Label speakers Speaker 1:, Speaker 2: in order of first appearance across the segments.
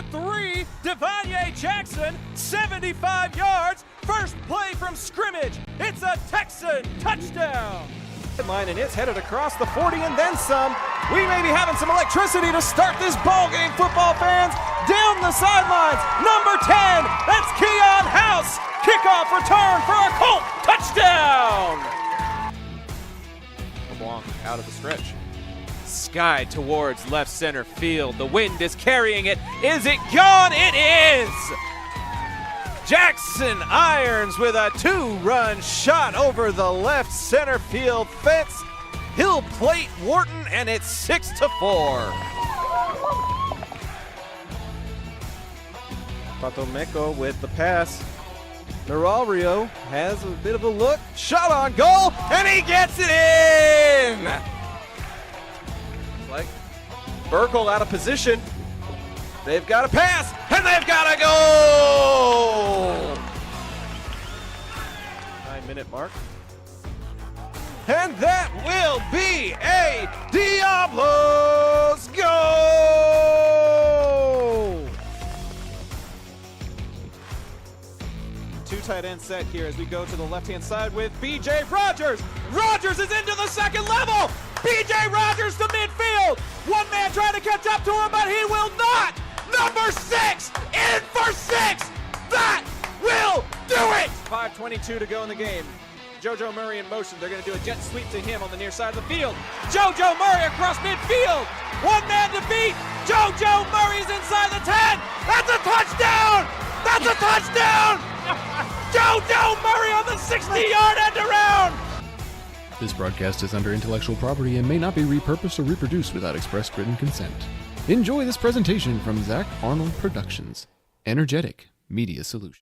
Speaker 1: number 3, Devonye Jackson, 75 yards. First play from scrimmage. It's a Texan touchdown. Line, and it's headed across the 40 and then some. We may be having some electricity to start this ball game, football fans. Down the sidelines, number 10, that's Keon House. Kickoff return for a Colt touchdown. LeBlanc out of the stretch. Sky towards left center field. The wind is carrying it. Is it gone? It is! Jackson irons with a 2-run shot over the left center field fence. He'll plate Wharton, and it's 6-4. Patomeco with the pass. Narario has a bit of a look. Shot on goal, and he gets it in! Like Burkle out of position. They've got to pass, and they've got to go! 9-minute mark. And that will be a Diablos goal! 2 tight end set here as we go to the left-hand side with B.J. Rogers. Rogers is into the second level. B.J. Rogers to midfield. One man trying to catch up to him, but he will not. Number 6 in for 6. That will do it. 5:22 to go in the game. JoJo Murray in motion. They're going to do a jet sweep to him on the near side of the field. JoJo Murray across midfield. One man to beat. JoJo Murray's inside the 10. That's a touchdown. That's a touchdown. JoJo Murray on the 60-yard end around.
Speaker 2: This broadcast is under intellectual property and may not be repurposed or reproduced without express written consent. Enjoy this presentation from Zach Arnold Productions, Energetic Media Solutions.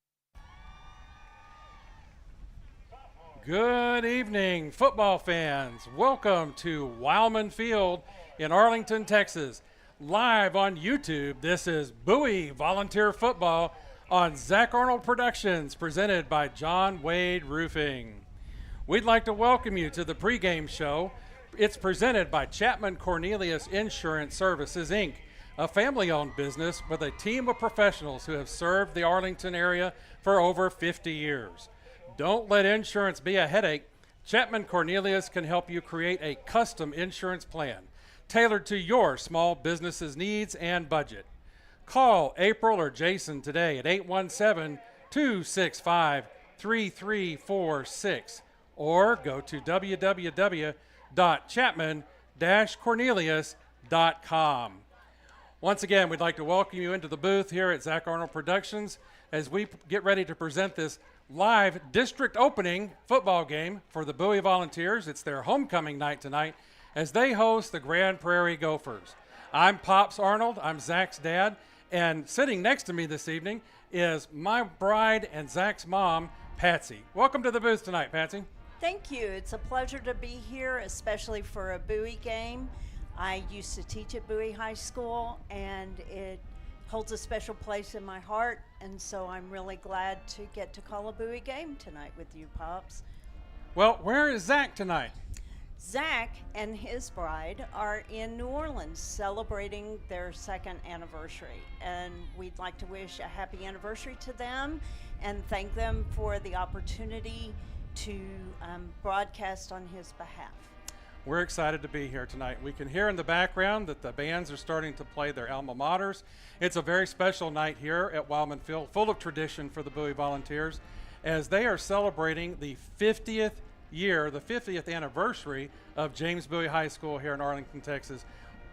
Speaker 3: Good evening, football fans. Welcome to Wilemon Field in Arlington, Texas. Live on YouTube, this is Bowie Volunteer Football on Zach Arnold Productions, presented by John Wade Roofing. We'd like to welcome you to the pregame show. It's presented by Chapman Cornelius Insurance Services, Inc., a family-owned business with a team of professionals who have served the Arlington area for over 50 years. Don't let insurance be a headache. Chapman Cornelius can help you create a custom insurance plan tailored to your small business's needs and budget. Call April or Jason today at 817-265-3346 or go to www.chapman-cornelius.com. Once again, we'd like to welcome you into the booth here at Zach Arnold Productions as we get ready to present this live district opening football game for the Bowie Volunteers. It's their homecoming night tonight as they host the Grand Prairie Gophers. I'm Pops Arnold. I'm Zach's dad. And sitting next to me this evening is my bride and Zach's mom, Patsy. Welcome to the booth tonight, Patsy.
Speaker 4: Thank you. It's a pleasure to be here, especially for a Bowie game. I used to teach at Bowie High School, and it holds a special place in my heart, and so I'm really glad to get to call a Bowie game tonight with you, Pops.
Speaker 3: Well, where is Zach tonight?
Speaker 4: Zach and his bride are in New Orleans celebrating their 2nd anniversary, and we'd like to wish a happy anniversary to them and thank them for the opportunity to broadcast on his behalf.
Speaker 3: We're excited to be here tonight. We can hear in the background that the bands are starting to play their alma maters. It's a very special night here at Wilemon Field, full of tradition for the Bowie Volunteers, as they are celebrating the 50th year, the 50th anniversary of James Bowie High School here in Arlington, Texas.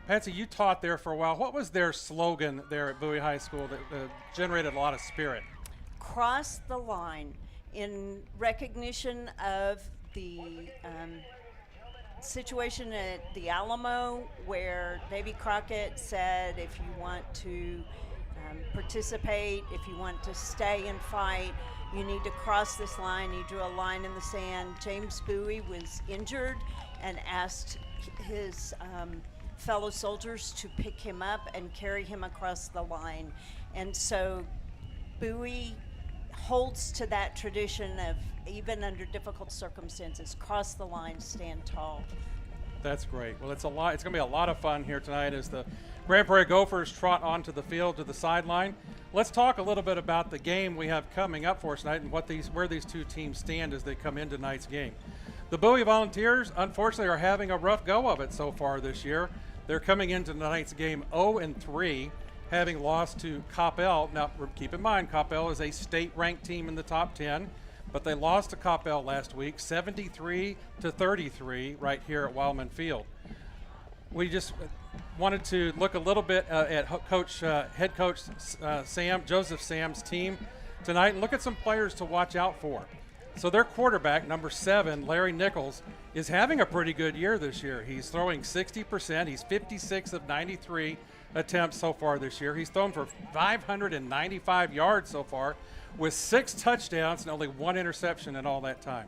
Speaker 3: Patsy, you taught there for a while. What was their slogan there at Bowie High School that generated a lot of spirit?
Speaker 4: Cross the line, in recognition of the situation at the Alamo where Davy Crockett said if you want to participate, if you want to stay and fight, you need to cross this line. He drew a line in the sand. James Bowie was injured and asked his fellow soldiers to pick him up and carry him across the line. And so Bowie holds to that tradition of, even under difficult circumstances, cross the line, stand tall.
Speaker 3: That's great. Well, it's going to be a lot of fun here tonight as the Grand Prairie Gophers trot onto the field to the sideline. Let's talk a little bit about the game we have coming up for us tonight and where these two teams stand as they come into tonight's game. The Bowie Volunteers, unfortunately, are having a rough go of it so far this year. They're coming into tonight's game 0-3, having lost to Coppell. Now, keep in mind, Coppell is a state-ranked team in the top 10. But they lost to Coppell last week, 73-33, right here at Wilemon Field. We just wanted to look a little bit at head coach Joseph Sam's team tonight and look at some players to watch out for. So their quarterback, number 7, Larry Nichols, is having a pretty good year this year. He's throwing 60%. He's 56 of 93 attempts so far this year. He's thrown for 595 yards so far, with 6 touchdowns and only 1 interception in all that time.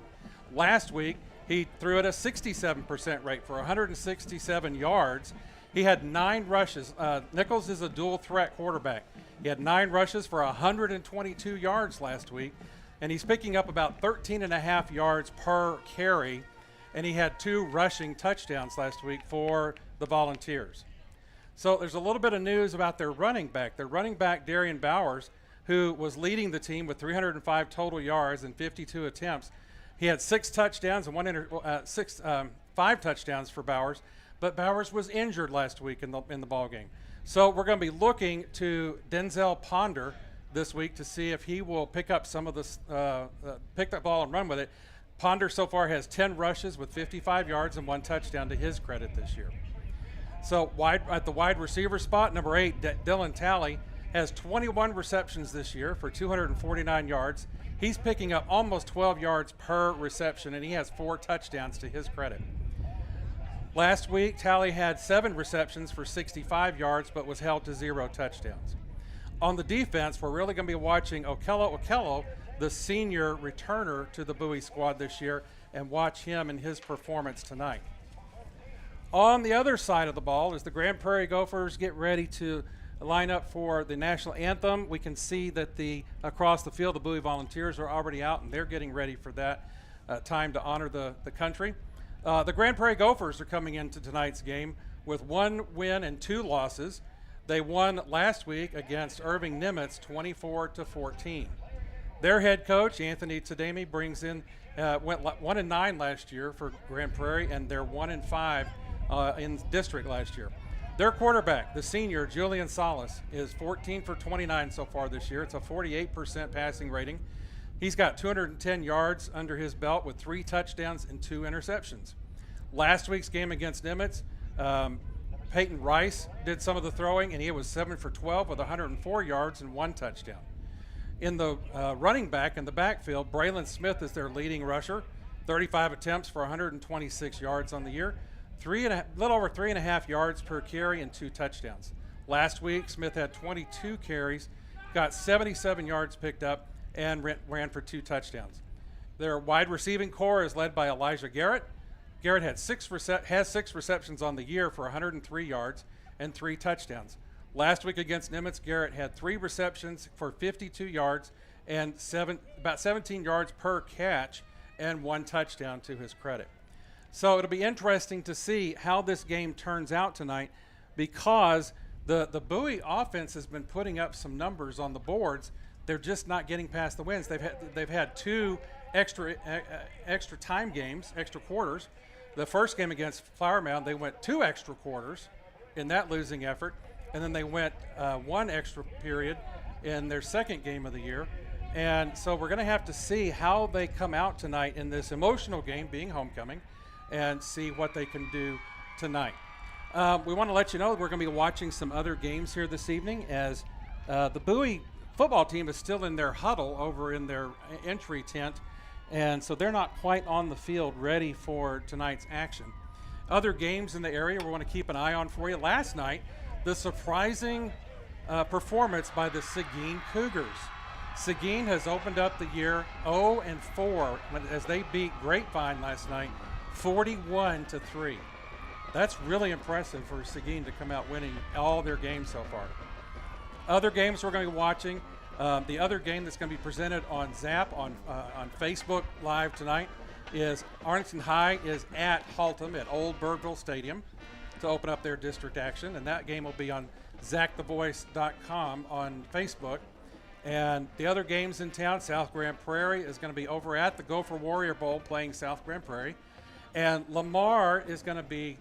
Speaker 3: Last week, he threw at a 67% rate for 167 yards. He had 9 rushes. Nichols is a dual threat quarterback. He had 9 rushes for 122 yards last week, and he's picking up about 13.5 yards per carry, and he had 2 rushing touchdowns last week for the Volunteers. So there's a little bit of news about their running back. Their running back, Darian Bowers, who was leading the team with 305 total yards and 52 attempts. He had 6 touchdowns and 5 touchdowns for Bowers, but Bowers was injured last week in the ball game. So we're going to be looking to Denzel Ponder this week to see if he will pick up some of this, pick that ball and run with it. Ponder so far has 10 rushes with 55 yards and 1 touchdown to his credit this year. So at the wide receiver spot, number 8, Dylan Talley, has 21 receptions this year for 249 yards. He's picking up almost 12 yards per reception, and he has 4 touchdowns to his credit. Last week, Talley had 7 receptions for 65 yards, but was held to 0 touchdowns. On the defense, we're really going to be watching Okello, the senior returner to the Bowie squad this year, and watch him and his performance tonight. On the other side of the ball, as the Grand Prairie Gophers get ready to line up for the national anthem, we can see that across the field, the Bowie Volunteers are already out, and they're getting ready for that time to honor the country. The Grand Prairie Gophers are coming into tonight's game with 1 win and 2 losses. They won last week against Irving Nimitz 24-14. Their head coach, Anthony Tademi, brings in went 1-9 last year for Grand Prairie, and they're 1-5 in district last year. Their quarterback, the senior, Julian Salas, is 14 for 29 so far this year. It's a 48% passing rating. He's got 210 yards under his belt with 3 touchdowns and 2 interceptions. Last week's game against Nimitz, Peyton Rice did some of the throwing, and he was 7 for 12 with 104 yards and 1 touchdown. In the running back in the backfield, Braylon Smith is their leading rusher, 35 attempts for 126 yards on the year. Little over 3.5 yards per carry and 2 touchdowns. Last week, Smith had 22 carries, got 77 yards picked up, and ran for 2 touchdowns. Their wide receiving core is led by Elijah Garrett. Garrett has 6 receptions on the year for 103 yards and 3 touchdowns. Last week against Nimitz, Garrett had 3 receptions for 52 yards and about 17 yards per catch and 1 touchdown to his credit. So it'll be interesting to see how this game turns out tonight, because the Bowie offense has been putting up some numbers on the boards. They're just not getting past the wins. They've had 2 extra time games, extra quarters. The first game against Flower Mound, they went 2 extra quarters in that losing effort, and then they went 1 extra period in their second game of the year. And so we're going to have to see how they come out tonight in this emotional game, being homecoming, and see what they can do tonight. We want to let you know that we're going to be watching some other games here this evening, as the Bowie football team is still in their huddle over in their entry tent, and so they're not quite on the field ready for tonight's action. Other games in the area we want to keep an eye on for you. Last night, the surprising performance by the Seguin Cougars. Seguin has opened up the year 0-4 as they beat Grapevine last night 41-3. That's really impressive for Seguin to come out winning all their games so far. Other games we're going to be watching, the other game that's going to be presented on Zap on Facebook Live tonight is Arlington High is at Haltom at Old Burgville Stadium to open up their district action, and that game will be on ZachTheVoice.com on Facebook. And the other games in town, South Grand Prairie is going to be over at the Gopher Warrior Bowl playing South Grand Prairie, and Lamar is going to be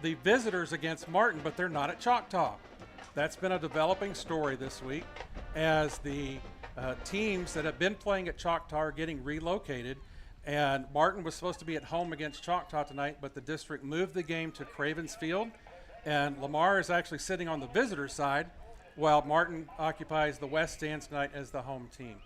Speaker 3: the visitors against Martin, but they're not at Choctaw. That's been a developing story this week as the teams that have been playing at Choctaw are getting relocated. And Martin was supposed to be at home against Choctaw tonight, but the district moved the game to Cravens Field. And Lamar is actually sitting on the visitor side while Martin occupies the west stands tonight as the home team.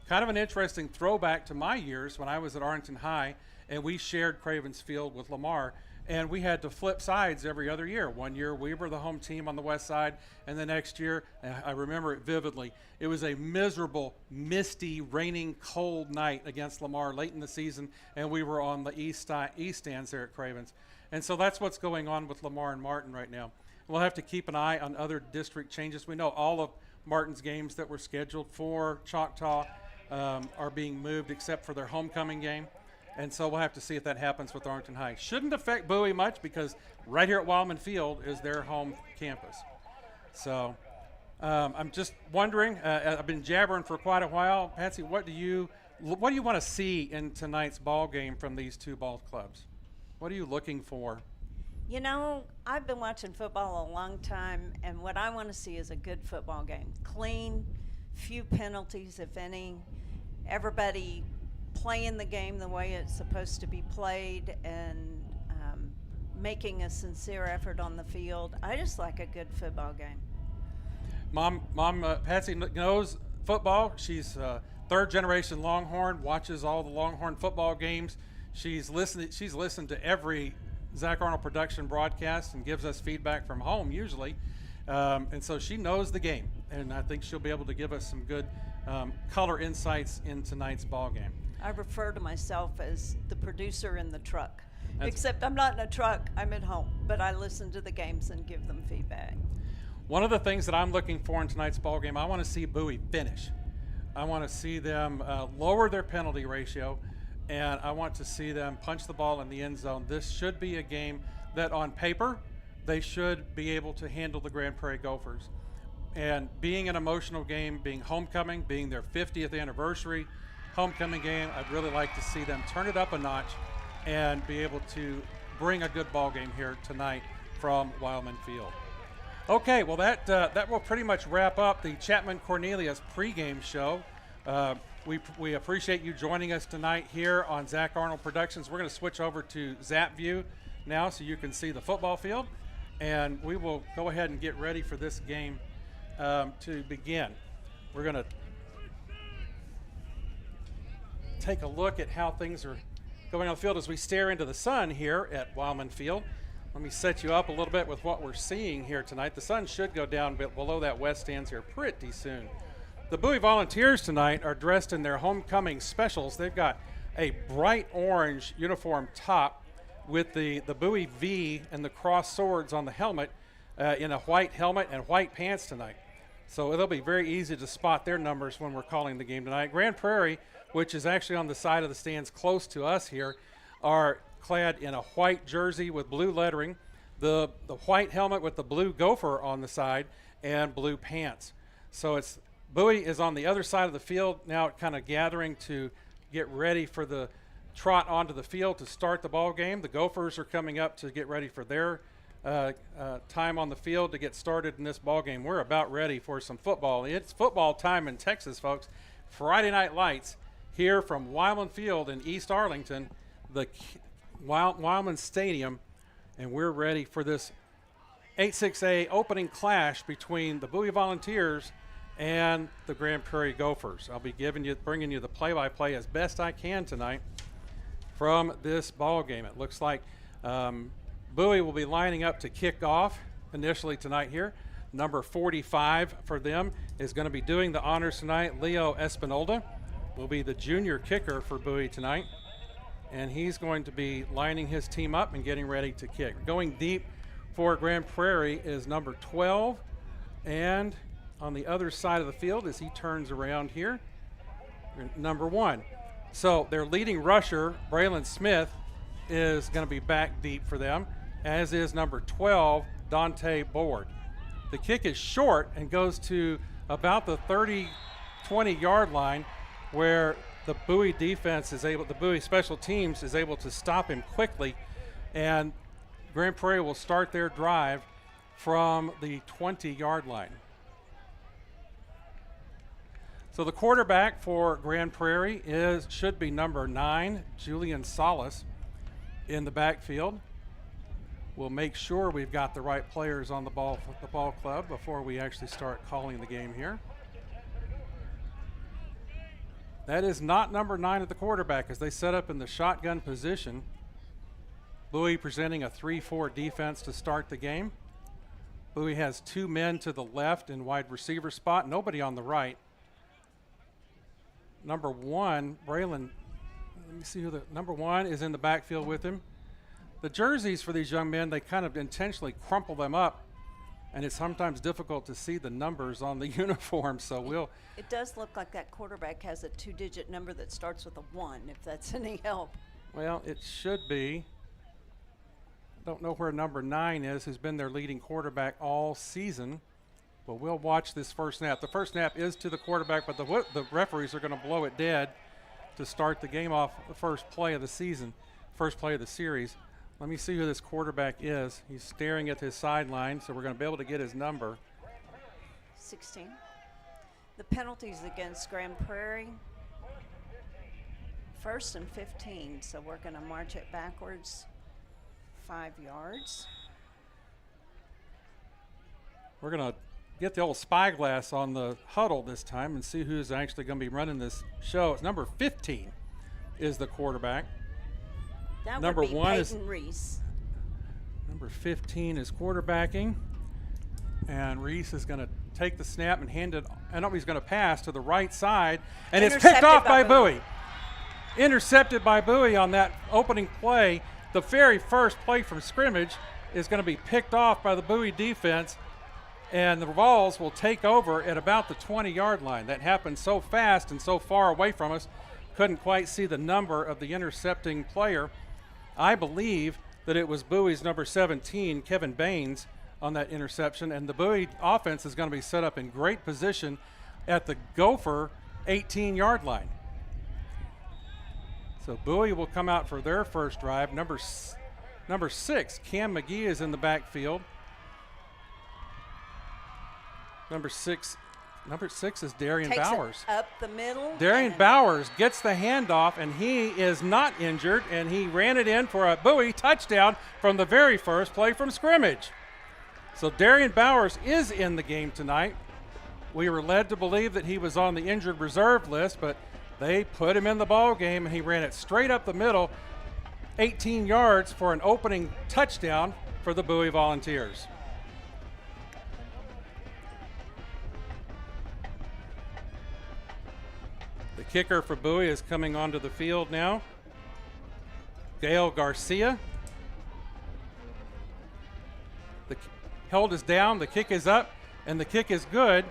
Speaker 3: Kind of an interesting throwback to my years when I was at Arlington High and we shared Cravens Field with Lamar. And we had to flip sides every other year. One year we were the home team on the west side, and the next year, I remember it vividly, it was a miserable, misty, raining, cold night against Lamar late in the season, and we were on the east stands there at Cravens. And so that's what's going on with Lamar and Martin right now. We'll have to keep an eye on other district changes. We know all of Martin's games that were scheduled for Choctaw are being moved except for their homecoming game. And so we'll have to see if that happens with Arlington High. Shouldn't affect Bowie much because right here at Wilemon Field is their home campus. So I'm just wondering, I've been jabbering for quite a while. Patsy, what do you want to see in tonight's ball game from these two ball clubs? What are you looking for?
Speaker 4: You know, I've been watching football a long time, and what I want to see is a good football game. Clean, few penalties, if any, everybody playing the game the way it's supposed to be played, and making a sincere effort on the field. I just like a good football game.
Speaker 3: Mom, Patsy knows football. She's third generation Longhorn, watches all the Longhorn football games. She's listened to every Zach Arnold production broadcast and gives us feedback from home usually. And so she knows the game, and I think she'll be able to give us some good color insights in tonight's ball game.
Speaker 4: I refer to myself as the producer in the truck, except I'm not in a truck, I'm at home, but I listen to the games and give them feedback.
Speaker 3: One of the things that I'm looking for in tonight's ball game, I want to see Bowie finish. I want to see them lower their penalty ratio, and I want to see them punch the ball in the end zone. This should be a game that on paper, they should be able to handle the Grand Prairie Gophers. And being an emotional game, being homecoming, being their 50th anniversary homecoming game, I'd really like to see them turn it up a notch and be able to bring a good ball game here tonight from Wilemon Field. Okay, well that will pretty much wrap up the Chapman Cornelius pregame show. We appreciate you joining us tonight here on Zach Arnold Productions. We're going to switch over to Zap View now so you can see the football field, and we will go ahead and get ready for this game to begin. We're going to take a look at how things are going on the field as we stare into the sun here at Wilemon Field. Let me set you up a little bit with what we're seeing here tonight. The sun should go down below that west stands here pretty soon. The Bowie Volunteers tonight are dressed in their homecoming specials. They've got a bright orange uniform top with the Bowie V and the cross swords on the helmet in a white helmet and white pants tonight. So it'll be very easy to spot their numbers when we're calling the game tonight. Grand Prairie, which is actually on the side of the stands close to us here, are clad in a white jersey with blue lettering, the white helmet with the blue gopher on the side, and blue pants. So it's Bowie is on the other side of the field now, kind of gathering to get ready for the trot onto the field to start the ball game. The Gophers are coming up to get ready for their time on the field to get started in this ball game. We're about ready for some football. It's football time in Texas, folks. Friday Night Lights here from Wilemon Field in East Arlington, the Wilemon Stadium, and we're ready for this 8-6A opening clash between the Bowie Volunteers and the Grand Prairie Gophers. I'll be bringing you the play-by-play as best I can tonight from this ball game. It looks like Bowie will be lining up to kick off initially tonight here. Number 45 for them is going to be doing the honors tonight. Leo Espinolda will be the junior kicker for Bowie tonight, and he's going to be lining his team up and getting ready to kick. Going deep for Grand Prairie is number 12, and on the other side of the field as he turns around here, number 1. So their leading rusher, Braylon Smith, is going to be back deep for them, as is number 12, Dante Board. The kick is short and goes to about the 20-yard line, where the Bowie defense is able, the Bowie special teams is able to stop him quickly, and Grand Prairie will start their drive from the 20-yard line. So the quarterback for Grand Prairie should be number 9, Julian Salas, in the backfield. We'll make sure we've got the right players on the ball club before we actually start calling the game here. That is not number 9 at the quarterback, as they set up in the shotgun position. Bowie presenting a 3-4 defense to start the game. Bowie has 2 men to the left in wide receiver spot, nobody on the right. Number 1, Braylon, let me see who number 1 is in the backfield with him. The jerseys for these young men, they kind of intentionally crumple them up, and it's sometimes difficult to see the numbers on the uniform, so
Speaker 4: It does look like that quarterback has a 2-digit number that starts with a 1, if that's any help.
Speaker 3: Well, it should be. Don't know where number 9 is, who's been their leading quarterback all season. But we'll watch this first snap. The first snap is to the quarterback, but the referees are going to blow it dead to start the game off, the first play of the season, first play of the series. Let me see who this quarterback is. He's staring at his sideline, so we're going to be able to get his number.
Speaker 4: 16. The penalties against Grand Prairie. 1st and 15, so we're going to march it backwards 5 yards.
Speaker 3: We're going to get the old spyglass on the huddle this time and see who's actually going to be running this show. It's number 15 is the quarterback.
Speaker 4: That
Speaker 3: number
Speaker 4: would be
Speaker 3: 1
Speaker 4: Peyton Reese.
Speaker 3: Number 15 is quarterbacking, and Reese is going to take the snap and hand it. I know he's going to pass to the right side, and it's picked off by Bowie. Intercepted by Bowie on that opening play. The very first play from scrimmage is going to be picked off by the Bowie defense, and the Vols will take over at about the 20-yard line. That happened so fast and so far away from us, couldn't quite see the number of the intercepting player. I believe that it was Bowie's number 17, Kevin Baines, on that interception, and the Bowie offense is going to be set up in great position at the Gopher 18-yard line. So Bowie will come out for their first drive. Number 6, Cam McGee, is in the backfield. Number six is Darian
Speaker 4: Takes
Speaker 3: Bowers.
Speaker 4: It up the middle.
Speaker 3: Darian Bowers gets the handoff, and he is not injured, and he ran it in for a Bowie touchdown from the very first play from scrimmage. So Darian Bowers is in the game tonight. We were led to believe that he was on the injured reserve list, but they put him in the ball game, and he ran it straight up the middle, 18 yards for an opening touchdown for the Bowie Volunteers. The kicker for Bowie is coming onto the field now. Gail Garcia. The hold is down, the kick is up, and the kick is good.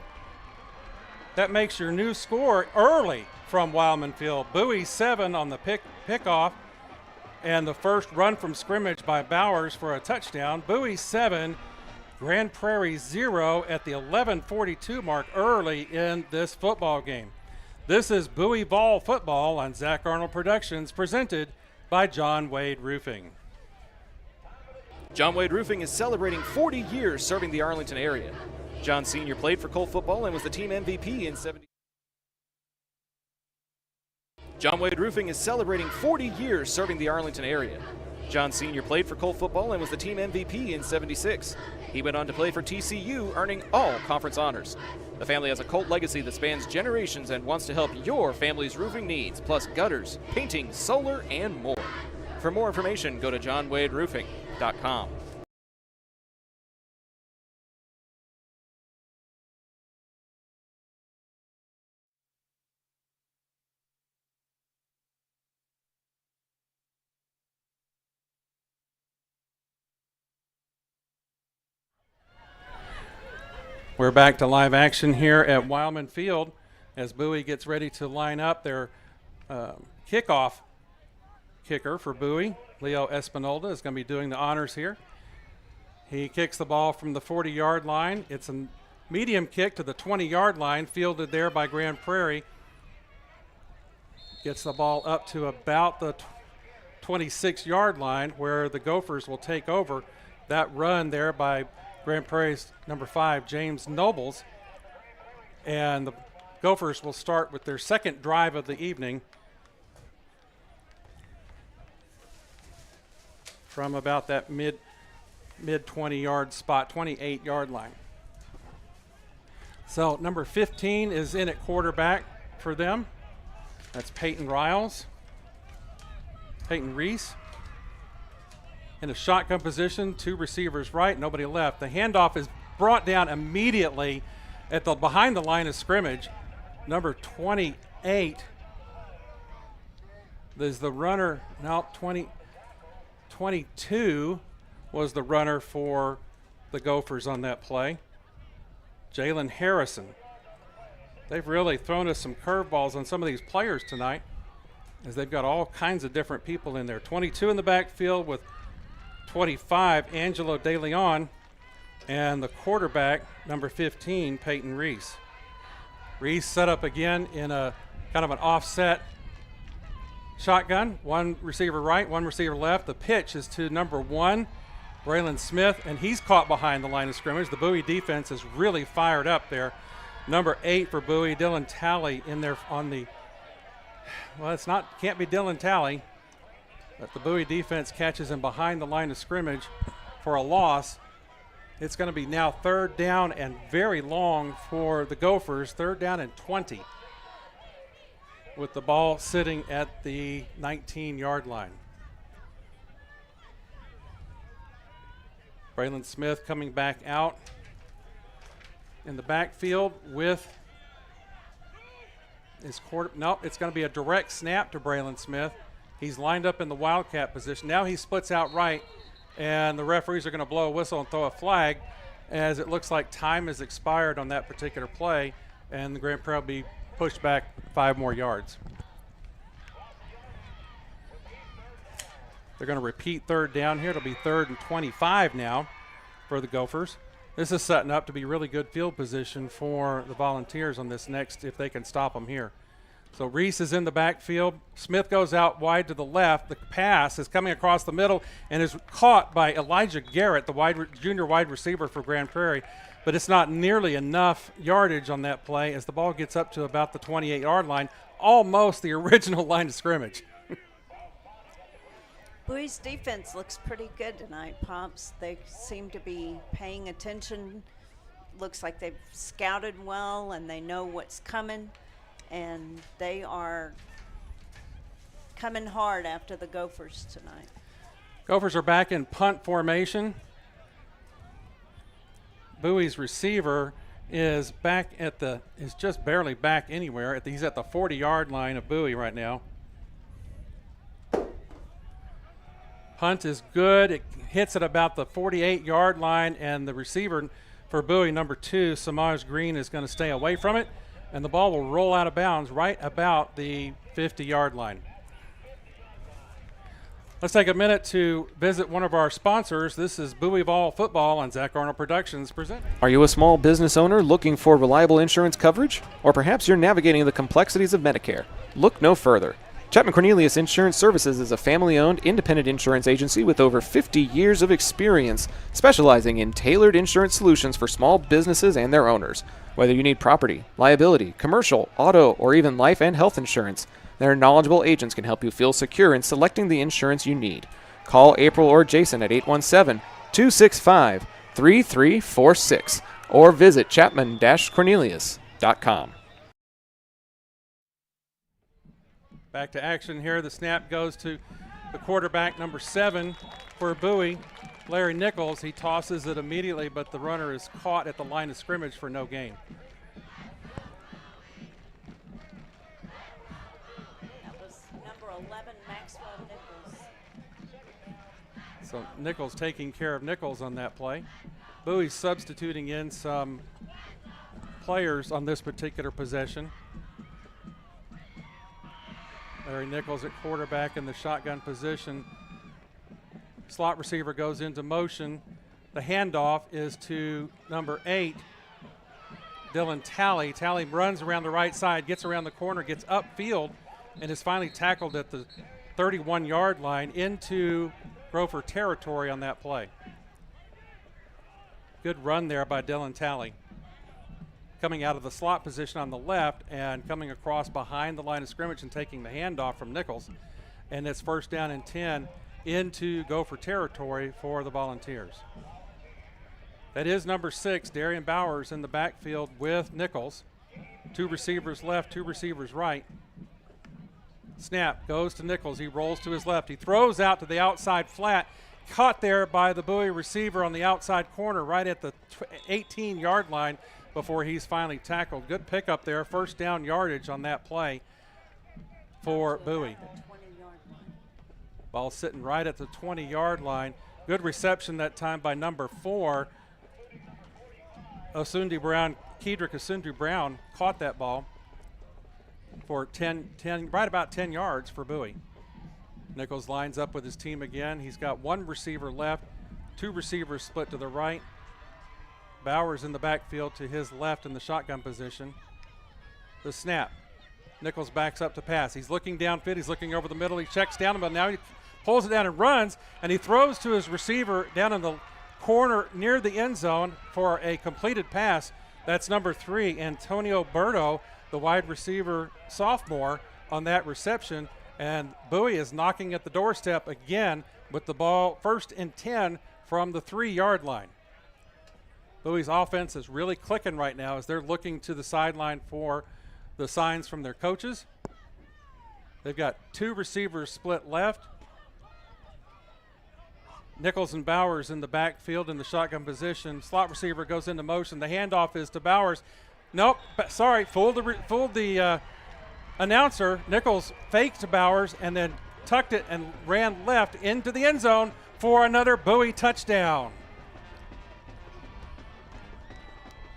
Speaker 3: That makes your new score early from Wilemon Field. Bowie 7 on the pickoff, and the first run from scrimmage by Bowers for a touchdown. Bowie 7, Grand Prairie 0 at the 11:42 mark early in this football game. This is Bowie Vol Football on Zach Arnold Productions, presented by John Wade Roofing.
Speaker 5: John Wade Roofing is celebrating 40 years serving the Arlington area. John Sr. played for Cole football and was the team MVP in 70. John Wade Roofing is celebrating 40 years serving the Arlington area. John Sr. played for Cole football and was the team MVP in 76. He went on to play for TCU, earning all conference honors. The family has a Colt legacy that spans generations and wants to help your family's roofing needs, plus gutters, painting, solar, and more. For more information, go to johnwaderoofing.com.
Speaker 3: We're back to live action here at Wilemon Field as Bowie gets ready to line up their kickoff kicker for Bowie, Leo Espinola, is going to be doing the honors here. He kicks the ball from the 40-yard line. It's a medium kick to the 20-yard line, fielded there by Grand Prairie. Gets the ball up to about the 26-yard line where the Gophers will take over. That run there by Grand Prairie's number 5, James Nobles. And the Gophers will start with their second drive of the evening from about that mid 20-yard spot, 28-yard line. So number 15 is in at quarterback for them. That's Peyton Reese. In a shotgun position, 2 receivers right, nobody left. The handoff is brought down immediately at the behind the line of scrimmage. Number 28 is the runner. Now 22 was the runner for the Gophers on that play. Jalen Harrison. They've really thrown us some curveballs on some of these players tonight, as they've got all kinds of different people in there. 22 in the backfield with 25, Angelo De Leon, and the quarterback, number 15, Peyton Reese. Reese set up again in a kind of an offset shotgun. 1 receiver right, 1 receiver left. The pitch is to number 1, Braylon Smith, and he's caught behind the line of scrimmage. The Bowie defense is really fired up there. Number 8 for Bowie, Dylan Talley in there on the, well, can't be Dylan Talley, but the Bowie defense catches him behind the line of scrimmage for a loss. It's going to be now 3rd down and very long for the Gophers, 3rd down and 20, with the ball sitting at the 19-yard line. Braylon Smith coming back out in the backfield with his quarter. No, it's going to be a direct snap to Braylon Smith. He's lined up in the wildcat position. Now he splits out right, and the referees are going to blow a whistle and throw a flag, as it looks like time has expired on that particular play, and the Grand Prairie will be pushed back 5 more yards. They're going to repeat 3rd down here. It'll be 3rd and 25 now for the Gophers. This is setting up to be really good field position for the Volunteers on this next, if they can stop them here. So Reese is in the backfield. Smith goes out wide to the left. The pass is coming across the middle and is caught by Elijah Garrett, the junior wide receiver for Grand Prairie. But it's not nearly enough yardage on that play as the ball gets up to about the 28-yard line, almost the original line of scrimmage.
Speaker 4: Bowie's defense looks pretty good tonight, Pops. They seem to be paying attention. Looks like they've scouted well and they know what's coming, and they are coming hard after the Gophers tonight.
Speaker 3: Gophers are back in punt formation. Bowie's receiver is just barely back anywhere. He's at the 40-yard line of Bowie right now. Punt is good. It hits at about the 48-yard line, and the receiver for Bowie, number 2, Samaj Green, is going to stay away from it, and the ball will roll out of bounds right about the 50-yard line. Let's take a minute to visit one of our sponsors. This is Bowie Vol Football on Zach Arnold Productions present.
Speaker 5: Are you a small business owner looking for reliable insurance coverage? Or perhaps you're navigating the complexities of Medicare? Look no further. Chapman Cornelius Insurance Services is a family-owned independent insurance agency with over 50 years of experience, specializing in tailored insurance solutions for small businesses and their owners. Whether you need property, liability, commercial, auto, or even life and health insurance, their knowledgeable agents can help you feel secure in selecting the insurance you need. Call April or Jason at 817-265-3346 or visit chapman-cornelius.com.
Speaker 3: Back to action here. The snap goes to the quarterback, number 7 for Bowie, Larry Nichols. He tosses it immediately, but the runner is caught at the line of scrimmage for no gain.
Speaker 4: That was number 11, Maxwell Nichols.
Speaker 3: So Nichols taking care of Nichols on that play. Bowie's substituting in some players on this particular possession. Larry Nichols at quarterback in the shotgun position. Slot receiver goes into motion. The handoff is to number 8, Dylan Talley. Talley runs around the right side, gets around the corner, gets upfield, and is finally tackled at the 31-yard line into Gopher territory on that play. Good run there by Dylan Talley. Coming out of the slot position on the left and coming across behind the line of scrimmage and taking the handoff from Nichols. And it's first down and 10 into Gopher territory for the Volunteers. That is number 6, Darian Bowers in the backfield with Nichols. 2 receivers left, 2 receivers right. Snap goes to Nichols. He rolls to his left. He throws out to the outside flat. Caught there by the Bowie receiver on the outside corner right at the 18-yard line before he's finally tackled. Good pickup there. First down yardage on that play for Bowie. Ball sitting right at the 20-yard line. Good reception that time by number 4. Kedrick Osundi Brown caught that ball for 10, right about 10 yards for Bowie. Nichols lines up with his team again. He's got 1 receiver left, 2 receivers split to the right. Bowers in the backfield to his left in the shotgun position. The snap. Nichols backs up to pass. He's looking downfield. He's looking over the middle. He checks down, but now he pulls it down and runs, and he throws to his receiver down in the corner near the end zone for a completed pass. That's number 3, Antonio Berto, the wide receiver sophomore, on that reception. And Bowie is knocking at the doorstep again with the ball first and 10 from the 3-yard line. Bowie's offense is really clicking right now as they're looking to the sideline for the signs from their coaches. They've got 2 receivers split left. Nichols and Bowers in the backfield in the shotgun position. Slot receiver goes into motion. The handoff is to Bowers. Nope, sorry, fooled the announcer. Nichols faked Bowers and then tucked it and ran left into the end zone for another Bowie touchdown.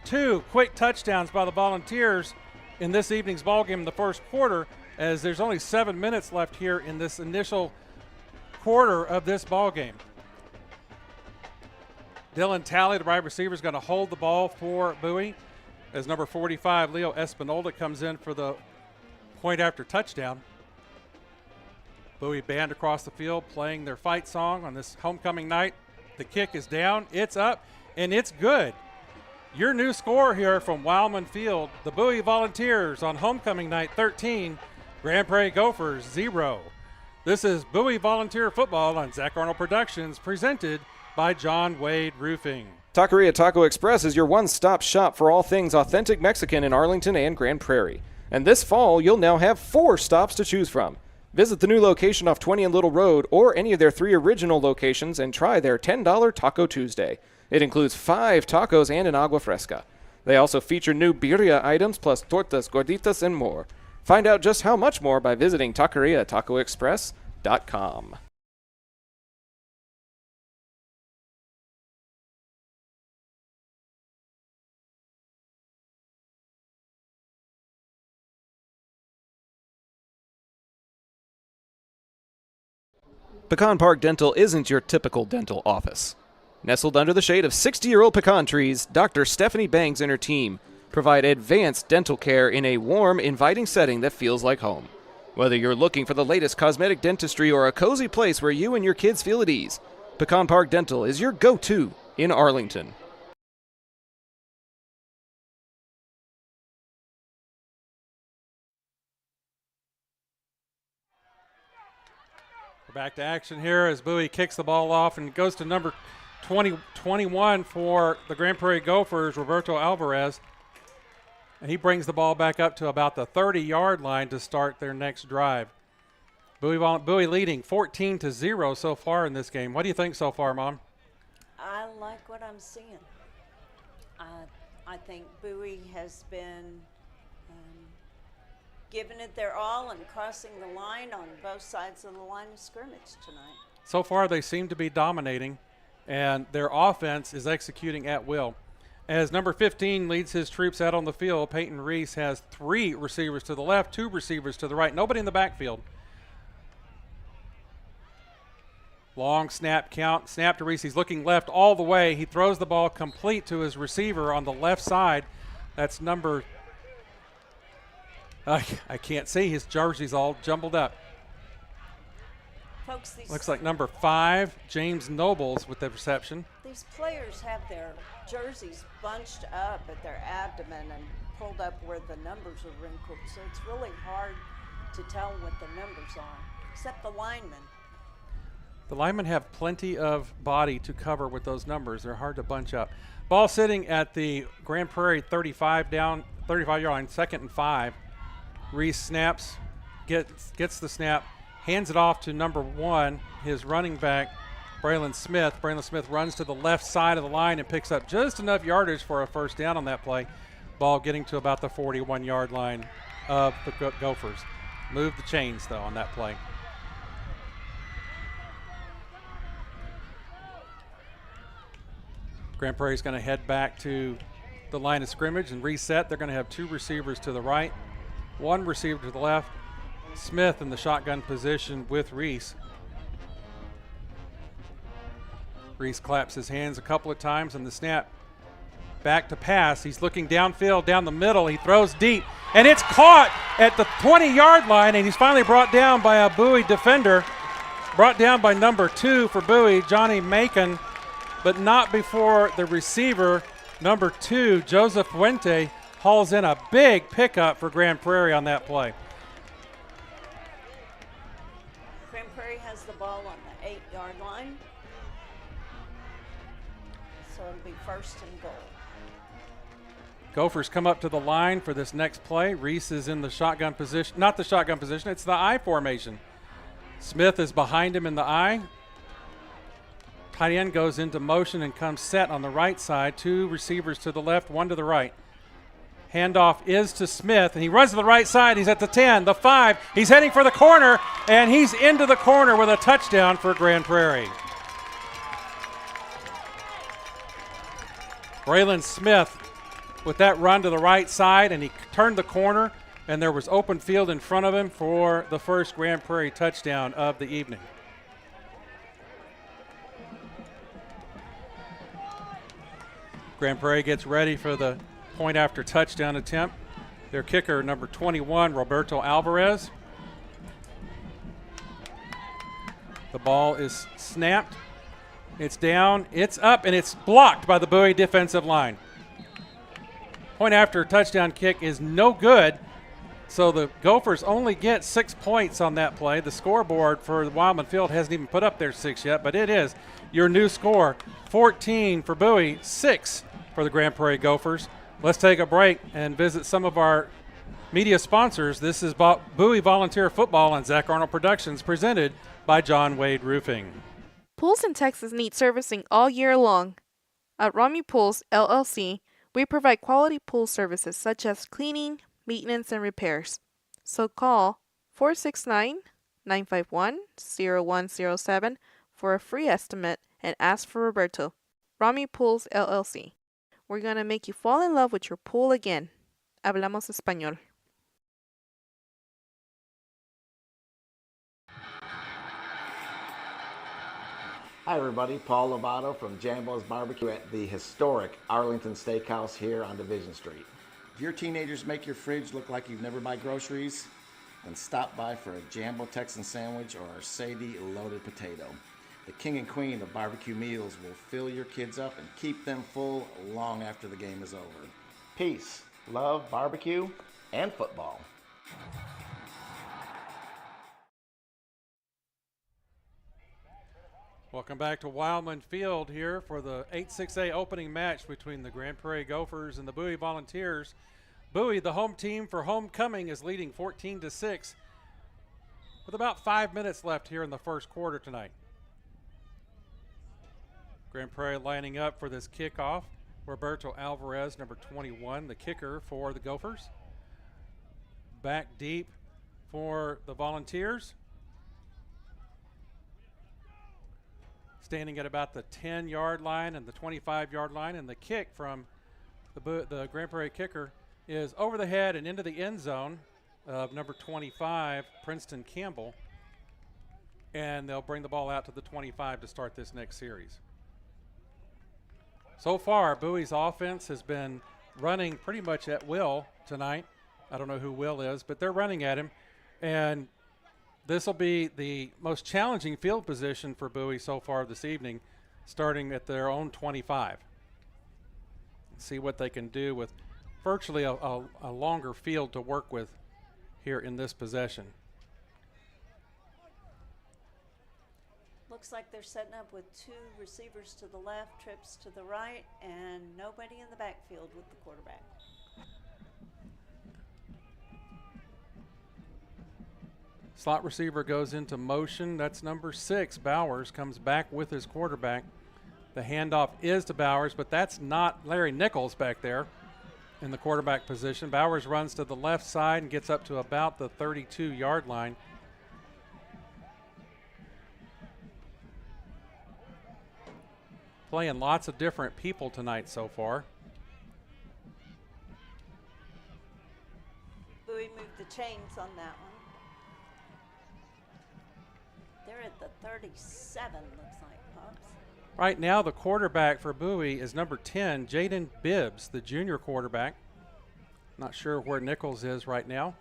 Speaker 3: 2 quick touchdowns by the Volunteers in this evening's ballgame in the first quarter, as there's only 7 minutes left here in this initial quarter of this ballgame. Dylan Talley, the wide receiver, is going to hold the ball for Bowie as number 45, Leo Espinola, comes in for the point after touchdown. Bowie band across the field playing their fight song on this homecoming night. The kick is down, it's up, and it's good. Your new score here from Wilemon Field, the Bowie Volunteers on homecoming night 13, Grand Prairie Gophers 0. This is Bowie Volunteer Football on Zach Arnold Productions, presented by John Wade Roofing.
Speaker 5: Taqueria Taco Express is your one-stop shop for all things authentic Mexican in Arlington and Grand Prairie. And this fall, you'll now have 4 stops to choose from. Visit the new location off 20 and Little Road or any of their 3 original locations and try their $10 Taco Tuesday. It includes 5 tacos and an agua fresca. They also feature new birria items plus tortas, gorditas, and more. Find out just how much more by visiting TaqueriaTacoExpress.com. Pecan Park Dental isn't your typical dental office. Nestled under the shade of 60-year-old pecan trees, Dr. Stephanie Bangs and her team provide advanced dental care in a warm, inviting setting that feels like home. Whether you're looking for the latest cosmetic dentistry or a cozy place where you and your kids feel at ease, Pecan Park Dental is your go-to in Arlington.
Speaker 3: We're back to action here as Bowie kicks the ball off and goes to number 21 for the Grand Prairie Gophers, Roberto Alvarez. And he brings the ball back up to about the 30-yard line to start their next drive. Bowie leading 14-0 so far in this game. What do you think so far, Mom?
Speaker 4: I like what I'm seeing. I think Bowie has been giving it their all and crossing the line on both sides of the line of scrimmage tonight.
Speaker 3: So far they seem to be dominating, and their offense is executing at will. As number 15 leads his troops out on the field, Peyton Reese has 3 receivers to the left, 2 receivers to the right, nobody in the backfield. Long snap count, snap to Reese. He's looking left all the way. He throws the ball complete to his receiver on the left side. That's number, I can't see. His jersey's all jumbled up.
Speaker 4: Folks,
Speaker 3: Looks like number 5, James Nobles with the reception.
Speaker 4: these players have their jerseys bunched up at their abdomen and pulled up where the numbers are wrinkled, so it's really hard to tell what the numbers are, except the linemen.
Speaker 3: The linemen have plenty of body to cover with those numbers. They're hard to bunch up. Ball sitting at the Grand Prairie 35-yard line, 2nd and 5. Reese snaps, gets the snap, hands it off to number 1, his running back, Braylon Smith. Braylon Smith runs to the left side of the line and picks up just enough yardage for a first down on that play. Ball getting to about the 41-yard line of the Gophers. Move the chains, though, on that play. Grand Prairie's going to head back to the line of scrimmage and reset. They're going to have 2 receivers to the right, 1 receiver to the left. Smith in the shotgun position with Reese. Reese claps his hands a couple of times on the snap. Back to pass. He's looking downfield, down the middle. He throws deep, and it's caught at the 20-yard line, and he's finally brought down by a Bowie defender. Brought down by number 2 for Bowie, Johnny Macon, but not before the receiver, number 2, Joseph Fuente, hauls in a big pickup for Grand Prairie on that play.
Speaker 4: Grand Prairie has the ball on the 8-yard line, so it'll be 1st and goal.
Speaker 3: Gophers come up to the line for this next play. Reese is in the shotgun position. Not the shotgun position, it's the I formation. Smith is behind him in the I. Tight end goes into motion and comes set on the right side. 2 receivers to the left, 1 to the right. Handoff is to Smith, and he runs to the right side. He's at the 10, the 5. He's heading for the corner, and he's into the corner with a touchdown for Grand Prairie. Braylon Smith with that run to the right side, and he turned the corner, and there was open field in front of him for the first Grand Prairie touchdown of the evening. Grand Prairie gets ready for the point after touchdown attempt. Their kicker, number 21, Roberto Alvarez. The ball is snapped. It's down, it's up, and it's blocked by the Bowie defensive line. Point after touchdown kick is no good, so the Gophers only get 6 points on that play. The scoreboard for the Wilemon Field hasn't even put up their 6 yet, but it is your new score. 14 for Bowie, 6 for the Grand Prairie Gophers. Let's take a break and visit some of our media sponsors. This is Bowie Volunteer Football and Zach Arnold Productions, presented by John Wade Roofing.
Speaker 6: Pools in Texas need servicing all year long. At Rami Pools, LLC, we provide quality pool services such as cleaning, maintenance, and repairs. So call 469-951-0107 for a free estimate and ask for Roberto. Rami Pools, LLC. We're going to make you fall in love with your pool again. Hablamos español.
Speaker 7: Hi everybody, Paul Lovato from Jambo's Barbecue at the historic Arlington Steakhouse here on Division Street. If your teenagers make your fridge look like you've never bought groceries, then stop by for a Jambo Texan sandwich or our Sadie loaded potato. The king and queen of barbecue meals will fill your kids up and keep them full long after the game is over. Peace, love, barbecue, and football.
Speaker 3: Welcome back to Wilemon Field here for the 8-6A opening match between the Grand Prairie Gophers and the Bowie Volunteers. Bowie, the home team for homecoming, is leading 14-6 with about 5 minutes left here in the first quarter tonight. Grand Prairie lining up for this kickoff. Roberto Alvarez, number 21, the kicker for the Gophers. Back deep for the Volunteers. Standing at about the 10-yard line and the 25-yard line, and the kick from the Grand Prairie kicker is over the head and into the end zone of number 25, Princeton Campbell. and they'll bring the ball out to the 25 to start this next series. So far, Bowie's offense has been running pretty much at will tonight. I don't know who Will is, but they're running at him. And this will be the most challenging field position for Bowie so far this evening, starting at their own 25. See what they can do with virtually a longer field to work with here in this possession.
Speaker 4: Looks like they're setting up with 2 receivers to the left, trips to the right, and nobody in the backfield with the quarterback.
Speaker 3: Slot receiver goes into motion. That's number 6. Bowers comes back with his quarterback. The handoff is to Bowers, but that's not Larry Nichols back there in the quarterback position. Bowers runs to the left side and gets up to about the 32-yard line. Playing lots of different people tonight so far.
Speaker 4: Bowie moved the chains on that one. They're at the 37, looks like, Pops.
Speaker 3: Right now, the quarterback for Bowie is number 10, Jaden Bibbs, the junior quarterback. Not sure where Nichols is right now.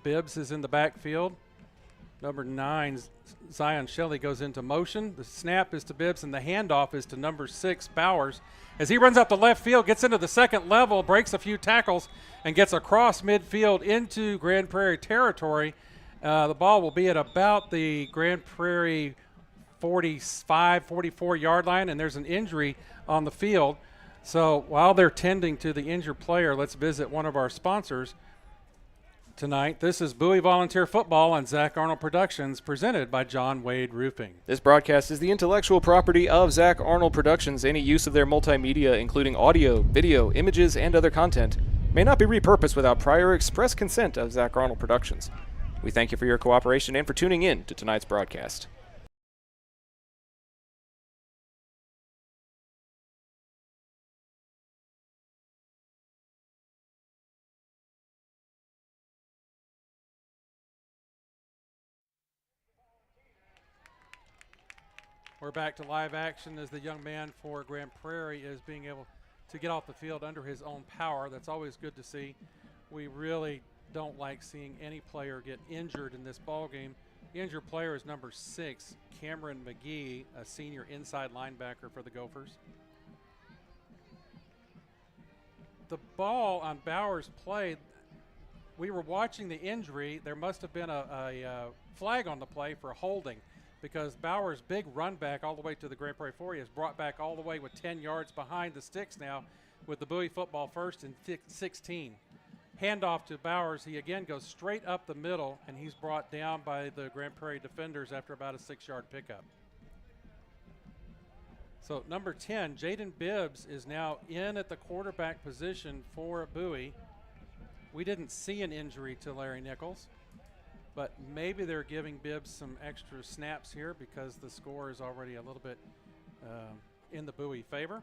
Speaker 3: Bibbs is in the backfield. Number 9, Zion Shelley, goes into motion. The snap is to Bibbs, and the handoff is to number 6, Bowers. As he runs up the left field, gets into the second level, breaks a few tackles, and gets across midfield into Grand Prairie territory. The ball will be at about the Grand Prairie 45, 44-yard line, and there's an injury on the field. So while they're tending to the injured player, let's visit one of our sponsors tonight. This is Bowie Volunteer Football on Zach Arnold Productions, presented by John Wade Roofing.
Speaker 5: This broadcast is the intellectual property of Zach Arnold Productions. Any use of their multimedia, including audio, video, images, and other content, may not be repurposed without prior express consent of Zach Arnold Productions. We thank you for your cooperation and for tuning in to tonight's broadcast.
Speaker 3: We're back to live action as the young man for Grand Prairie is being able to get off the field under his own power. That's always good to see. We really don't like seeing any player get injured in this ball game. The injured player is number 6, Cameron McGee, a senior inside linebacker for the Gophers. The ball on Bowers' play, we were watching the injury. There must have been a flag on the play for holding, because Bowers' big run back all the way to the Grand Prairie 40 is brought back all the way with 10 yards behind the sticks now with the Bowie football first and 16. Handoff to Bowers. He again goes straight up the middle, and he's brought down by the Grand Prairie defenders after about a 6-yard pickup. So number 10, Jaden Bibbs, is now in at the quarterback position for Bowie. We didn't see an injury to Larry Nichols, but maybe they're giving Bibbs some extra snaps here because the score is already a little bit in the Bowie favor.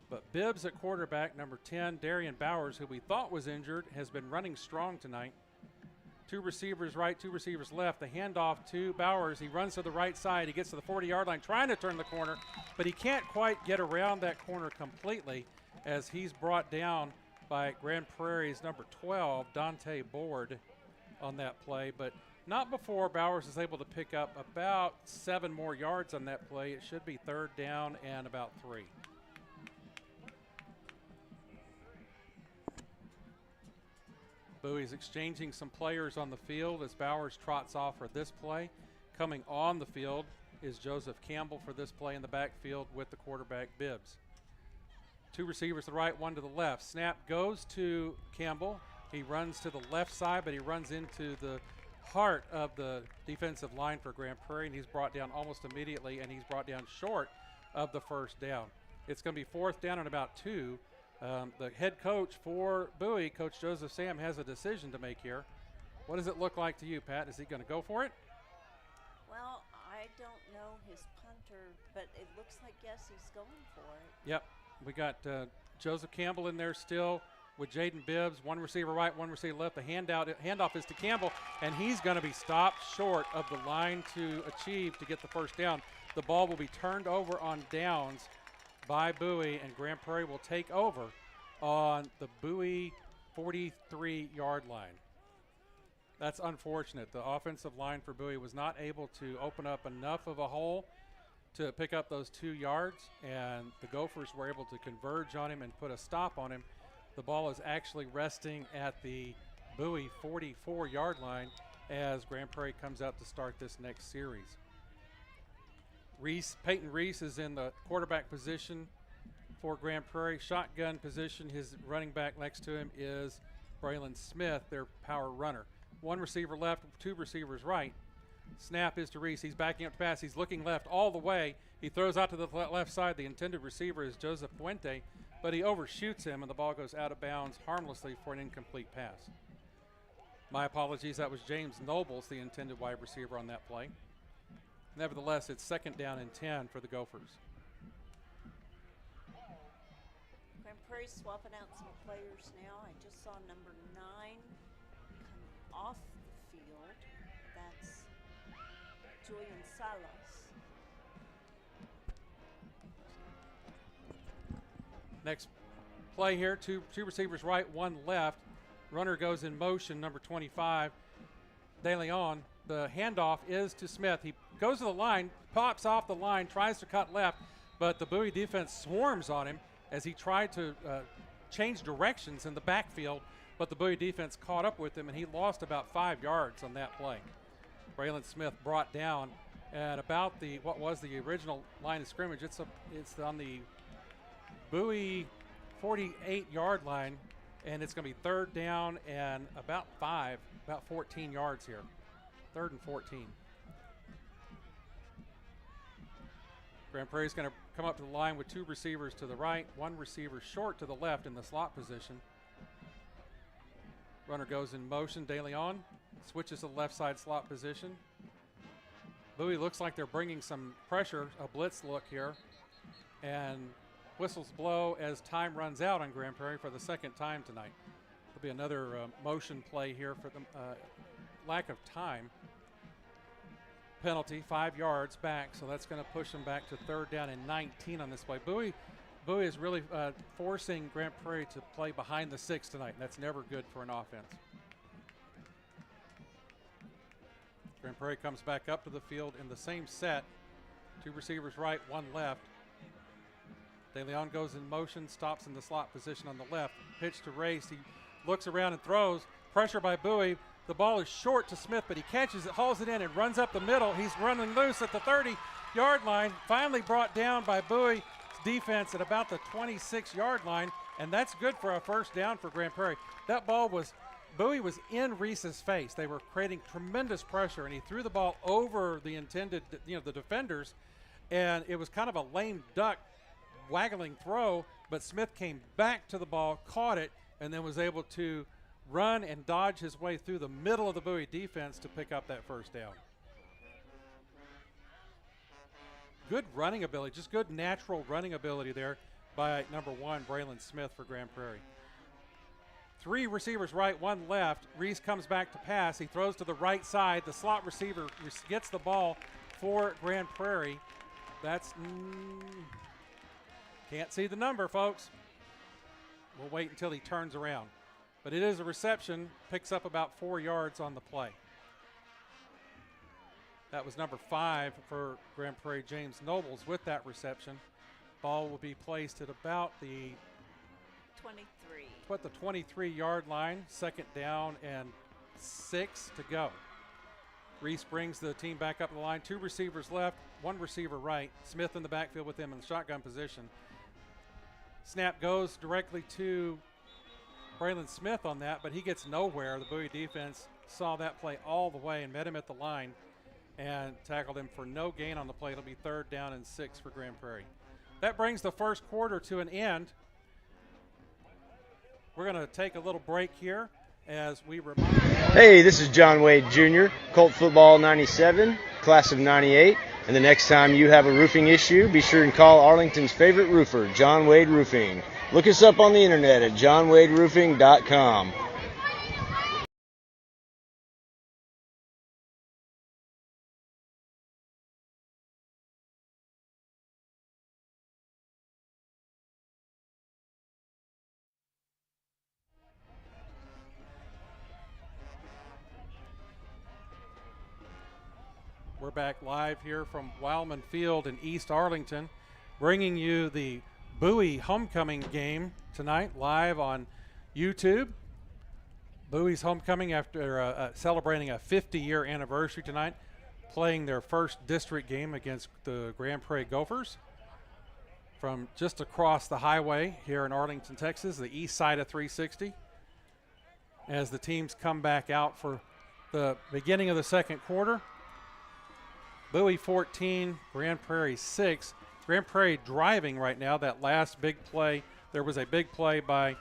Speaker 3: But Bibbs at quarterback, number 10, Darian Bowers, who we thought was injured, has been running strong tonight. 2 receivers right, 2 receivers left. The handoff to Bowers. He runs to the right side. He gets to the 40-yard line trying to turn the corner, but he can't quite get around that corner completely as he's brought down by Grand Prairie's number 12, Dante Board, on that play. But not before Bowers is able to pick up about 7 more yards on that play. It should be 3rd down and about 3. Bowie's exchanging some players on the field as Bowers trots off for this play. Coming on the field is Joseph Campbell for this play in the backfield with the quarterback Bibbs. 2 receivers to the right, 1 to the left. Snap goes to Campbell. He runs to the left side, but he runs into the heart of the defensive line for Grand Prairie, and he's brought down almost immediately, and he's brought down short of the 1st down. It's going to be 4th down and about 2. The head coach for Bowie, Coach Joseph Sam, has a decision to make here. What does it look like to you, Pat? Is he going to go for it?
Speaker 4: Well, I don't know his punter, but it looks like, yes, he's going for it.
Speaker 3: Yep. We got Joseph Campbell in there still with Jaden Bibbs. One receiver right, one receiver left. The handoff is to Campbell, and he's going to be stopped short of the line to achieve to get the first down. The ball will be turned over on downs by Bowie, and Grand Prairie will take over on the Bowie 43-yard line. That's unfortunate. The offensive line for Bowie was not able to open up enough of a hole to pick up those 2 yards, and the Gophers were able to converge on him and put a stop on him. The ball is actually resting at the Bowie 44-yard line as Grand Prairie comes out to start this next series. Peyton Reese is in the quarterback position for Grand Prairie. Shotgun position, his running back next to him is Braylon Smith, their power runner. One receiver left, 2 receivers right. Snap is to Reese. He's backing up to pass. He's looking left all the way. He throws out to the left side. The intended receiver is Joseph Puente, but he overshoots him, and the ball goes out of bounds harmlessly for an incomplete pass. My apologies. That was James Nobles, the intended wide receiver on that play. Nevertheless, it's 2nd down and 10 for the Gophers.
Speaker 4: Grand Prairie's swapping out some players now. I just saw number 9 come off the field. That's Julian Salas.
Speaker 3: Next play here, two receivers right, 1 left. Runner goes in motion, number 25, De Leon. The handoff is to Smith. He goes to the line, pops off the line, tries to cut left, but the Bowie defense swarms on him as he tried to change directions in the backfield, but the Bowie defense caught up with him, and he lost about 5 yards on that play. Braylon Smith brought down at about what was the original line of scrimmage. It's on the Bowie 48-yard line, and it's going to be 3rd down and about 14 yards here. 3rd and 14. Grand Prairie's going to come up to the line with 2 receivers to the right, 1 receiver short to the left in the slot position. Runner goes in motion. De Leon switches to the left side slot position. Bowie looks like they're bringing some pressure, a blitz look here, and whistles blow as time runs out on Grand Prairie for the 2nd time tonight. There'll be another motion play here for the lack of time. Penalty, 5 yards back, so that's going to push them back to 3rd down and 19 on this play. Bowie is really forcing Grand Prairie to play behind the 6 tonight, and that's never good for an offense. Grand Prairie comes back up to the field in the same set. 2 receivers right, 1 left. De Leon goes in motion, stops in the slot position on the left. Pitch to Race. He looks around and throws. Pressure by Bowie. The ball is short to Smith, but he catches it, hauls it in, and runs up the middle. He's running loose at the 30-yard line. Finally brought down by Bowie's defense at about the 26-yard line, and that's good for a 1st down for Grand Prairie. That ball was, Bowie was in Reese's face. They were creating tremendous pressure, and he threw the ball over the intended, the defenders, and it was kind of a lame duck waggling throw, but Smith came back to the ball, caught it, and then was able to run and dodge his way through the middle of the Bowie defense to pick up that 1st down. Good running ability, just good natural running ability there by number 1, Braylon Smith for Grand Prairie. 3 receivers right, 1 left. Reese comes back to pass. He throws to the right side. The slot receiver gets the ball for Grand Prairie. That's, can't see the number, folks. We'll wait until he turns around. But it is a reception, picks up about 4 yards on the play. That was number 5 for Grand Prairie, James Nobles, with that reception. Ball will be placed at about the 23-yard line, 2nd down and 6 to go. Reese brings the team back up the line. 2 receivers left, 1 receiver right. Smith in the backfield with him in the shotgun position. Snap goes directly to Braylon Smith on that, but he gets nowhere. The Bowie defense saw that play all the way and met him at the line and tackled him for no gain on the play. It'll be 3rd down and 6 for Grand Prairie. That brings the 1st quarter to an end. We're going to take a little break here as we remind you.
Speaker 8: Hey, this is John Wade Jr., Colt Football 97, class of 98. And the next time you have a roofing issue, be sure and call Arlington's favorite roofer, John Wade Roofing. Look us up on the internet at johnwaderoofing.com.
Speaker 3: We're back live here from Wilemon Field in East Arlington, bringing you the Bowie homecoming game tonight live on YouTube. Bowie's homecoming after celebrating a 50-year anniversary tonight, playing their first district game against the Grand Prairie Gophers from just across the highway here in Arlington, Texas, the east side of 360. As the teams come back out for the beginning of the second quarter. Bowie 14, Grand Prairie 6. Grand Prairie driving right now. That last big play, there was a big play by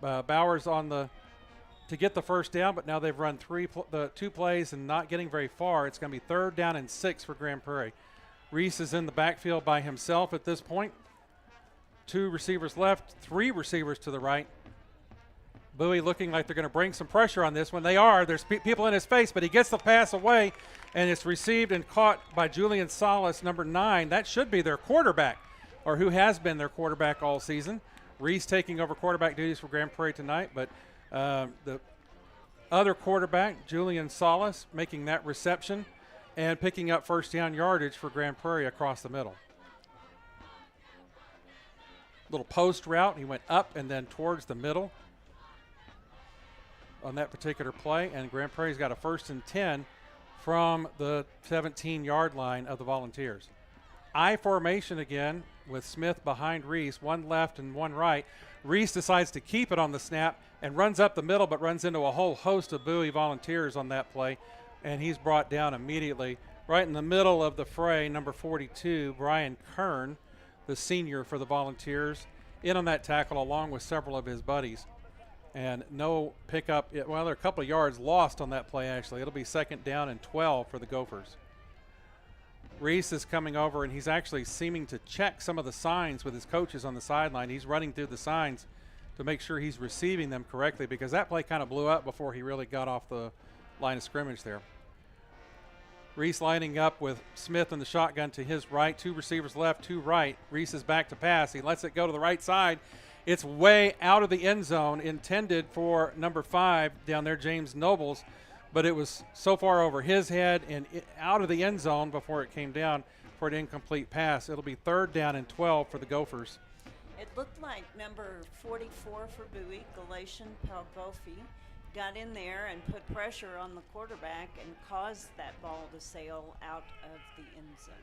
Speaker 3: Bowers to get the first down, but now they've run two plays and not getting very far. It's going to be 3rd down and 6 for Grand Prairie. Reese is in the backfield by himself at this point. 2 receivers left, 3 receivers to the right. Bowie looking like they're going to bring some pressure on this one. They are. There's people in his face, but he gets the pass away, and it's received and caught by Julian Salas, number 9. That should be their quarterback, or who has been their quarterback all season. Reese taking over quarterback duties for Grand Prairie tonight, but the other quarterback, Julian Salas, making that reception and picking up first down yardage for Grand Prairie across the middle. Little post route. He went up and then towards the middle on that particular play, and Grand Prairie's got a 1st and 10 from the 17-yard line of the Volunteers. I formation again with Smith behind Reese, 1 left and 1 right. Reese decides to keep it on the snap and runs up the middle, but runs into a whole host of Bowie Volunteers on that play, and he's brought down immediately. Right in the middle of the fray, number 42, Brian Kern, the senior for the Volunteers, in on that tackle along with several of his buddies. And no pickup. Well, there are a couple of yards lost on that play, actually. It'll be 2nd down and 12 for the Gophers. Reese is coming over, and he's actually seeming to check some of the signs with his coaches on the sideline. He's running through the signs to make sure he's receiving them correctly, because that play kind of blew up before he really got off the line of scrimmage there. Reese lining up with Smith in the shotgun to his right. 2 receivers left, 2 right. Reese is back to pass. He lets it go to the right side. It's way out of the end zone, intended for number 5 down there, James Nobles, but it was so far over his head and out of the end zone before it came down for an incomplete pass. It'll be 3rd down and 12 for the Gophers.
Speaker 4: It looked like number 44 for Bowie, Galatian Palgofi, got in there and put pressure on the quarterback and caused that ball to sail out of the end zone.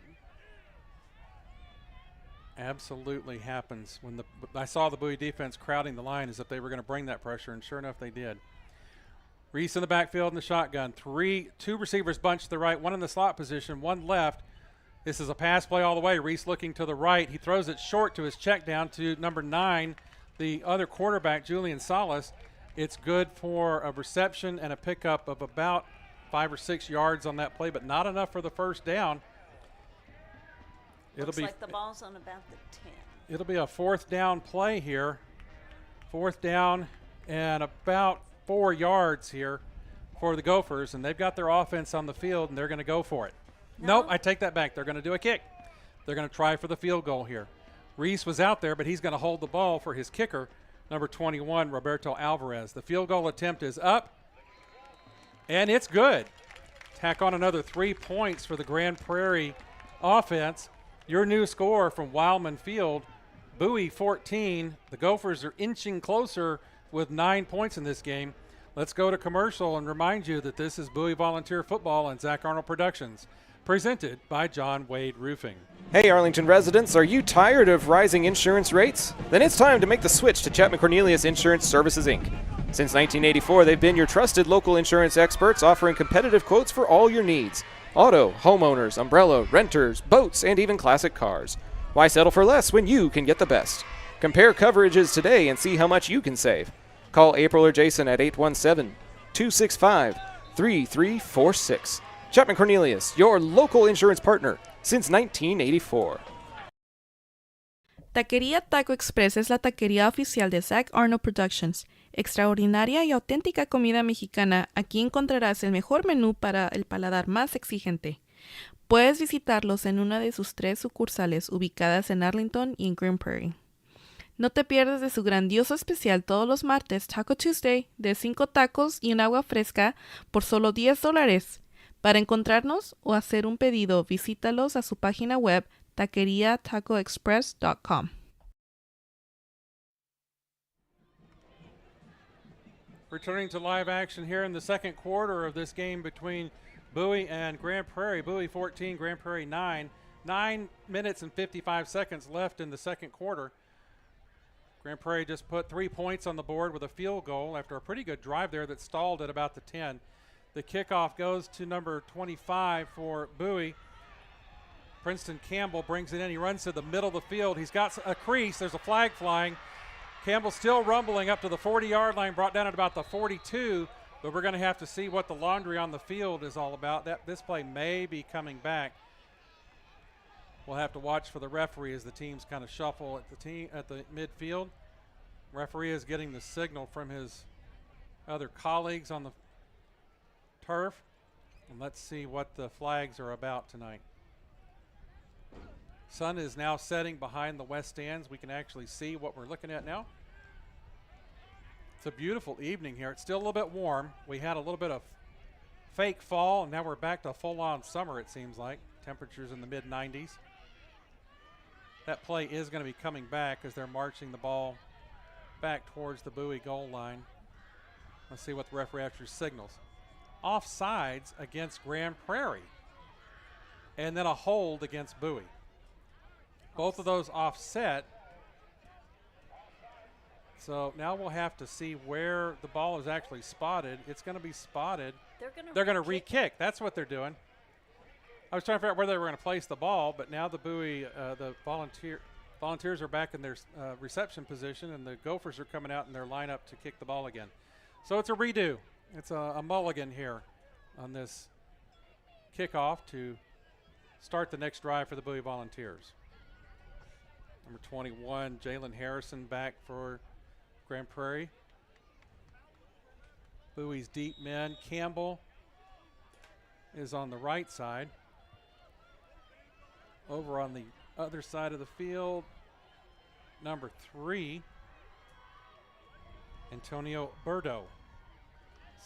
Speaker 3: Absolutely happens. When I saw the Bowie defense crowding the line as if they were going to bring that pressure, and sure enough they did. Reese in the backfield in the shotgun. 2 receivers bunched to the right, 1 in the slot position, 1 left. This is a pass play all the way. Reese looking to the right. He throws it short to his check down to number 9, the other quarterback, Julian Salas. It's good for a reception and a pickup of about 5 or 6 yards on that play, but not enough for the first down.
Speaker 4: Looks like the ball's on about the 10.
Speaker 3: It'll be a 4th down play here. 4th down and about 4 yards here for the Gophers, and they've got their offense on the field, and they're going to go for it. Nope, I take that back. They're going to do a kick. They're going to try for the field goal here. Reese was out there, but he's going to hold the ball for his kicker, number 21, Roberto Alvarez. The field goal attempt is up, and it's good. Tack on another 3 points for the Grand Prairie offense. Your new score from Wilemon Field, Bowie 14. The Gophers are inching closer with 9 points in this game. Let's go to commercial and remind you that this is Bowie Volunteer Football and Zach Arnold Productions, presented by John Wade Roofing.
Speaker 5: Hey Arlington residents, are you tired of rising insurance rates? Then it's time to make the switch to Chapman Cornelius Insurance Services, Inc. Since 1984, they've been your trusted local insurance experts, offering competitive quotes for all your needs. Auto, homeowners, umbrella, renters, boats, and even classic cars. Why settle for less when you can get the best? Compare coverages today and see how much you can save. Call April or Jason at 817-265-3346. Chapman Cornelius, your local insurance partner since 1984.
Speaker 6: Taquería Taco Express es la taquería oficial de Zach Arnold Productions. Extraordinaria y auténtica comida mexicana, aquí encontrarás el mejor menú para el paladar más exigente. Puedes visitarlos en una de sus 3 sucursales ubicadas en Arlington y en Prairie. No te pierdas de su grandioso especial todos los martes, Taco Tuesday, de 5 tacos y un agua fresca por solo $10. Para encontrarnos o hacer un pedido, visítalos a su página web taqueriatacoexpress.com.
Speaker 3: Returning to live action here in the second quarter of this game between Bowie and Grand Prairie. Bowie 14, Grand Prairie 9. 9 minutes and 55 seconds left in the second quarter. Grand Prairie just put 3 points on the board with a field goal after a pretty good drive there that stalled at about the 10. The kickoff goes to number 25 for Bowie. Princeton Campbell brings it in. He runs to the middle of the field. He's got a crease. There's a flag flying. Campbell still rumbling up to the 40-yard line, brought down at about the 42, but we're going to have to see what the laundry on the field is all about. This play may be coming back. We'll have to watch for the referee as the teams kind of shuffle at the midfield. Referee is getting the signal from his other colleagues on the turf, and let's see what the flags are about tonight. Sun is now setting behind the west stands. We can actually see what we're looking at now. It's a beautiful evening here. It's still a little bit warm. We had a little bit of fake fall, and now we're back to full-on summer, it seems like. Temperatures in the mid-90s. That play is going to be coming back as they're marching the ball back towards the Bowie goal line. Let's see what the referee actually signals. Offsides against Grand Prairie, and then a hold against Bowie. Both of those offset. So now we'll have to see where the ball is actually spotted. It's going to be spotted. They're going to re-kick. That's what they're doing. I was trying to figure out where they were going to place the ball, but now the Bowie, the Volunteers are back in their reception position, and the Gophers are coming out in their lineup to kick the ball again. So it's a redo. It's a mulligan here on this kickoff to start the next drive for the Bowie Volunteers. Number 21, Jalen Harrison back for Grand Prairie. Bowie's deep men. Campbell is on the right side. Over on the other side of the field, number 3, Antonio Burdo,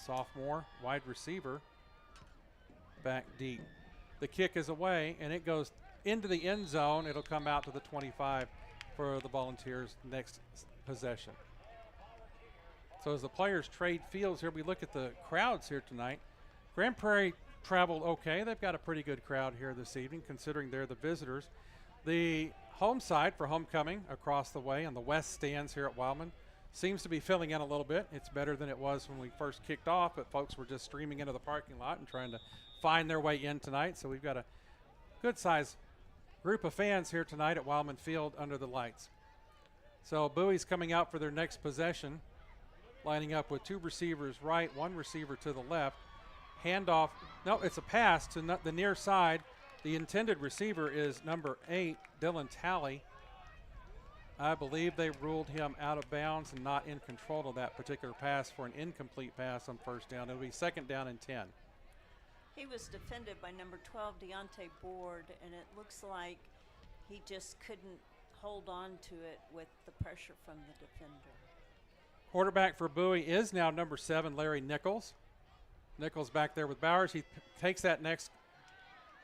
Speaker 3: sophomore, wide receiver, back deep. The kick is away, and it goes into the end zone. It'll come out to the 25 for the Volunteers' next possession. So as the players trade fields here, we look at the crowds here tonight. Grand Prairie traveled okay. They've got a pretty good crowd here this evening, considering they're the visitors. The home side for homecoming across the way on the west stands here at Wilemon seems to be filling in a little bit. It's better than it was when we first kicked off, but folks were just streaming into the parking lot and trying to find their way in tonight. So we've got a good-sized group of fans here tonight at Wilemon Field under the lights. So Bowie's coming out for their next possession, lining up with 2 receivers right, 1 receiver to the left. Handoff, no, it's a pass to the near side. The intended receiver is number 8, Dylan Talley. I believe they ruled him out of bounds and not in control of that particular pass for an incomplete pass on first down. It'll be second down and 10.
Speaker 4: He was defended by number 12, Deontay Board, and it looks like he just couldn't hold on to it with the pressure from the defender.
Speaker 3: Quarterback for Bowie is now number 7, Larry Nichols. Nichols back there with Bowers. He takes that next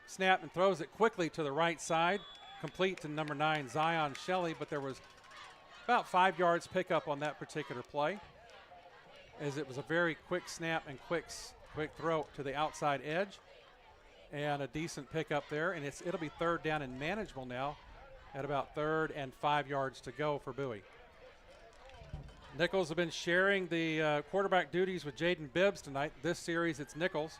Speaker 3: snap and throws it quickly to the right side, complete to number 9, Zion Shelley, but there was about 5 yards pickup on that particular play, as it was a very quick snap and quick throw to the outside edge, and a decent pickup there, and it'll be third down and manageable now at about 3rd and 5 yards to go for Bowie. Nichols have been sharing the quarterback duties with Jaden Bibbs tonight. This series, it's Nichols.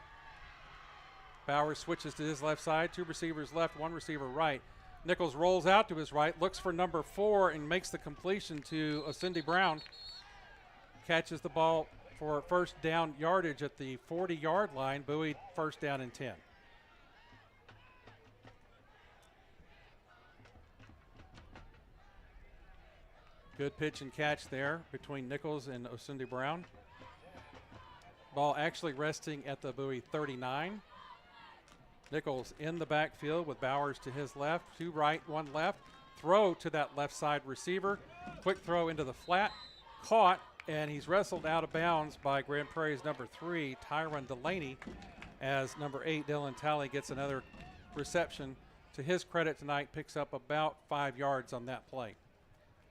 Speaker 3: Bowers switches to his left side. 2 receivers left, 1 receiver right. Nichols rolls out to his right, looks for number 4, and makes the completion to Cindy Brown. Catches the ball for first down yardage at the 40-yard line. Bowie first down and 10. Good pitch and catch there between Nichols and Osunde Brown. Ball actually resting at the Bowie 39. Nichols in the backfield with Bowers to his left, 2 right, 1 left. Throw to that left side receiver. Quick throw into the flat. Caught, and he's wrestled out of bounds by Grand Prairie's number 3, Tyron Delaney, as number 8, Dylan Talley, gets another reception. To his credit tonight, picks up about 5 yards on that play.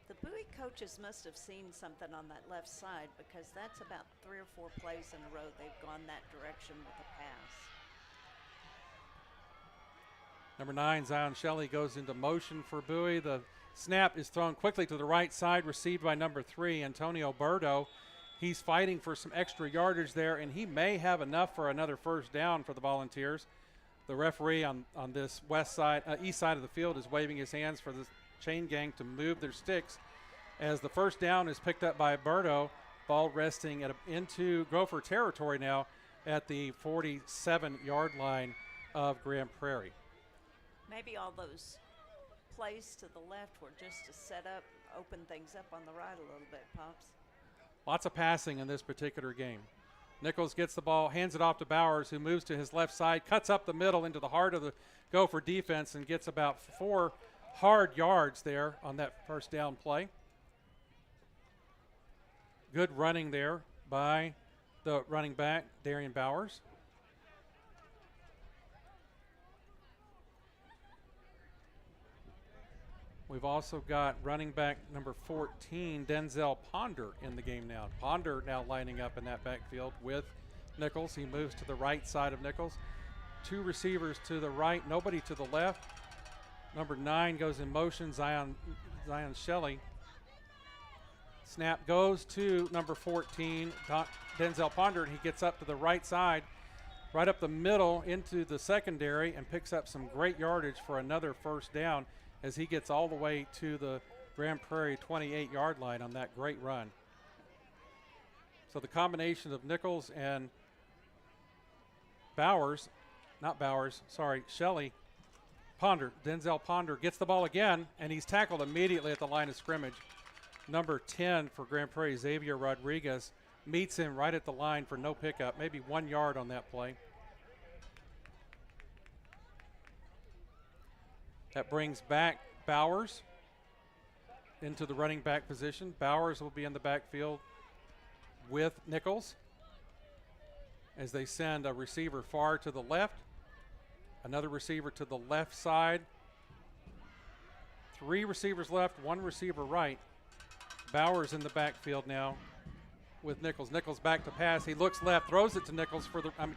Speaker 4: The Bowie coaches must have seen something on that left side, because that's about 3 or 4 plays in a row they've gone that direction with a pass.
Speaker 3: Number 9, Zion Shelley, goes into motion for Bowie. The snap is thrown quickly to the right side, received by number 3, Antonio Berto. He's fighting for some extra yardage there, and he may have enough for another first down for the Volunteers. The referee on this east side of the field is waving his hands for the chain gang to move their sticks as the first down is picked up by Berto. Ball resting into Gopher territory now at the 47-yard line of Grand Prairie.
Speaker 4: Maybe all those plays to the left were just to set up, open things up on the right a little bit, Pops.
Speaker 3: Lots of passing in this particular game. Nichols gets the ball, hands it off to Bowers, who moves to his left side, cuts up the middle into the heart of the Gopher defense and gets about 4 hard yards there on that first down play. Good running there by the running back, Darian Bowers. We've also got running back number 14, Denzel Ponder, in the game now. Ponder now lining up in that backfield with Nichols. He moves to the right side of Nichols. 2 receivers to the right, nobody to the left. Number 9 goes in motion, Zion Shelley. Snap goes to number 14, Denzel Ponder, and he gets up to the right side, right up the middle into the secondary, and picks up some great yardage for another first down as he gets all the way to the Grand Prairie 28-yard line on that great run. So the combination of Nichols and Shelley, Denzel Ponder gets the ball again, and he's tackled immediately at the line of scrimmage. Number 10 for Grand Prairie, Xavier Rodriguez, meets him right at the line for no pickup, maybe 1 yard on that play. That brings back Bowers into the running back position. Bowers will be in the backfield with Nichols as they send a receiver far to the left, another receiver to the left side. 3 receivers left, 1 receiver right. Bowers in the backfield now with Nichols. Nichols back to pass. He looks left, throws it to Nichols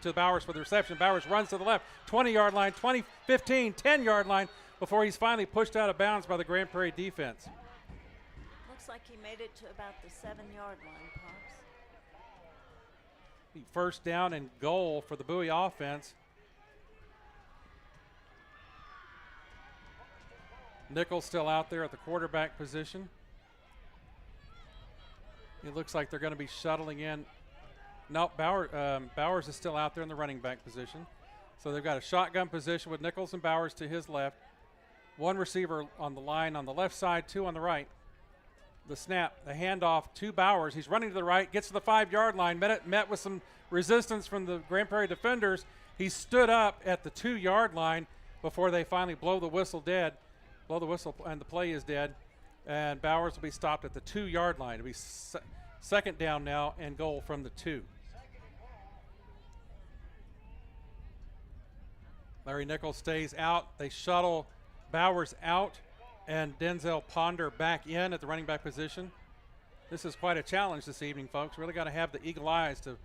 Speaker 3: to Bowers for the reception. Bowers runs to the left, 20-yard line, 20, 15, 10-yard line before he's finally pushed out of bounds by the Grand Prairie defense.
Speaker 4: Looks like he made it to about the 7-yard line, Pops.
Speaker 3: First down and goal for the Bowie offense. Nichols still out there at the quarterback position. It looks like they're going to be shuttling in. No, Bowers is still out there in the running back position. So they've got a shotgun position with Nichols and Bowers to his left. 1 receiver on the line on the left side, 2 on the right. The snap, the handoff to Bowers. He's running to the right, gets to the 5-yard line, met with some resistance from the Grand Prairie defenders. He stood up at the 2-yard line before they finally blow the whistle, and the play is dead. And Bowers will be stopped at the 2-yard line. It'll be second down now and goal from the 2. Larry Nichols stays out. They shuttle Bowers out and Denzel Ponder back in at the running back position. This is quite a challenge this evening, folks. Really got to have the eagle eyes to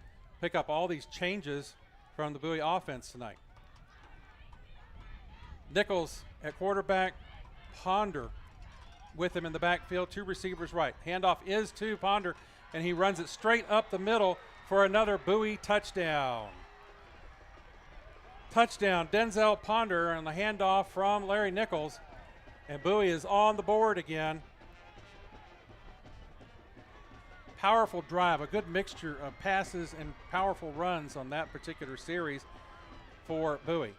Speaker 3: pick up all these changes from the Bowie offense tonight. Nichols at quarterback, Ponder with him in the backfield, 2 receivers right. Handoff is to Ponder, and he runs it straight up the middle for another Bowie touchdown. Touchdown, Denzel Ponder on the handoff from Larry Nichols, and Bowie is on the board again. Powerful drive, a good mixture of passes and powerful runs on that particular series for Bowie.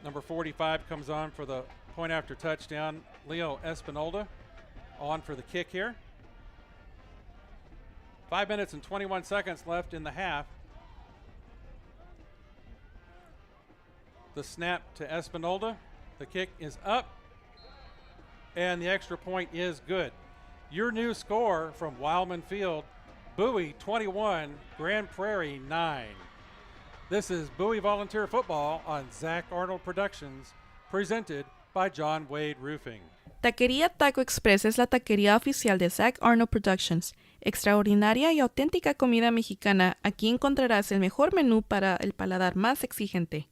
Speaker 3: Number 45 comes on for the point after touchdown, Leo Espinola. on for the kick here. 5 minutes and 21 seconds left in the half. The snap to Espinolda. The kick is up, and the extra point is good. Your new score from Wilemon Field, Bowie 21, Grand Prairie 9. This is Bowie Volunteer Football on Zach Arnold Productions, presented by John Wade Roofing.
Speaker 6: Taquería Taco Express es la taquería oficial de Zach Arnold Productions. Extraordinaria y auténtica comida mexicana. Aquí encontrarás el mejor menú para el paladar más exigente.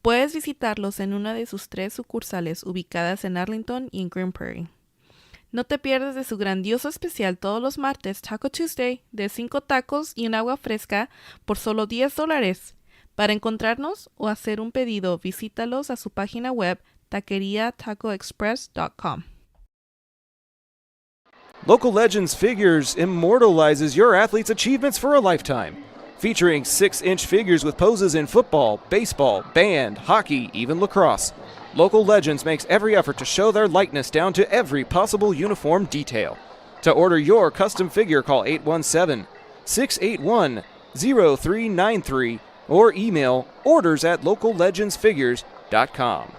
Speaker 6: Puedes visitarlos en una de sus 3 sucursales ubicadas en Arlington y en Grand Prairie. No te pierdas de su grandioso especial todos los martes, Taco Tuesday, de 5 tacos y un agua fresca por solo $10. Para encontrarnos o hacer un pedido, visítalos a su página web taqueriatacoexpress.com.
Speaker 5: Local Legends Figures immortalizes your athlete's achievements for a lifetime. Featuring 6-inch figures with poses in football, baseball, band, hockey, even lacrosse. Local Legends makes every effort to show their likeness down to every possible uniform detail. To order your custom figure, call 817-681-0393 or email orders@locallegendsfigures.com.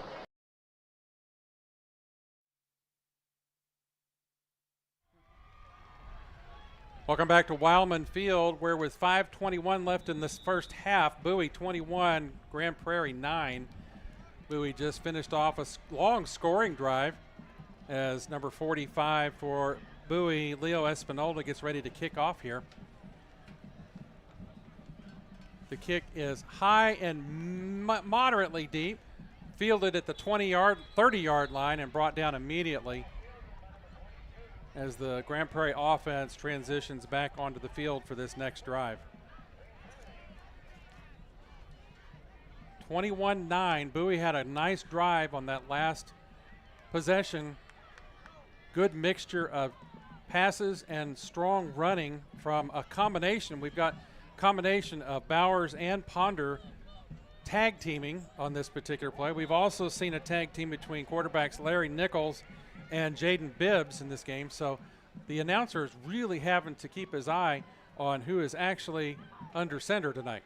Speaker 3: Welcome back to Wilemon Field, where with 5:21 left in this first half, Bowie 21, Grand Prairie 9. Bowie just finished off a long scoring drive as number 45 for Bowie, Leo Espinolda, gets ready to kick off here. The kick is high and moderately deep, fielded at the 30-yard line and brought down immediately as the Grand Prairie offense transitions back onto the field for this next drive. 21-9. Bowie had a nice drive on that last possession. Good mixture of passes and strong running from a combination. We've got a combination of Bowers and Ponder tag teaming on this particular play. We've also seen a tag team between quarterbacks Larry Nichols and Jaden Bibbs in this game. So the announcer is really having to keep his eye on who is actually under center tonight.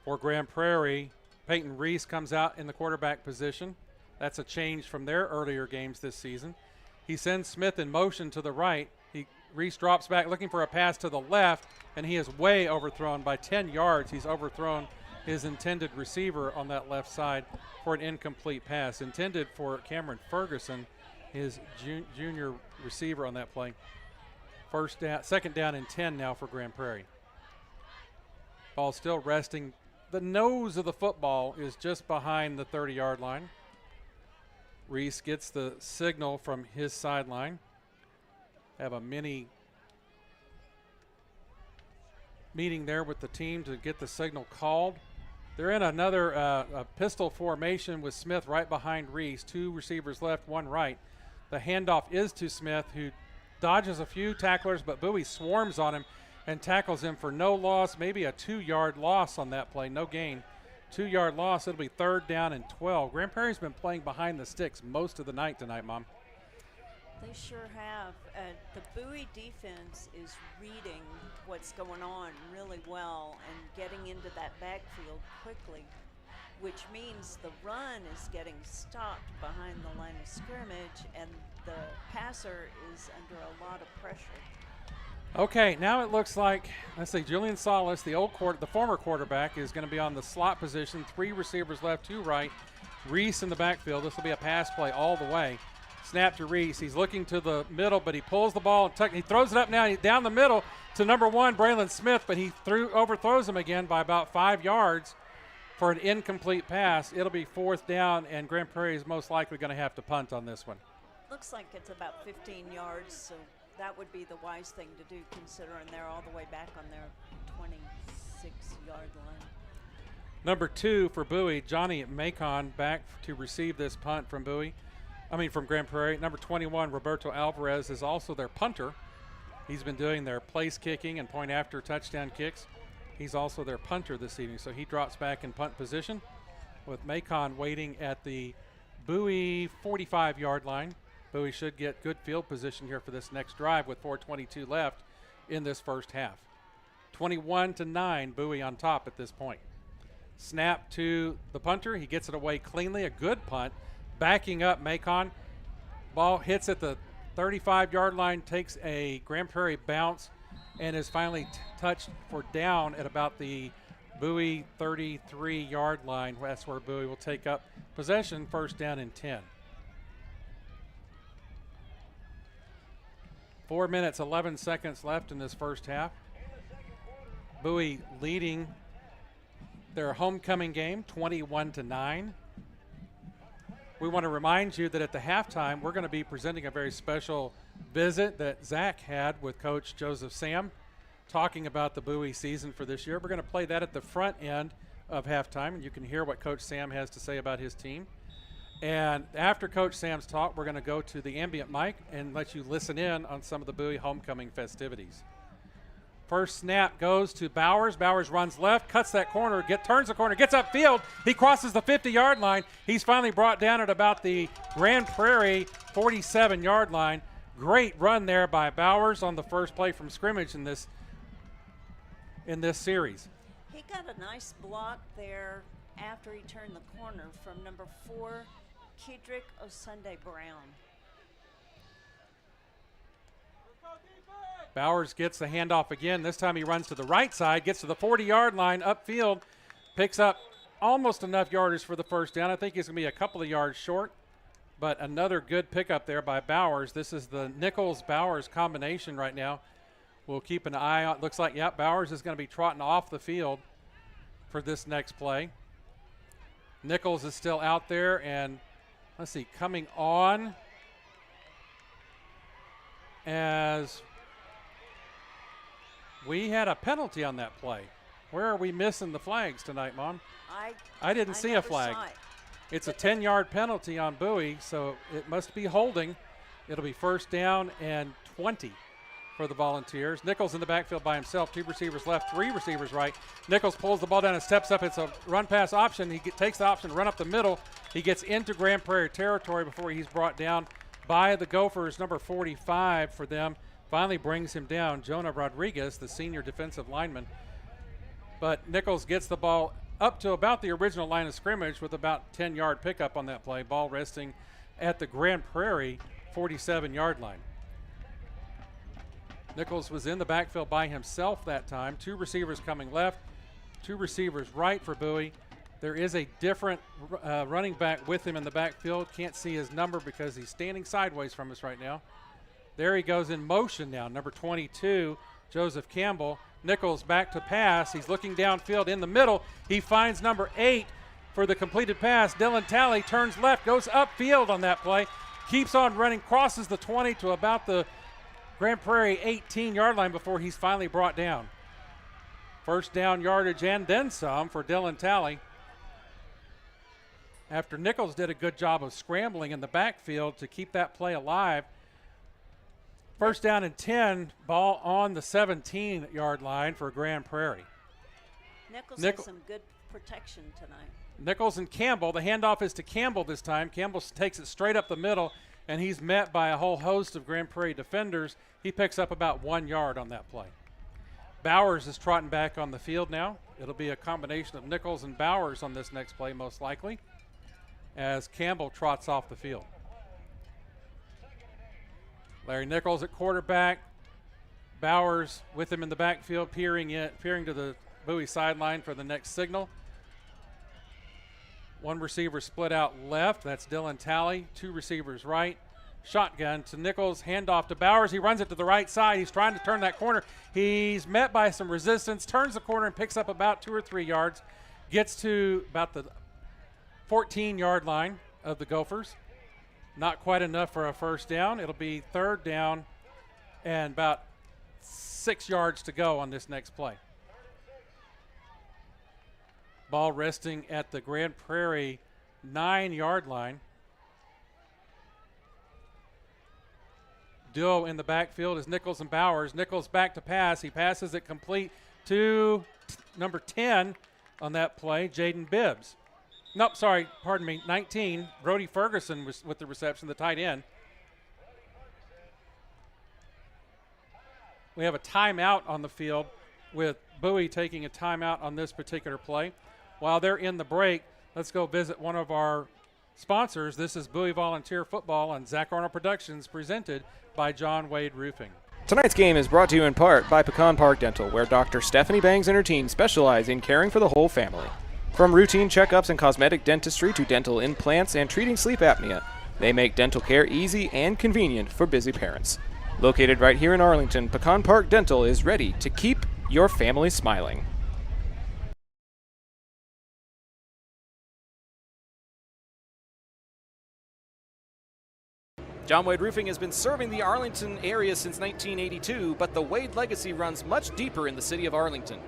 Speaker 3: For Grand Prairie, Peyton Reese comes out in the quarterback position. That's a change from their earlier games this season. He sends Smith in motion to the right. Reese drops back looking for a pass to the left, and he is way overthrown by 10 yards. He's overthrown his intended receiver on that left side for an incomplete pass. Intended for Cameron Ferguson, his junior receiver on that play. Second down and 10 now for Grand Prairie. Ball still resting. The nose of the football is just behind the 30-yard line. Reese gets the signal from his sideline. Have a mini meeting there with the team to get the signal called. They're in another pistol formation with Smith right behind Reese. 2 receivers left, 1 right. The handoff is to Smith, who dodges a few tacklers, but Bowie swarms on him and tackles him for no loss, maybe a 2-yard loss on that play, no gain. 2-yard loss, it'll be 3rd down and 12. Grand Prairie's been playing behind the sticks most of the night tonight, Mom.
Speaker 4: They sure have. The Bowie defense is reading what's going on really well and getting into that backfield quickly, which means the run is getting stopped behind the line of scrimmage, and the passer is under a lot of pressure.
Speaker 3: Okay, now it looks like, let's see, Julian Salas, the former quarterback, is going to be on the slot position. 3 receivers left, 2 right. Reese in the backfield. This will be a pass play all the way. Snap to Reese. He's looking to the middle, but he pulls the ball and he throws it up now down the middle to number 1, Braylon Smith, but he overthrows him again by about 5 yards for an incomplete pass. It'll be 4th down, and Grand Prairie is most likely going to have to punt on this one.
Speaker 4: Looks like it's about 15 yards, so that would be the wise thing to do, considering they're all the way back on their 26-yard line.
Speaker 3: Number 2 for Bowie, Johnny Macon, back to receive this punt from Grand Prairie. Number 21, Roberto Alvarez, is also their punter. He's been doing their place kicking and point after touchdown kicks. He's also their punter this evening, so he drops back in punt position with Macon waiting at the Bowie 45-yard line. Bowie should get good field position here for this next drive with 4:22 left in this first half. 21-9, Bowie on top at this point. Snap to the punter. He gets it away cleanly. A good punt. Backing up, Macon. Ball hits at the 35-yard line, takes a Grand Prairie bounce, and is finally touched for down at about the Bowie 33-yard line. That's where Bowie will take up possession, first down and 10. 4 minutes, 11 seconds left in this first half. Bowie leading their homecoming game 21-9. We want to remind you that at the halftime, we're going to be presenting a very special visit that Zach had with Coach Joseph Sam, talking about the Bowie season for this year. We're going to play that at the front end of halftime, and you can hear what Coach Sam has to say about his team. And after Coach Sam's talk, we're going to go to the ambient mic and let you listen in on some of the Bowie homecoming festivities. First snap goes to Bowers. Bowers runs left, cuts that corner, turns the corner, gets upfield. He crosses the 50-yard line. He's finally brought down at about the Grand Prairie 47-yard line. Great run there by Bowers on the first play from scrimmage in this series.
Speaker 4: He got a nice block there after he turned the corner from number 4, Kedrick Osunde Brown.
Speaker 3: Bowers gets the handoff again. This time he runs to the right side, gets to the 40-yard line upfield, picks up almost enough yardage for the first down. I think he's going to be a couple of yards short, but another good pickup there by Bowers. This is the Nichols-Bowers combination right now. We'll keep an eye on. Looks like, Bowers is going to be trotting off the field for this next play. Nichols is still out there, and let's see, coming on as we had a penalty on that play. Where are we missing the flags tonight, Mom? I didn't see a flag. It's a 10-yard penalty on Bowie, so it must be holding. It'll be first down and 20 for the Volunteers. Nichols in the backfield by himself. 2 receivers left, 3 receivers right. Nichols pulls the ball down and steps up. It's a run-pass option. He takes the option to run up the middle. He gets into Grand Prairie territory before he's brought down by the Gophers, number 45 for them. Finally brings him down, Jonah Rodriguez, the senior defensive lineman. But Nichols gets the ball up to about the original line of scrimmage with about 10-yard pickup on that play. Ball resting at the Grand Prairie 47-yard line. Nichols was in the backfield by himself that time. 2 receivers coming left, 2 receivers right for Bowie. There is a different running back with him in the backfield. Can't see his number because he's standing sideways from us right now. There he goes in motion now, number 22, Joseph Campbell. Nichols back to pass. He's looking downfield in the middle. He finds number 8 for the completed pass. Dylan Talley turns left, goes upfield on that play, keeps on running, crosses the 20 to about the Grand Prairie 18-yard line before he's finally brought down. First down yardage and then some for Dylan Talley. After Nichols did a good job of scrambling in the backfield to keep that play alive. First down and 10, ball on the 17-yard line for Grand Prairie.
Speaker 4: Nichols has some good protection tonight.
Speaker 3: Nichols and Campbell. The handoff is to Campbell this time. Campbell takes it straight up the middle, and he's met by a whole host of Grand Prairie defenders. He picks up about 1 yard on that play. Bowers is trotting back on the field now. It'll be a combination of Nichols and Bowers on this next play, most likely, as Campbell trots off the field. Larry Nichols at quarterback. Bowers with him in the backfield, peering to the Bowie sideline for the next signal. 1 receiver split out left. That's Dylan Talley. 2 receivers right. Shotgun to Nichols. Handoff to Bowers. He runs it to the right side. He's trying to turn that corner. He's met by some resistance. Turns the corner and picks up about 2 or 3 yards. Gets to about the 14-yard line of the Gophers. Not quite enough for a first down. It'll be 3rd down and about 6 yards to go on this next play. Ball resting at the Grand Prairie 9-yard line. Duo in the backfield is Nichols and Bowers. Nichols back to pass. He passes it complete to number 10 on that play, Jaden Bibbs. Nope, sorry, pardon me. 19. Brody Ferguson was with the reception, the tight end. We have a timeout on the field with Bowie taking a timeout on this particular play. While they're in the break, let's go visit one of our sponsors. This is Bowie Volunteer Football and Zach Arnold Productions, presented by John Wade Roofing.
Speaker 5: Tonight's game is brought to you in part by Pecan Park Dental, where Dr. Stephanie Bangs and her team specialize in caring for the whole family. From routine checkups and cosmetic dentistry to dental implants and treating sleep apnea, they make dental care easy and convenient for busy parents. Located right here in Arlington, Pecan Park Dental is ready to keep your family smiling. John Wade Roofing has been serving the Arlington area since 1982, but the Wade legacy runs much deeper in the city of Arlington.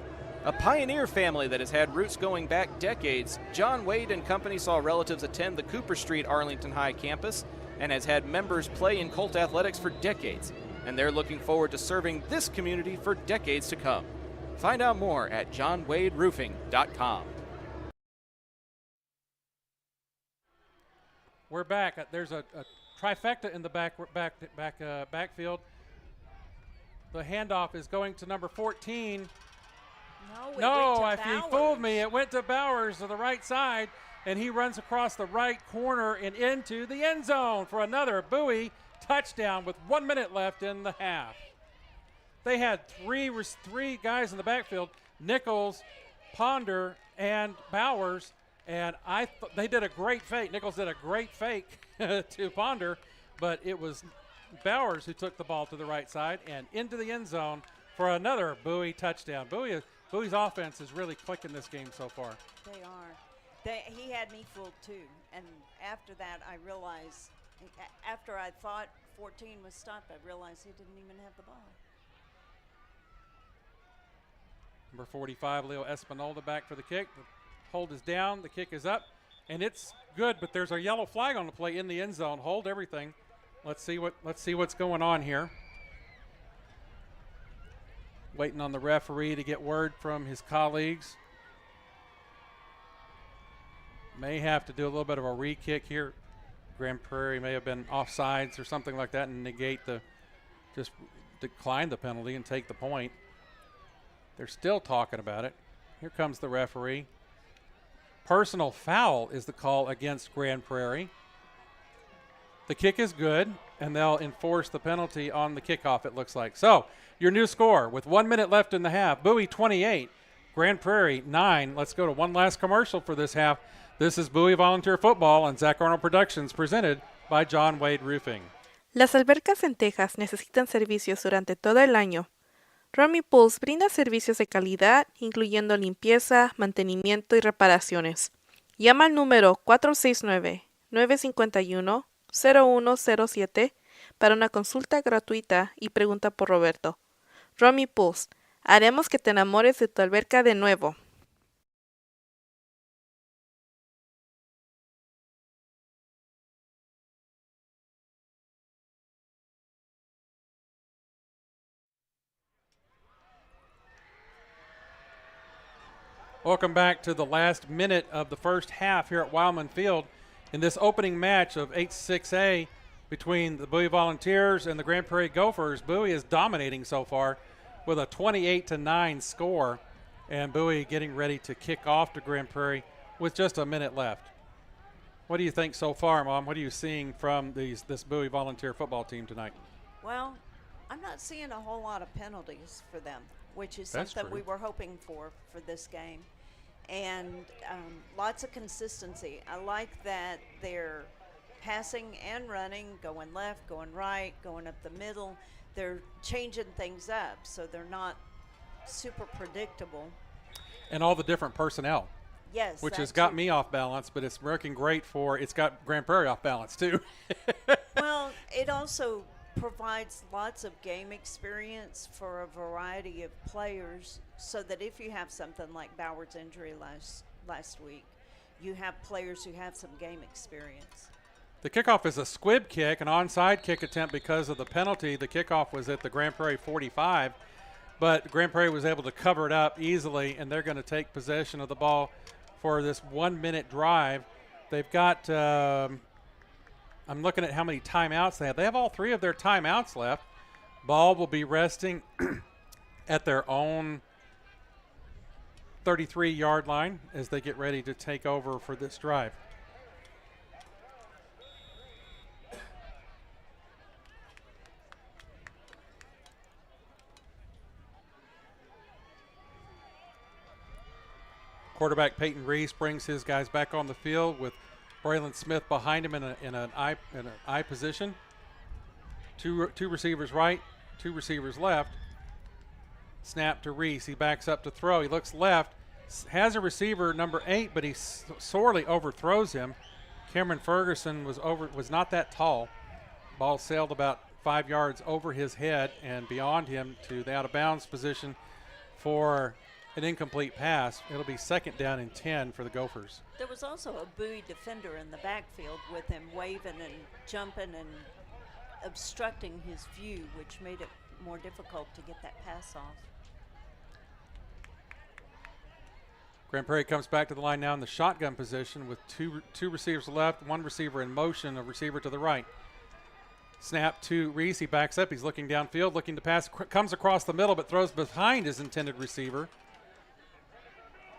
Speaker 5: A pioneer family that has had roots going back decades, John Wade and Company saw relatives attend the Cooper Street Arlington High campus and has had members play in Colt athletics for decades, and they're looking forward to serving this community for decades to come. Find out more at johnwaderoofing.com.
Speaker 3: We're back. There's a trifecta in the backfield. The handoff is going to number 14. You fooled me. It went to Bowers to the right side, and he runs across the right corner and into the end zone for another Bowie touchdown with 1 minute left in the half. They had three guys in the backfield, Nichols, Ponder, and Bowers, and they did a great fake. Nichols did a great fake to Ponder, but it was Bowers who took the ball to the right side and into the end zone for another Bowie touchdown. Bowie's offense is really clicking this game so far.
Speaker 4: They are. He had me fooled too, and after that I realized, after I thought 14 was stopped, I realized he didn't even have the ball.
Speaker 3: Number 45, Leo Espinola, back for the kick. The hold is down, the kick is up, and it's good, but there's a yellow flag on the play in the end zone. Hold everything. Let's see what's going on here. Waiting on the referee to get word from his colleagues. May have to do a little bit of a re-kick here. Grand Prairie may have been offsides or something like that and just decline the penalty and take the point. They're still talking about it. Here comes the referee. Personal foul is the call against Grand Prairie. The kick is good, and they'll enforce the penalty on the kickoff, it looks like. So, your new score with 1 minute left in the half. Bowie 28, Grand Prairie 9. Let's go to one last commercial for this half. This is Bowie Volunteer Football and Zach Arnold Productions, presented by John Wade Roofing.
Speaker 6: Las albercas en Texas necesitan servicios durante todo el año. Romy Pools brinda servicios de calidad, incluyendo limpieza, mantenimiento y reparaciones. Llama al número 469-951-0107 para una consulta gratuita y pregunta por Roberto. Romy Pools, haremos que te enamores de tu alberca de nuevo.
Speaker 3: Welcome back to the last minute of the first half here at Wilemon Field. In this opening match of 8-6A between the Bowie Volunteers and the Grand Prairie Gophers, Bowie is dominating so far with a 28-9 score, and Bowie getting ready to kick off to Grand Prairie with just a minute left. What do you think so far, Mom? What are you seeing from this Bowie Volunteer football team tonight?
Speaker 4: Well, I'm not seeing a whole lot of penalties for them, which is
Speaker 3: That's
Speaker 4: something
Speaker 3: true.
Speaker 4: we were hoping for this game. And lots of consistency. I like that they're passing and running, going left, going right, going up the middle. They're changing things up, so they're not super predictable.
Speaker 3: And all the different personnel.
Speaker 4: Yes.
Speaker 3: Which
Speaker 4: that
Speaker 3: has got
Speaker 4: too.
Speaker 3: me off balance, but it's working great it's got Grand Prairie off balance too.
Speaker 4: Well, it also provides lots of game experience for a variety of players, so that if you have something like Bowers' injury last week, you have players who have some game experience.
Speaker 3: The kickoff is a squib kick, an onside kick attempt because of the penalty. The kickoff was at the Grand Prairie 45, but Grand Prairie was able to cover it up easily, and they're going to take possession of the ball for this 1 minute drive. They've got, I'm looking at how many timeouts they have. They have all 3 of their timeouts left. Ball will be resting at their own 33-yard line as they get ready to take over for this drive. Quarterback Peyton Reese brings his guys back on the field with Braylon Smith behind him in an I position. Two receivers right, 2 receivers left. Snap to Reese. He backs up to throw. He looks left. Has a receiver, number 8, but he sorely overthrows him. Cameron Ferguson was not that tall. Ball sailed about 5 yards over his head and beyond him to the out-of-bounds position for an incomplete pass. It'll be 2nd down and 10 for the Gophers.
Speaker 4: There was also a Bowie defender in the backfield with him waving and jumping and obstructing his view, which made it more difficult to get that pass off.
Speaker 3: Grand Prairie comes back to the line now in the shotgun position with two receivers left, 1 receiver in motion, a receiver to the right. Snap to Reese. He backs up. He's looking downfield, looking to pass. Comes across the middle, but throws behind his intended receiver.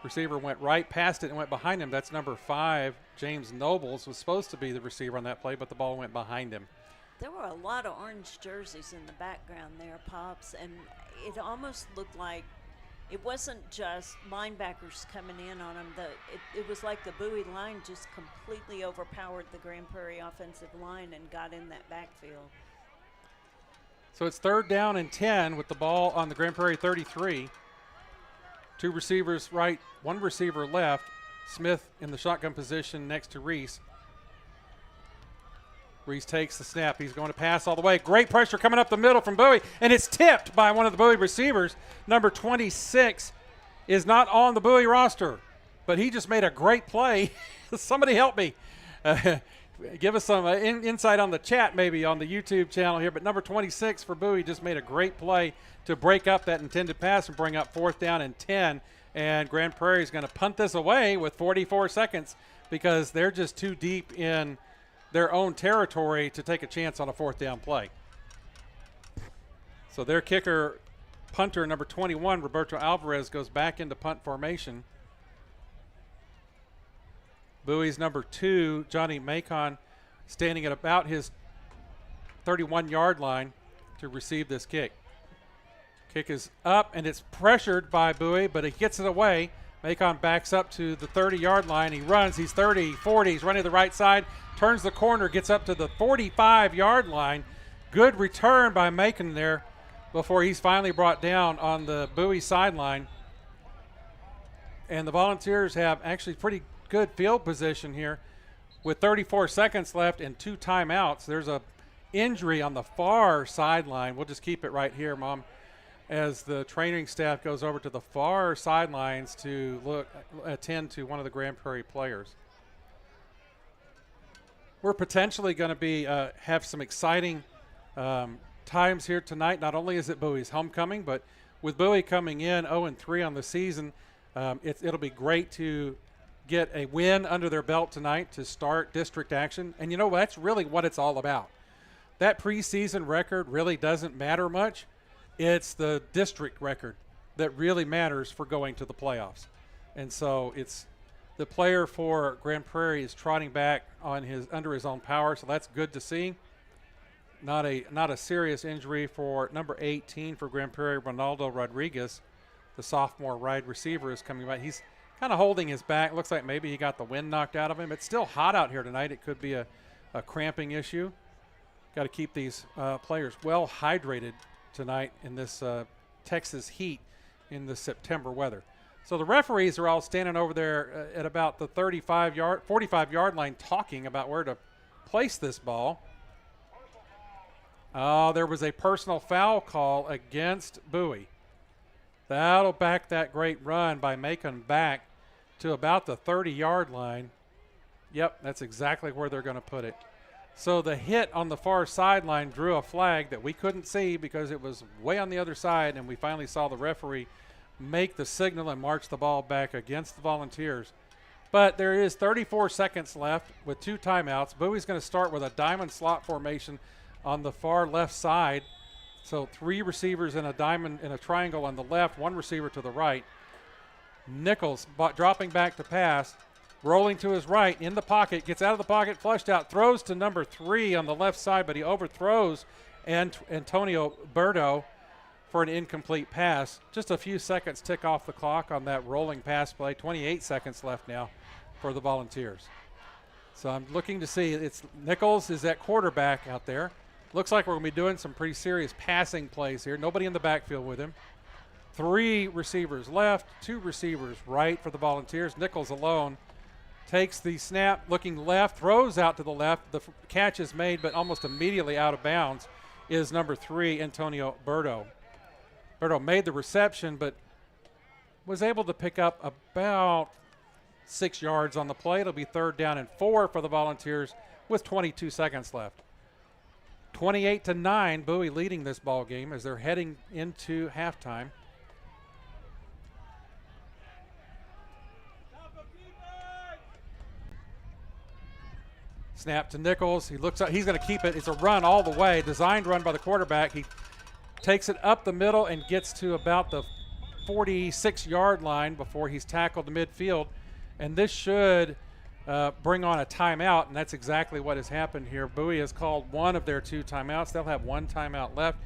Speaker 3: Receiver went right past it and went behind him. That's number 5, James Nobles, was supposed to be the receiver on that play, but the ball went behind him.
Speaker 4: There were a lot of orange jerseys in the background there, Pops, and it almost looked like it wasn't just linebackers coming in on them. It was like the Bowie line just completely overpowered the Grand Prairie offensive line and got in that backfield.
Speaker 3: So it's 3rd down and 10 with the ball on the Grand Prairie 33. 2 receivers right, 1 receiver left. Smith in the shotgun position next to Reese. Reese takes the snap. He's going to pass all the way. Great pressure coming up the middle from Bowie, and it's tipped by one of the Bowie receivers. Number 26 is not on the Bowie roster, but he just made a great play. Somebody help me. Give us some insight on the chat maybe on the YouTube channel here, but number 26 for Bowie just made a great play to break up that intended pass and bring up 4th down and 10, and Grand Prairie is going to punt this away with 44 seconds because they're just too deep in their own territory to take a chance on a 4th down play. So their kicker, punter number 21, Roberto Alvarez, goes back into punt formation. Bowie's number 2, Johnny Macon, standing at about his 31-yard line to receive this kick. Kick is up, and it's pressured by Bowie, but he gets it away. Macon backs up to the 30-yard line. He runs. He's 30, 40. He's running to the right side, turns the corner, gets up to the 45-yard line. Good return by Macon there before he's finally brought down on the Bowie sideline. And the Volunteers have actually pretty good field position here with 34 seconds left and 2 timeouts. There's a injury on the far sideline. We'll just keep it right here, Mom, as the training staff goes over to the far sidelines to attend to one of the Grand Prairie players. We're potentially going to be have some exciting times here tonight. Not only is it Bowie's homecoming, but with Bowie coming in 0-3 on the season, it'll be great to get a win under their belt tonight to start district action. And you know, that's really what it's all about. That preseason record really doesn't matter much. It's the district record that really matters for going to the playoffs. And so it's the player for Grand Prairie is trotting back on under his own power, so that's good to see. Not a serious injury for number 18 for Grand Prairie, Ronaldo Rodriguez. The sophomore wide receiver is coming back. He's kind of holding his back. Looks like maybe he got the wind knocked out of him. It's still hot out here tonight. It could be a cramping issue. Got to keep these players well hydrated tonight in this Texas heat in the September weather. So the referees are all standing over there at about the 45-yard line talking about where to place this ball. Oh, there was a personal foul call against Bowie. That'll back that great run by Macon back to about the 30-yard line. Yep, that's exactly where they're going to put it. So the hit on the far sideline drew a flag that we couldn't see because it was way on the other side, and we finally saw the referee make the signal and march the ball back against the Volunteers. But there is 34 seconds left with 2 timeouts. Bowie's going to start with a diamond slot formation on the far left side. So 3 receivers in a diamond in a triangle on the left, 1 receiver to the right. Nichols dropping back to pass, rolling to his right in the pocket, gets out of the pocket, flushed out, throws to number 3 on the left side, but he overthrows Antonio Berto for an incomplete pass. Just a few seconds tick off the clock on that rolling pass play. 28 seconds left now for the Volunteers. So I'm looking to see, it's Nichols is at quarterback out there. Looks like we're going to be doing some pretty serious passing plays here. Nobody in the backfield with him. 3 receivers left, 2 receivers right for the Volunteers. Nichols alone takes the snap, looking left, throws out to the left. The catch is made, but almost immediately out of bounds is number 3, Antonio Berto. Berto made the reception, but was able to pick up about 6 yards on the play. It'll be 3rd down and 4 for the Volunteers with 22 seconds left. 28-9, Bowie leading this ball game as they're heading into halftime. Snap to Nichols. He looks up. He's going to keep it. It's a run all the way, designed run by the quarterback. He takes it up the middle and gets to about the 46-yard line before he's tackled to midfield. And this should bring on a timeout, and that's exactly what has happened here. Bowie has called one of their 2 timeouts. They'll have 1 timeout left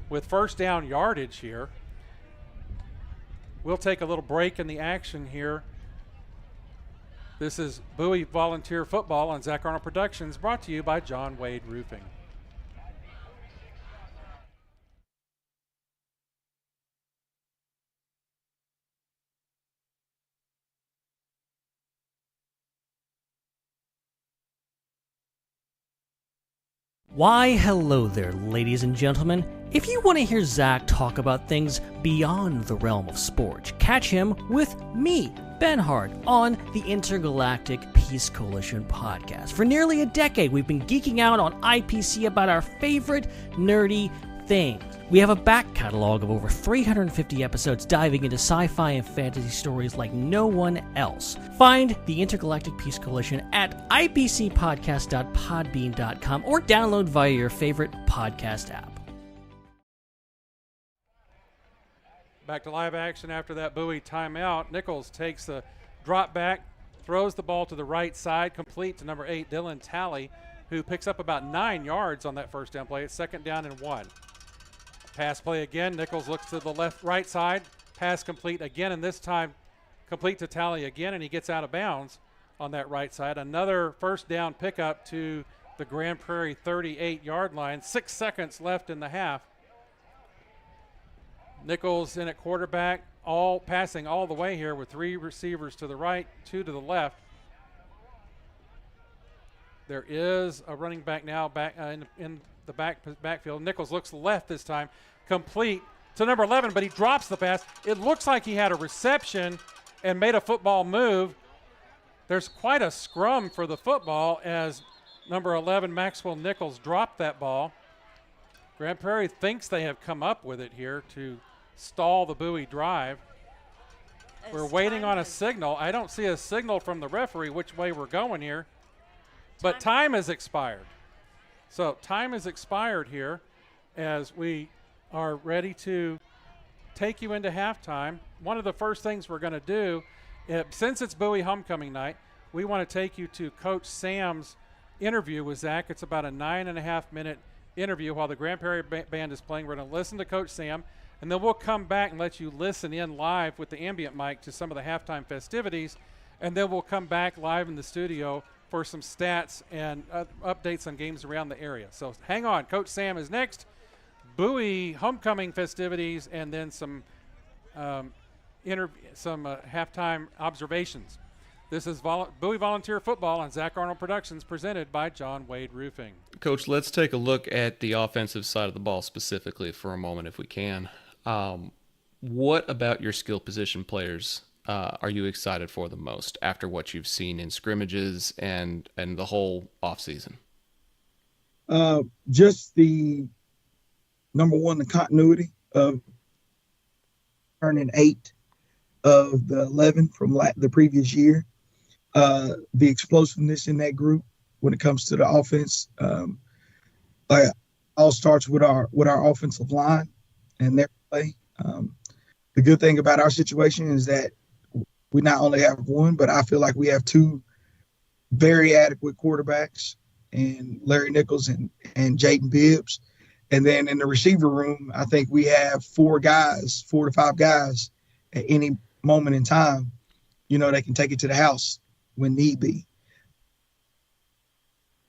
Speaker 3: with first down yardage here. We'll take a little break in the action here. This is Bowie Volunteer Football on Zach Arnold Productions, brought to you by John Wade Roofing.
Speaker 9: Why, hello there, ladies and gentlemen. If you want to hear Zach talk about things beyond the realm of sport, catch him with me, Ben Hart, on the Intergalactic Peace Coalition podcast. For nearly a decade, we've been geeking out on IPC about our favorite nerdy things. We have a back catalog of over 350 episodes diving into sci-fi and fantasy stories like no one else. Find the Intergalactic Peace Coalition at ipcpodcast.podbean.com or download via your favorite podcast app.
Speaker 3: Back to live action after that Bowie timeout. Nichols takes the drop back, throws the ball to the right side, complete to number 8, Dylan Talley, who picks up about 9 yards on that first down play. It's 2nd down and 1. Pass play again. Nichols looks to the right side. Pass complete again, and this time complete to Talley again, and he gets out of bounds on that right side. Another first down pickup to the Grand Prairie 38-yard line. 6 seconds left in the half. Nichols in at quarterback, all passing all the way here with 3 receivers to the right, 2 to the left. There is a running back now back in the backfield. Nichols looks left this time, complete to number 11, but he drops the pass. It looks like he had a reception and made a football move. There's quite a scrum for the football as number 11, Maxwell Nichols, dropped that ball. Grand Prairie thinks they have come up with it here to stall the Bowie drive. We're waiting on a signal. I don't see a signal from the referee which way we're going here, but time has expired. So time has expired here as we are ready to take you into halftime. One of the first things we're going to do, since it's Bowie homecoming night, we want to take you to Coach Sam's interview with Zach. It's about a 9.5-minute interview while the Grand Prairie band is playing. We're going to listen to Coach Sam, and then we'll come back and let you listen in live with the ambient mic to some of the halftime festivities, and then we'll come back live in the studio for some stats and updates on games around the area. So hang on. Coach Sam is next. Bowie homecoming festivities, and then some halftime observations. This is Bowie Volunteer Football on Zach Arnold Productions, presented by John Wade Roofing.
Speaker 2: Coach, let's take a look at the offensive side of the ball specifically for a moment if we can. What about your skill position players are you excited for the most after what you've seen in scrimmages and the whole offseason?
Speaker 10: Just the number one, the continuity of turning 8 of the 11 from the previous year. the explosiveness in that group when it comes to the offense. Like, all starts with our offensive line and their play. The good thing about our situation is that we not only have one, but I feel like we have two very adequate quarterbacks, and Larry Nichols and Jaden Bibbs. And then in the receiver room, I think we have 4 to 5 guys at any moment in time, they can take it to the house when need be.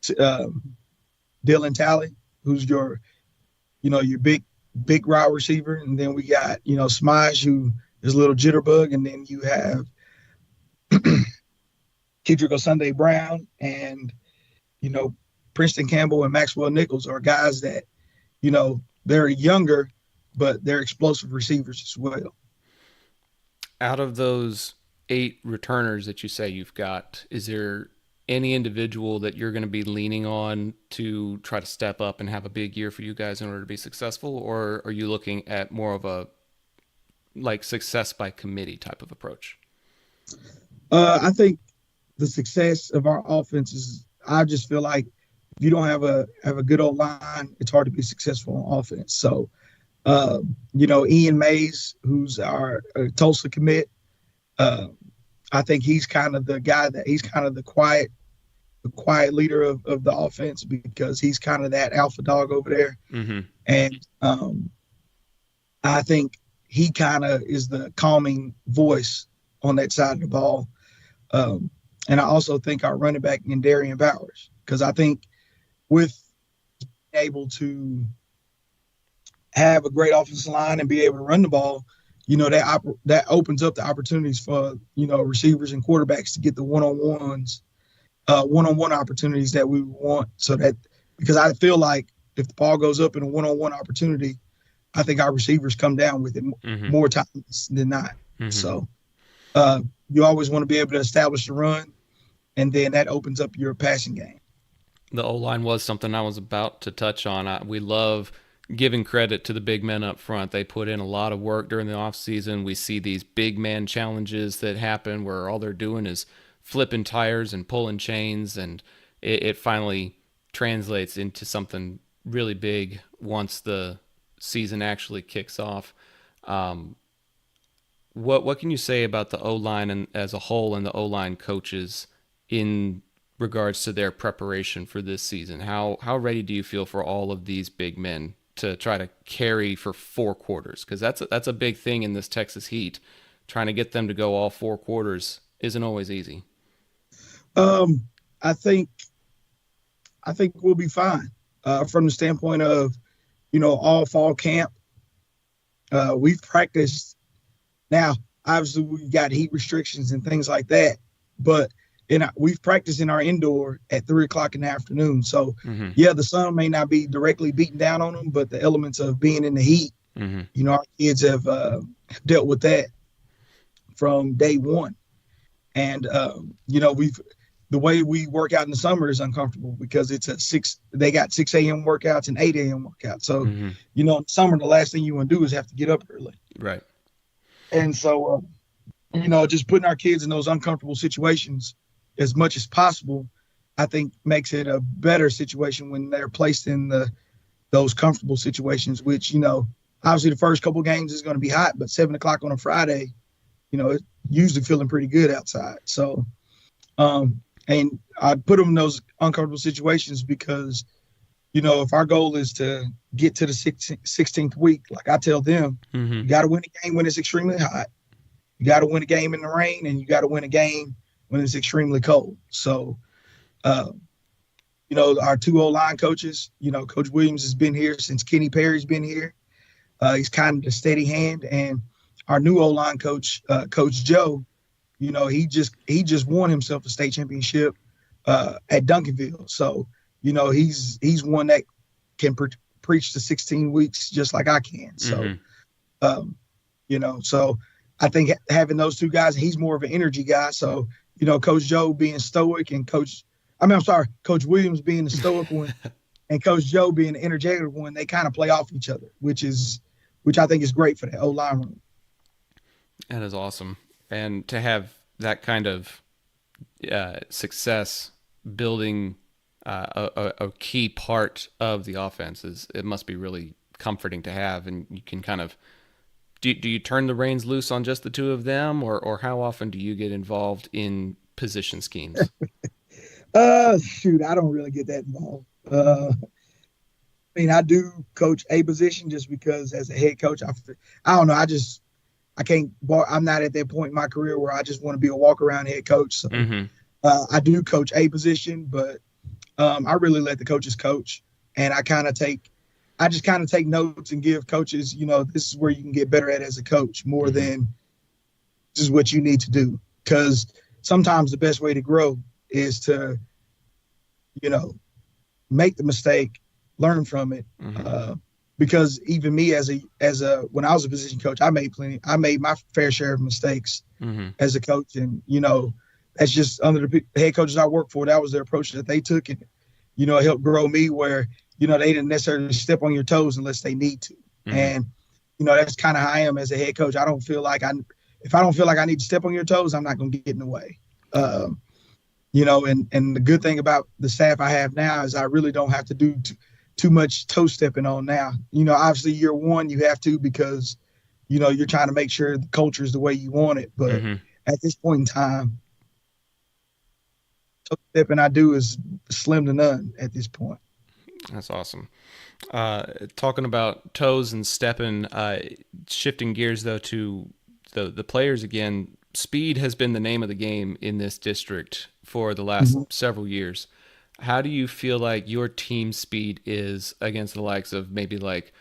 Speaker 10: Dylan Talley, who's your big wide receiver. And then we got, Smaj, who is a little jitterbug. And then you have Kedrick Sunday Brown and, Princeton Campbell and Maxwell Nichols are guys that, they're younger, but they're explosive receivers as well.
Speaker 2: Out of those 8 returners that you say you've got, is there any individual that you're going to be leaning on to try to step up and have a big year for you guys in order to be successful? Or are you looking at more of a success by committee type of approach?
Speaker 10: I think the success of our offense is, I just feel like if you don't have a good old line, it's hard to be successful on offense. So, Ian Mays, who's our Tulsa commit, I think he's kind of the guy he's kind of the quiet leader of the offense, because he's kind of that alpha dog over there.
Speaker 2: Mm-hmm.
Speaker 10: And I think he kind of is the calming voice on that side of the ball. And I also think our running back in Darian Bowers, because I think with being able to have a great offensive line and be able to run the ball, that opens up the opportunities for, receivers and quarterbacks to get the one-on-one opportunities that we want. So that, because I feel like if the ball goes up in a one-on-one opportunity, I think our receivers come down with it more times than not.
Speaker 2: Mm-hmm.
Speaker 10: So you always want to be able to establish the run, and then that opens up your passing game.
Speaker 2: The O-line was something I was about to touch on. We love giving credit to the big men up front. They put in a lot of work during the offseason. We see these big man challenges that happen where all they're doing is flipping tires and pulling chains, and it finally translates into something really big once the season actually kicks off. What can you say about the O-line and as a whole, and the O-line coaches in regards to their preparation for this season? How ready do you feel for all of these big men to try to carry for 4 quarters? Because that's a big thing in this Texas heat. Trying to get them to go all 4 quarters isn't always easy.
Speaker 10: I think we'll be fine from the standpoint of, all fall camp. We've practiced. Now, obviously, we got heat restrictions and things like that, but we've practiced in our indoor at 3:00 in the afternoon. So, yeah, the sun may not be directly beating down on them, but the elements of being in the heat, our kids have dealt with that from day one. And, the way we work out in the summer is uncomfortable because it's they got 6 a.m. workouts and 8 a.m. workouts. So, in the summer, the last thing you want to do is have to get up early.
Speaker 2: Right.
Speaker 10: And so, just putting our kids in those uncomfortable situations as much as possible, I think makes it a better situation when they're placed in those comfortable situations, which, obviously the first couple games is going to be hot, but 7:00 on a Friday, it's usually feeling pretty good outside. So, and I put them in those uncomfortable situations because, if our goal is to get to the 16th week, like I tell them, you got to win a game when it's extremely hot. You got to win a game in the rain, and you got to win a game when it's extremely cold. So, our 2 O-line coaches, Coach Williams has been here since Kenny Perry's been here. He's kind of the steady hand. And our new O-line coach, Coach Joe, he just won himself a state championship at Duncanville. So, he's one that can preach the 16 weeks just like I can. So, so I think having those 2 guys, he's more of an energy guy. So, Coach Joe being stoic and Coach Williams being the stoic one and Coach Joe being the energetic one, they kind of play off each other, which I think is great for the O-line room.
Speaker 2: That is awesome. And to have that kind of success building a key part of the offense, it must be really comforting to have, and you can kind of do you turn the reins loose on just the two of them, or how often do you get involved in position schemes?
Speaker 10: Shoot, I don't really get that involved. I mean, I do coach a position just because as a head coach, I don't know. I can't. I'm not at that point in my career where I just want to be a walk around head coach. So I do coach a position, but I really let the coaches coach, and I just kind of take notes and give coaches, this is where you can get better at as a coach more than this is what you need to do. Because sometimes the best way to grow is to, make the mistake, learn from it. Because even me when I was a position coach, I made my fair share of mistakes as a coach. And, that's just under the head coaches I work for. That was their approach that they took. And, it helped grow me where, they didn't necessarily step on your toes unless they need to. And, that's kind of how I am as a head coach. If I don't feel like I need to step on your toes, I'm not going to get in the way. And the good thing about the staff I have now is I really don't have to do too much toe stepping on now. Obviously year one, you have to, because, you're trying to make sure the culture is the way you want it. But at this point in time, toe stepping I do is slim to none at this point.
Speaker 2: That's awesome. Talking about toes and stepping, shifting gears though to the players again. Speed has been the name of the game in this district for the last several years. How do you feel like your team speed is against the likes of maybe like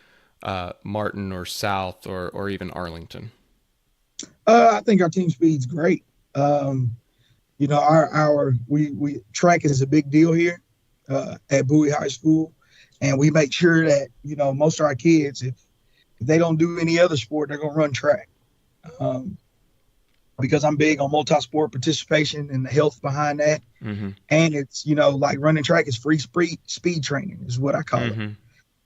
Speaker 2: Martin or South or even Arlington?
Speaker 10: I think our team speed's great. We track is a big deal here at Bowie High School, and we make sure that most of our kids, if they don't do any other sport, they're gonna run track. Because I'm big on multi-sport participation and the health behind that. And it's, like running track is free speed training is what I call it.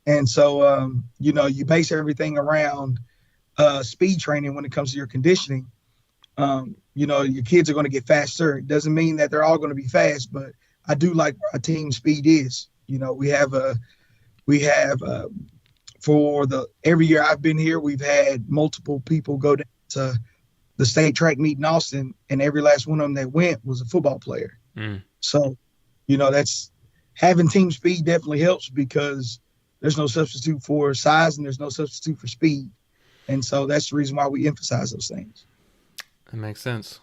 Speaker 10: And so, you base everything around speed training when it comes to your conditioning. Your kids are going to get faster. It doesn't mean that they're all going to be fast, but I do like where our team speed is. We have every year I've been here, we've had multiple people go down to the state track meet in Austin, and every last one of them that went was a football player. So, that's having team speed definitely helps, because there's no substitute for size and there's no substitute for speed. And so that's the reason why we emphasize those things.
Speaker 2: That makes sense.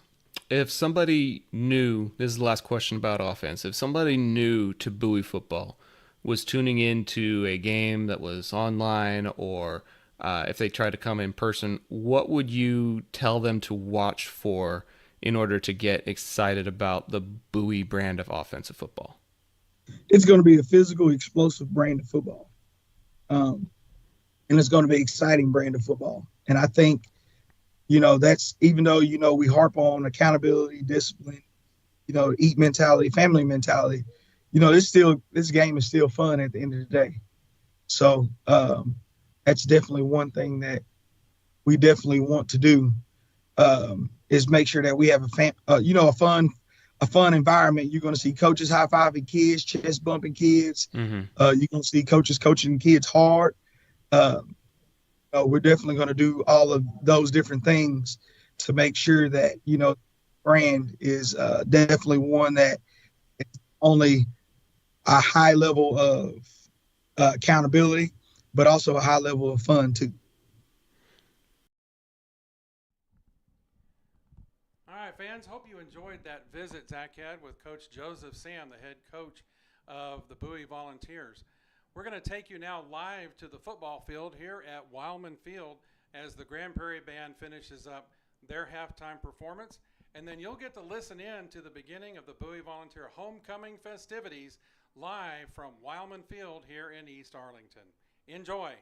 Speaker 2: If somebody new, this is the last question about offense, if somebody new to Bowie football was tuning into a game that was online, or if they tried to come in person, what would you tell them to watch for in order to get excited about the Bowie brand of offensive football?
Speaker 10: It's going to be a physical, explosive brand of football. And it's going to be an exciting brand of football. And I think, that's, even though, we harp on accountability, discipline, eat mentality, family mentality, this game is still fun at the end of the day. So that's definitely one thing that we definitely want to do, is make sure that we have a fun environment. You're going to see coaches high-fiving kids, chest bumping kids. You're going to see coaches coaching kids hard. We're definitely going to do all of those different things to make sure that, brand is definitely one that is only a high level of accountability, but also a high level of fun too.
Speaker 3: All right, fans, hope you enjoyed that visit Zach had with Coach Joseph Sam, the head coach of the Bowie Volunteers. We're going to take you now live to the football field here at Wilemon Field as the Grand Prairie Band finishes up their halftime performance. And then you'll get to listen in to the beginning of the Bowie Volunteer homecoming festivities live from Wilemon Field here in East Arlington. Enjoy.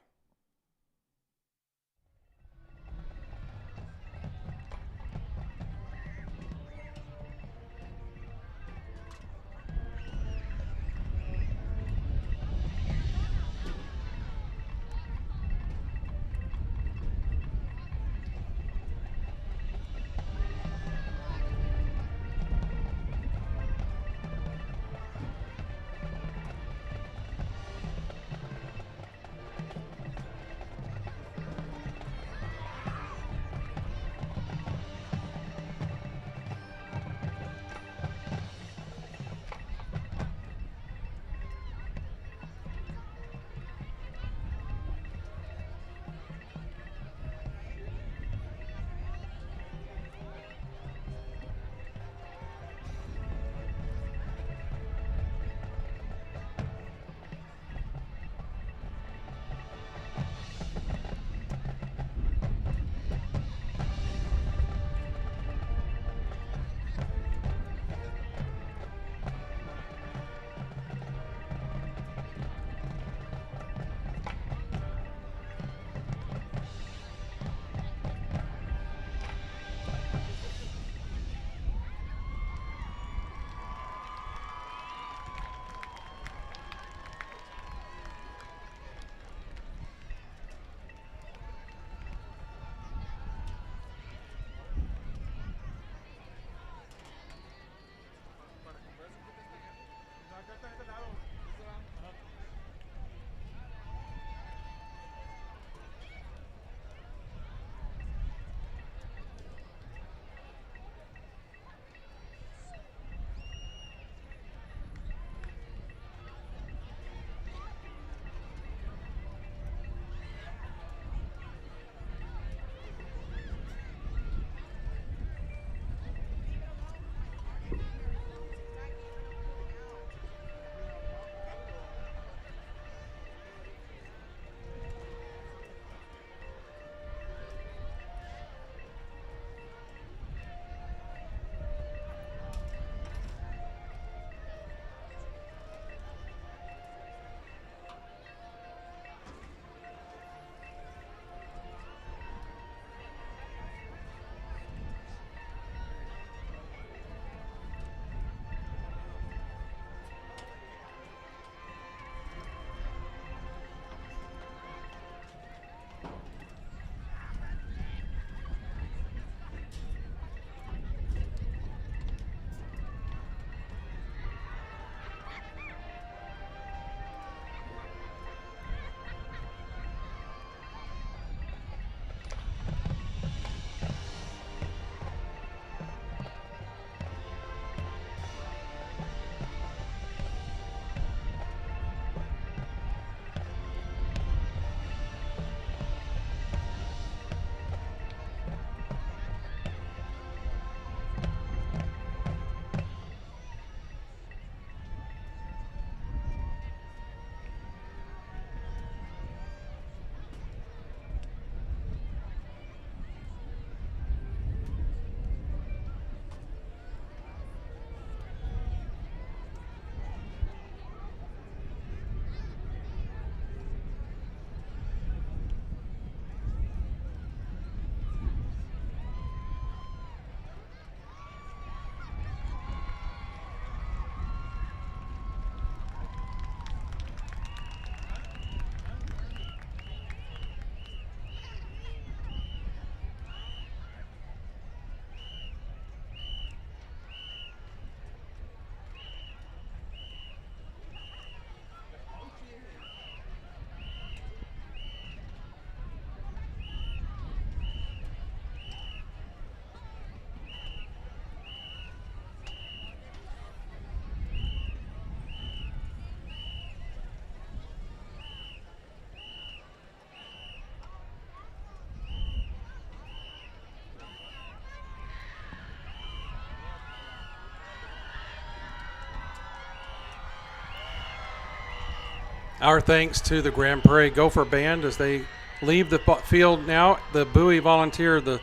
Speaker 3: Our thanks to the Grand Prairie Gopher Band as they leave the field now. The Bowie Volunteer, the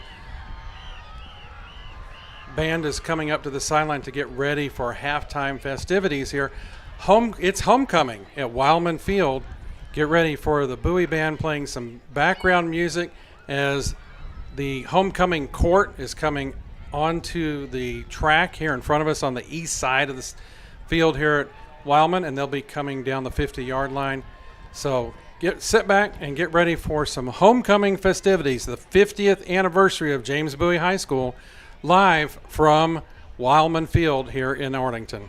Speaker 3: band is coming up to the sideline to get ready for halftime festivities here. It's homecoming at Wilemon Field. Get ready for the Bowie Band playing some background music as the homecoming court is coming onto the track here in front of us on the east side of the field here at Wilemon, and they'll be coming down the 50-yard line. So sit back and get ready for some homecoming festivities, the 50th anniversary of James Bowie High School, live from Wilemon Field here in Arlington.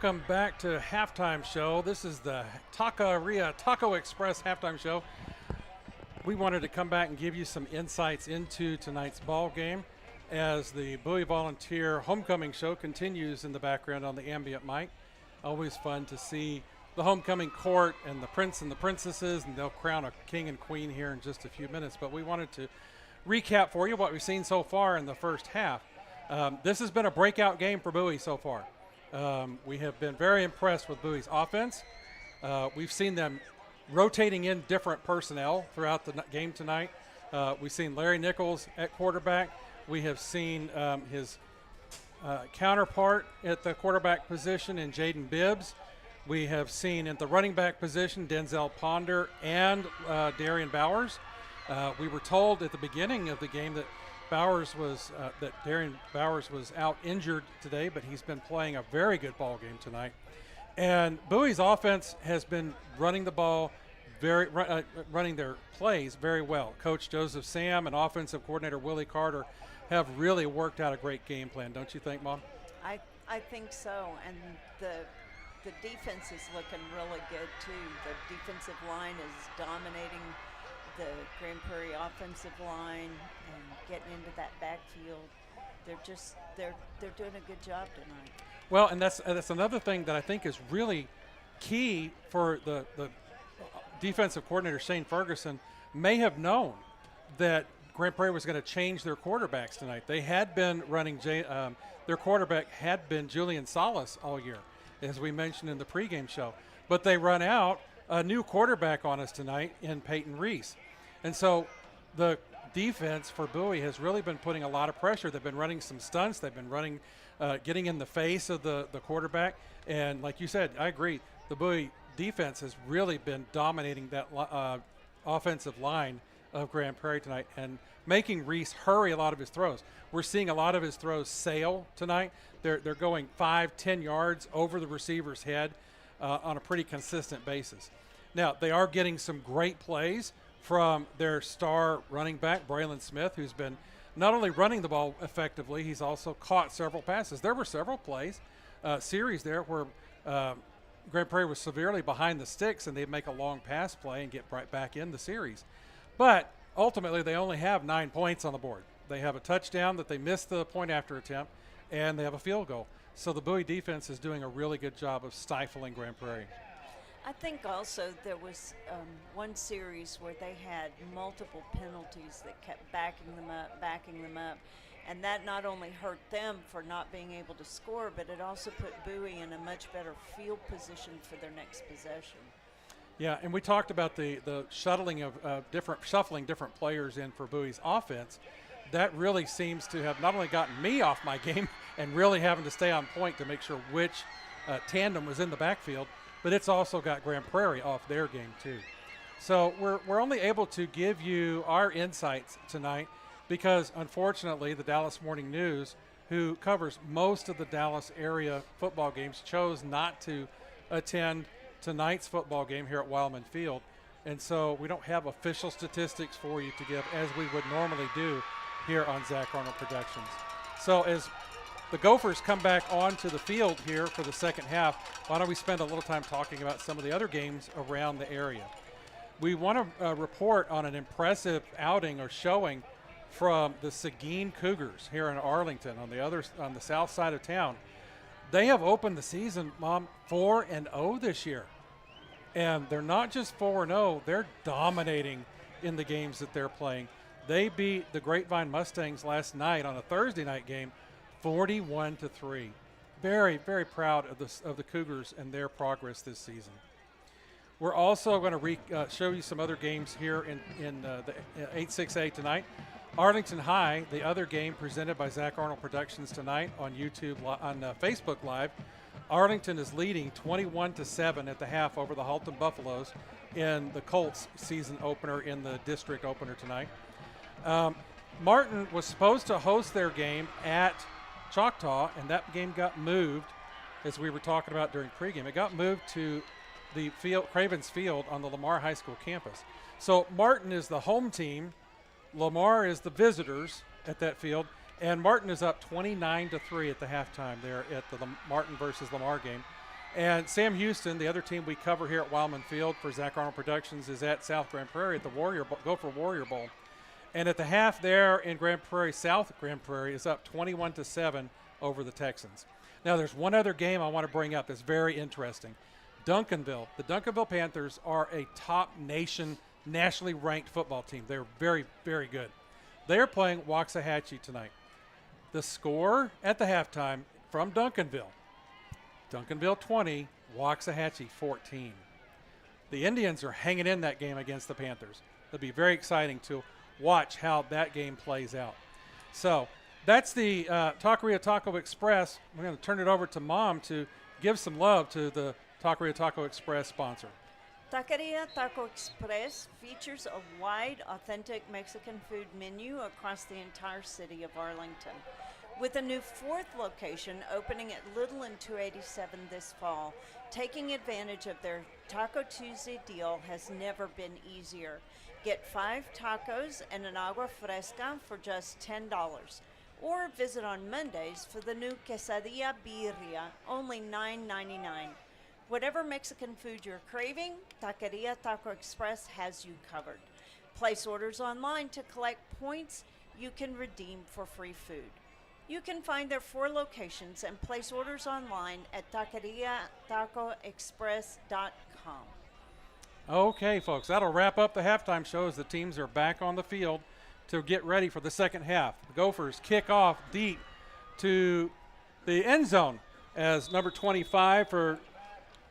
Speaker 3: Welcome back to Halftime Show. This is the Taco Express Halftime Show. We wanted to come back and give you some insights into tonight's ball game as the Bowie Volunteer Homecoming Show continues in the background on the ambient mic. Always fun to see the homecoming court and the prince and the princesses, and they'll crown a king and queen here in just a few minutes. But we wanted to recap for you what we've seen so far in the first half. This has been a breakout game for Bowie so far. We have been very impressed with Bowie's offense. We've seen them rotating in different personnel throughout the game tonight. We've seen Larry Nichols at quarterback. We have seen his counterpart at the quarterback position in Jaden Bibbs. We have seen at the running back position Denzel Ponder and Darian Bowers. We were told at the beginning of the game that Darian Bowers was out injured today, but he's been playing a very good ball game tonight. And Bowie's offense has been running the ball, running their plays very well. Coach Joseph Sam and offensive coordinator Willie Carter have really worked out a great game plan, don't you think, Mom?
Speaker 4: I think so, and the defense is looking really good too. The defensive line is dominating the Grand Prairie offensive line and getting into that backfield. They're doing a good job tonight.
Speaker 3: Well, and that's another thing that I think is really key for the defensive coordinator Shane Ferguson may have known that Grand Prairie was going to change their quarterbacks tonight. They had been running their quarterback had been Julian Salas all year, as we mentioned in the pregame show. But they run out a new quarterback on us tonight in Peyton Reese. And so the defense for Bowie has really been putting a lot of pressure. They've been running some stunts. They've been running, getting in the face of the quarterback. And like you said, I agree, the Bowie defense has really been dominating that offensive line of Grand Prairie tonight and making Reese hurry a lot of his throws. We're seeing a lot of his throws sail tonight. They're going 5-10 yards over the receiver's head on a pretty consistent basis. Now, they are getting some great plays from their star running back, Braylon Smith, who's been not only running the ball effectively, he's also caught several passes. There were several plays, series there where Grand Prairie was severely behind the sticks and they'd make a long pass play and get right back in the series. But ultimately, they only have 9 points on the board. They have a touchdown that they missed the point after attempt, and they have a field goal. So the Bowie defense is doing a really good job of stifling Grand Prairie.
Speaker 4: I think also there was one series where they had multiple penalties that kept backing them up. And that not only hurt them for not being able to score, but it also put Bowie in a much better field position for their next possession.
Speaker 3: Yeah, and we talked about the shuffling different players in for Bowie's offense. That really seems to have not only gotten me off my game and really having to stay on point to make sure which tandem was in the backfield, but it's also got Grand Prairie off their game too. So we're only able to give you our insights tonight because, unfortunately, the Dallas Morning News, who covers most of the Dallas area football games, chose not to attend tonight's football game here at Wilemon Field. And so we don't have official statistics for you to give as we would normally do here on Zach Arnold Productions. So as the Gophers come back onto the field here for the second half, why don't we spend a little time talking about some of the other games around the area. We want to report on an impressive outing or showing from the Seguin Cougars here in Arlington on the south side of town. They have opened the season, Mom, 4-0 this year. And they're not just 4-0, they're dominating in the games that they're playing. They beat the Grapevine Mustangs last night on a Thursday night game 41-3. Very, very proud of the Cougars and their progress this season. We're also going to show you some other games here in the 8-6A tonight. Arlington High, the other game presented by Zach Arnold Productions tonight on YouTube, on Facebook Live. Arlington is leading 21-7 at the half over the Halton Buffaloes in the Colts season opener in the district opener tonight. Martin was supposed to host their game at Choctaw, and that game got moved, as we were talking about during pregame. It got moved to the Cravens Field on the Lamar High School campus. So Martin is the home team. Lamar is the visitors at that field, and Martin is up 29-3 at the halftime there at the Martin versus Lamar game. And Sam Houston, the other team we cover here at Wilemon Field for Zach Arnold Productions, is at South Grand Prairie at the Gopher Warrior Bowl. And at the half there in Grand Prairie, South Grand Prairie is up 21-7 over the Texans. Now there's one other game I want to bring up that's very interesting. Duncanville. The Duncanville Panthers are a top nationally ranked football team. They're very, very good. They're playing Waxahachie tonight. The score at the halftime from Duncanville 20, Waxahachie 14. The Indians are hanging in that game against the Panthers. It'll be very exciting to watch how that game plays out. So that's the Taqueria Taco Express. We're going to turn it over to Mom to give some love to the Taqueria Taco Express sponsor.
Speaker 4: Taqueria Taco Express features a wide, authentic Mexican food menu across the entire city of Arlington. With a new 4th location opening at Little and 287 this fall, taking advantage of their Taco Tuesday deal has never been easier. Get 5 tacos and an agua fresca for just $10. Or visit on Mondays for the new quesadilla birria, only $9.99. Whatever Mexican food you're craving, Taqueria Taco Express has you covered. Place orders online to collect points you can redeem for free food. You can find their 4 locations and place orders online at taqueriatacoexpress.com.
Speaker 3: Okay, folks, that'll wrap up the halftime show as the teams are back on the field to get ready for the second half. The Gophers kick off deep to the end zone as number 25 for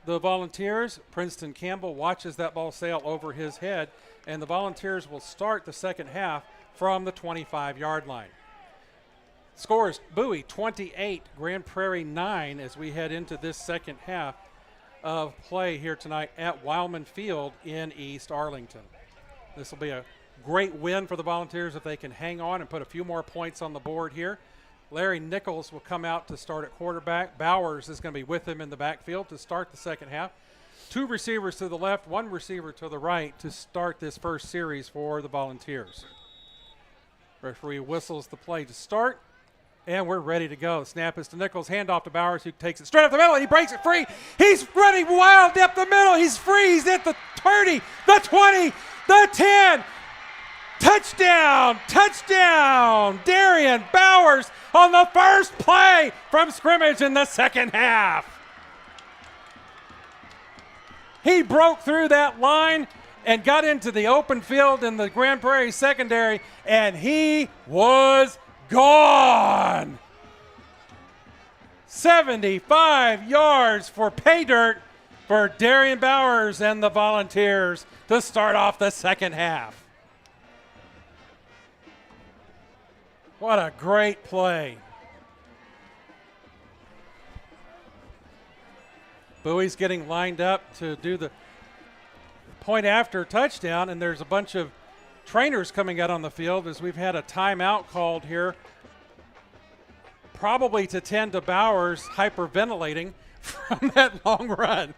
Speaker 3: the Volunteers, Princeton Campbell, watches that ball sail over his head, and the Volunteers will start the second half from the 25-yard line. Scores: Bowie 28, Grand Prairie 9 as we head into this second half of play here tonight at Wilemon Field in East Arlington. This will be a great win for the Volunteers if they can hang on and put a few more points on the board here. Larry Nichols will come out to start at quarterback. Bowers is going to be with him in the backfield to start the second half. 2 receivers to the left, 1 receiver to the right to start this first series for the Volunteers. Referee whistles the play to start. And we're ready to go. Snap is to Nichols. Handoff to Bowers, who takes it straight up the middle. And he breaks it free. He's running wild up the middle. He's free. He's at the 30, the 20, the 10. Touchdown! Touchdown! Darian Bowers on the first play from scrimmage in the second half. He broke through that line and got into the open field in the Grand Prairie secondary, and he was gone. 75 yards for pay dirt for Darian Bowers and the Volunteers to start off the second half. What a great play. Bowie's getting lined up to do the point after touchdown, and there's a bunch of trainers coming out on the field as we've had a timeout called here, probably to tend to Bowers hyperventilating from that long run.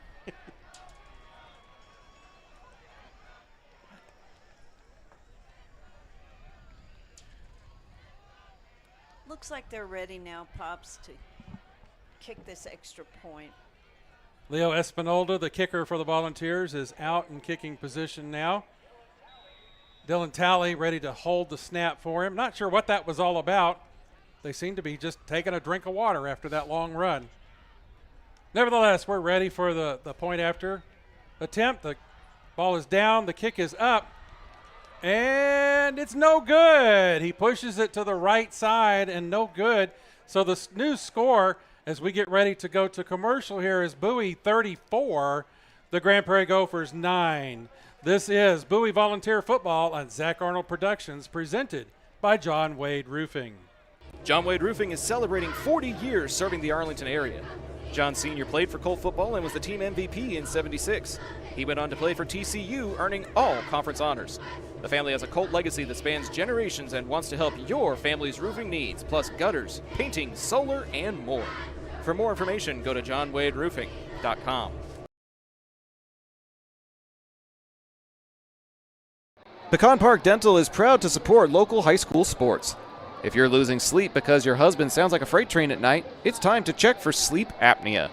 Speaker 4: Looks like they're ready now, Pops, to kick this extra point.
Speaker 3: Leo Espinolda, the kicker for the Volunteers, is out in kicking position now. Dylan Talley ready to hold the snap for him. Not sure what that was all about. They seem to be just taking a drink of water after that long run. Nevertheless, we're ready for the point after attempt. The ball is down. The kick is up. And it's no good. He pushes it to the right side and no good. So the new score as we get ready to go to commercial here is Bowie 34, the Grand Prairie Gophers 9. This is Bowie Volunteer Football on Zach Arnold Productions, presented by John Wade Roofing.
Speaker 5: John Wade Roofing is celebrating 40 years serving the Arlington area. John Sr. played for Cole football and was the team MVP in '76. He went on to play for TCU, earning all conference honors. The family has a Colt legacy that spans generations and wants to help your family's roofing needs, plus gutters, painting, solar, and more. For more information, go to johnwaderoofing.com. Pecan Park Dental is proud to support local high school sports. If you're losing sleep because your husband sounds like a freight train at night, it's time to check for sleep apnea.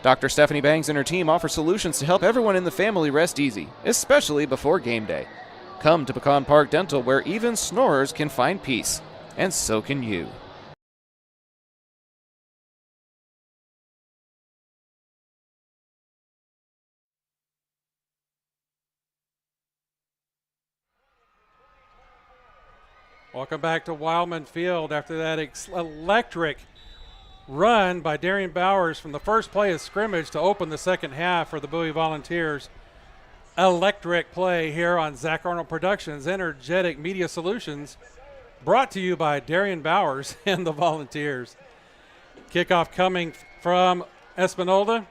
Speaker 5: Dr. Stephanie Bangs and her team offer solutions to help everyone in the family rest easy, especially before game day. Come to Pecan Park Dental, where even snorers can find peace, and so can you.
Speaker 3: Welcome back to Wilemon Field after that electric run by Darian Bowers from the first play of scrimmage to open the second half for the Bowie Volunteers. Electric play here on Zach Arnold Productions, Energetic Media Solutions, brought to you by Darian Bowers and the Volunteers. Kickoff coming from Espinola,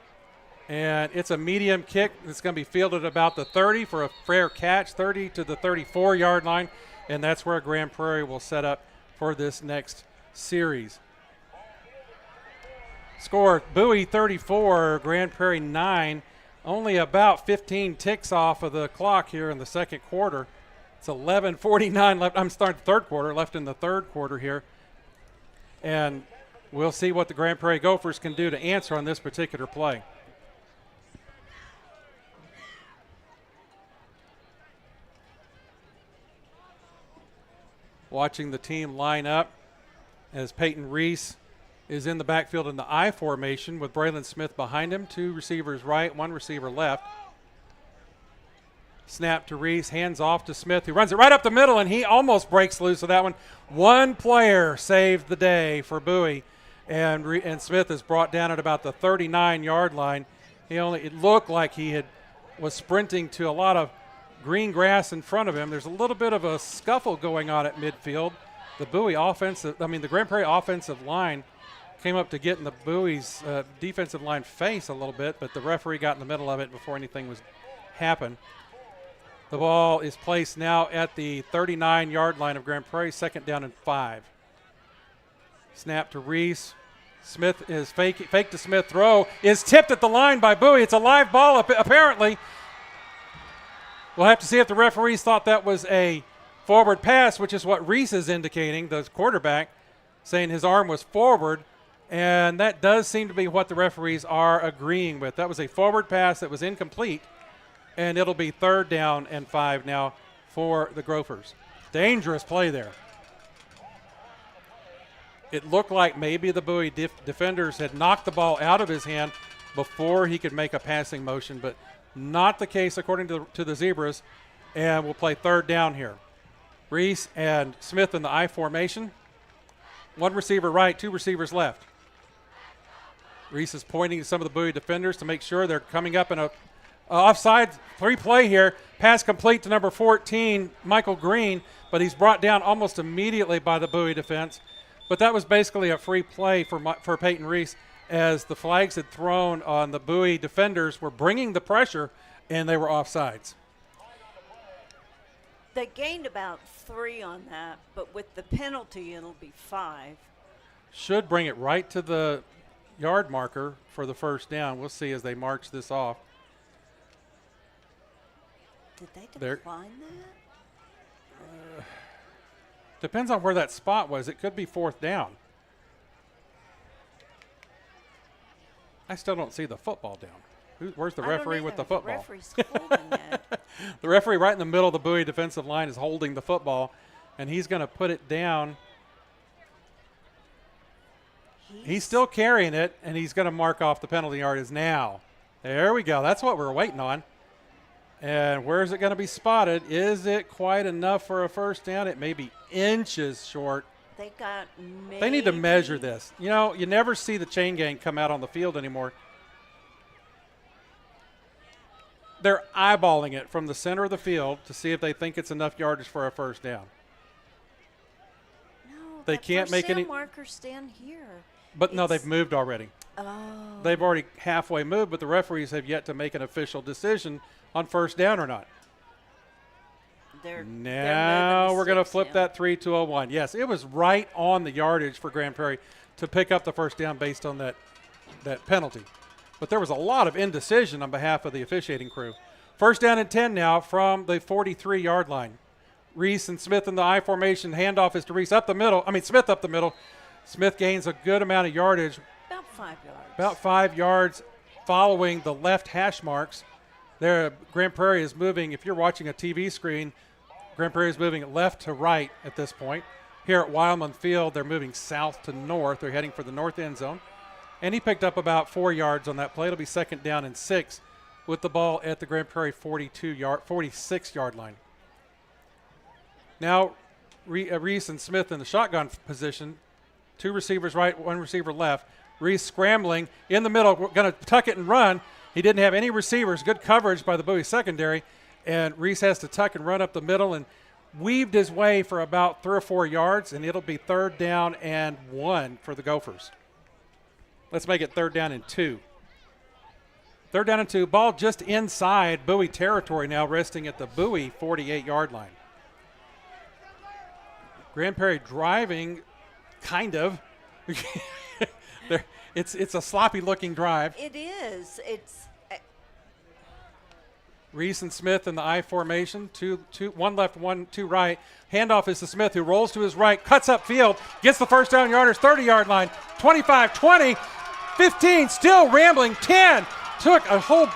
Speaker 3: and it's a medium kick. It's going to be fielded about the 30 for a fair catch, 30 to the 34-yard line, and that's where Grand Prairie will set up for this next series. Score, Bowie 34, Grand Prairie 9. Only about 15 ticks off of the clock here in the second quarter. It's 11:49 left. I'm starting the third quarter, left in the third quarter here. And we'll see what the Grand Prairie Gophers can do to answer on this particular play. Watching the team line up as Peyton Reese is in the backfield in the I formation with Braylon Smith behind him. 2 receivers right, 1 receiver left. Snap to Reese, hands off to Smith, who runs it right up the middle, and he almost breaks loose of that one. One player saved the day for Bowie, and Smith is brought down at about the 39-yard line. It looked like he was sprinting to a lot of green grass in front of him. There's a little bit of a scuffle going on at midfield. The Grand Prairie offensive line came up to get in the Bowie's defensive line face a little bit, but the referee got in the middle of it before anything was happened. The ball is placed now at the 39-yard line of Grand Prairie, 2nd down and 5. Snap to Reese. Smith is fake to Smith. Throw is tipped at the line by Bowie. It's a live ball apparently. We'll have to see if the referees thought that was a forward pass, which is what Reese is indicating, the quarterback, saying his arm was forward. And that does seem to be what the referees are agreeing with. That was a forward pass that was incomplete, and it'll be 3rd down and 5 now for the Gophers. Dangerous play there. It looked like maybe the Bowie defenders had knocked the ball out of his hand before he could make a passing motion, but not the case according to the Zebras, and we'll play 3rd down here. Reese and Smith in the I formation. 1 receiver right, 2 receivers left. Reese is pointing to some of the Bowie defenders to make sure they're coming up in a offside 3 play here. Pass complete to number 14, Michael Green, but he's brought down almost immediately by the Bowie defense. But that was basically a free play for Peyton Reese, as the flags had thrown on the Bowie defenders were bringing the pressure, and they were offsides.
Speaker 4: They gained about 3 on that, but with the penalty, it'll be 5.
Speaker 3: Should bring it right to the yard marker for the 1st down. We'll see as they march this off.
Speaker 4: Did they decline that?
Speaker 3: Depends on where that spot was. It could be 4th down. I still don't see the football down. Where's the referee with the football?
Speaker 4: The referee's holding it.
Speaker 3: The referee right in the middle of the Bowie defensive line is holding the football, and he's going to put it down. He's still carrying it, and he's going to mark off the penalty yardage now. There we go. That's what we're waiting on. And where is it going to be spotted? Is it quite enough for a 1st down? It may be inches short.
Speaker 4: They
Speaker 3: need to measure this. You know, you never see the chain gang come out on the field anymore. They're eyeballing it from the center of the field to see if they think it's enough yardage for a 1st down.
Speaker 4: No,
Speaker 3: they can't make any
Speaker 4: markers stand here.
Speaker 3: But no, they've moved already.
Speaker 4: Oh.
Speaker 3: They've already halfway moved, but the referees have yet to make an official decision on 1st down or not. Now we're going to flip that 3 to a 1. Yes, it was right on the yardage for Grand Prairie to pick up the 1st down based on that penalty. But there was a lot of indecision on behalf of the officiating crew. 1st down and 10 now from the 43-yard line. Reese and Smith in the I formation. Handoff is to Reese up the middle. Smith up the middle. Smith gains a good amount of yardage.
Speaker 4: About 5 yards.
Speaker 3: About 5 yards. following the left hash marks. There, Grand Prairie is moving. If you're watching a TV screen, Grand Prairie is moving left to right at this point. Here at Wilemon Field, they're moving south to north. They're heading for the north end zone. And he picked up about 4 yards on that play. It'll be 2nd down and 6 with the ball at the Grand Prairie 46-yard line. Now, Reese and Smith in the shotgun position. 2 receivers right, 1 receiver left. Reese scrambling in the middle, going to tuck it and run. He didn't have any receivers. Good coverage by the Bowie secondary. And Reese has to tuck and run up the middle and weaved his way for about 3 or 4 yards, and it'll be 3rd down and 1 for the Gophers. Let's make it 3rd down and 2. 3rd down and 2. Ball just inside Bowie territory now, resting at the Bowie 48-yard line. Grand Prairie driving, kind of. It's a sloppy-looking drive.
Speaker 4: It is.
Speaker 3: Reese and Smith in the I formation, 1 left, 2 right. Handoff is to Smith, who rolls to his right, cuts up field, gets the first down yarders, 30-yard line, 25, 20, 15, still rambling, 10, took a whole,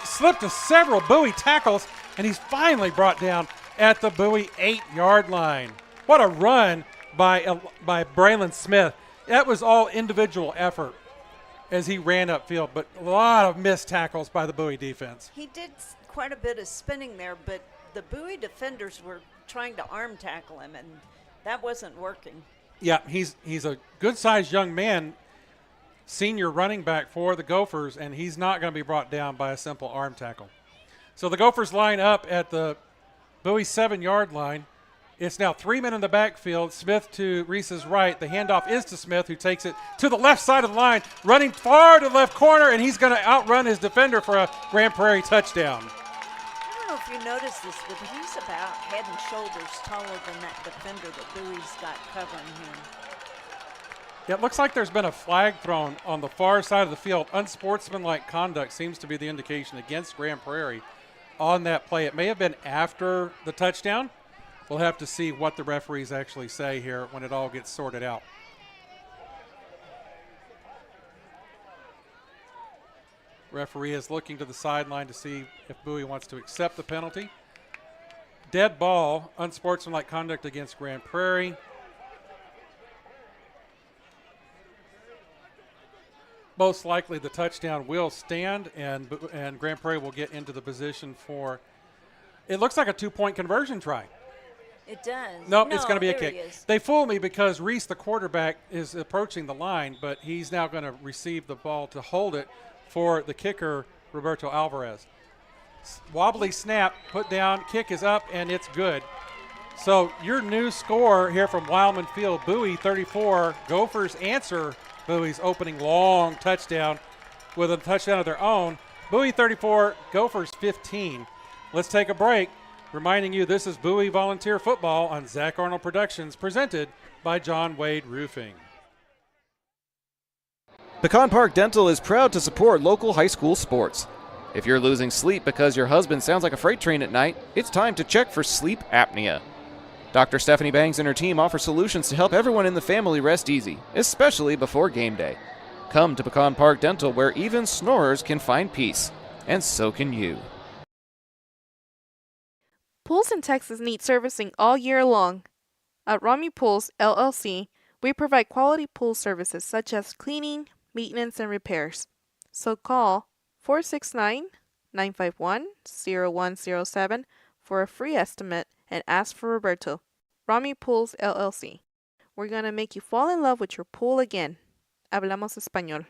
Speaker 3: slipped to several Bowie tackles, and he's finally brought down at the Bowie 8-yard line. What a run by Braylon Smith. That was all individual effort as he ran upfield, but a lot of missed tackles by the Bowie defense.
Speaker 4: He did quite a bit of spinning there, but the Bowie defenders were trying to arm tackle him, and that wasn't working.
Speaker 3: Yeah, he's a good-sized young man, senior running back for the Gophers, and he's not going to be brought down by a simple arm tackle. So the Gophers line up at the Bowie 7-yard line. It's now 3 men in the backfield. Smith to Reese's right. The handoff is to Smith, who takes it to the left side of the line, running far to the left corner, and he's going to outrun his defender for a Grand Prairie touchdown.
Speaker 4: I don't know if you noticed this, but he's about head and shoulders taller than that defender that Bowie's got covering him.
Speaker 3: Yeah, it looks like there's been a flag thrown on the far side of the field. Unsportsmanlike conduct seems to be the indication against Grand Prairie on that play. It may have been after the touchdown. We'll have to see what the referees actually say here when it all gets sorted out. Referee is looking to the sideline to see if Bowie wants to accept the penalty. Dead ball, unsportsmanlike conduct against Grand Prairie. Most likely the touchdown will stand, and Grand Prairie will get into the position for, it looks like a 2-point conversion try.
Speaker 4: It does.
Speaker 3: Nope, it's going to be a kick.
Speaker 4: Is.
Speaker 3: They fool me because Reese, the quarterback, is approaching the line, but he's now going to receive the ball to hold it for the kicker, Roberto Alvarez. Wobbly snap, put down, kick is up, and it's good. So your new score here from Wilemon Field, Bowie 34. Gophers answer Bowie's opening long touchdown with a touchdown of their own. Bowie 34, Gophers 15. Let's take a break. Reminding you, this is Bowie Volunteer Football on Zach Arnold Productions, presented by John Wade Roofing.
Speaker 5: Pecan Park Dental is proud to support local high school sports. If you're losing sleep because your husband sounds like a freight train at night, it's time to check for sleep apnea. Dr. Stephanie Bangs and her team offer solutions to help everyone in the family rest easy, especially before game day. Come to Pecan Park Dental, where even snorers can find peace, and so can you.
Speaker 6: Pools in Texas need servicing all year long. At Romy Pools, LLC, we provide quality pool services such as cleaning, maintenance, and repairs. So call 469-951-0107 for a free estimate and ask for Roberto. Romy Pools, LLC. We're going to make you fall in love with your pool again. Hablamos español.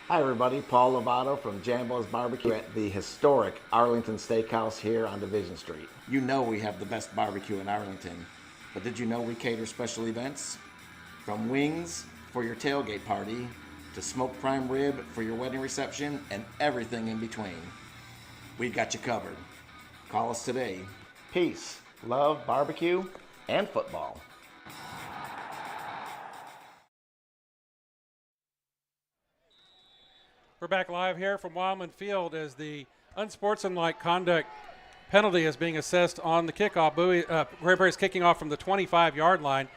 Speaker 7: Hi everybody, Paul Lovato from Jambo's Barbecue at the historic Arlington Steakhouse here on Division Street. You know we have the best barbecue in Arlington, but did you know we cater special events? From wings for your tailgate party to smoked prime rib for your wedding reception and everything in between. We've got you covered. Call us today. Peace, love, barbecue, and football.
Speaker 3: We're back live here from Wilemon Field as the unsportsmanlike conduct penalty is being assessed on the kickoff. Grand Prairie is kicking off from the 25-yard line.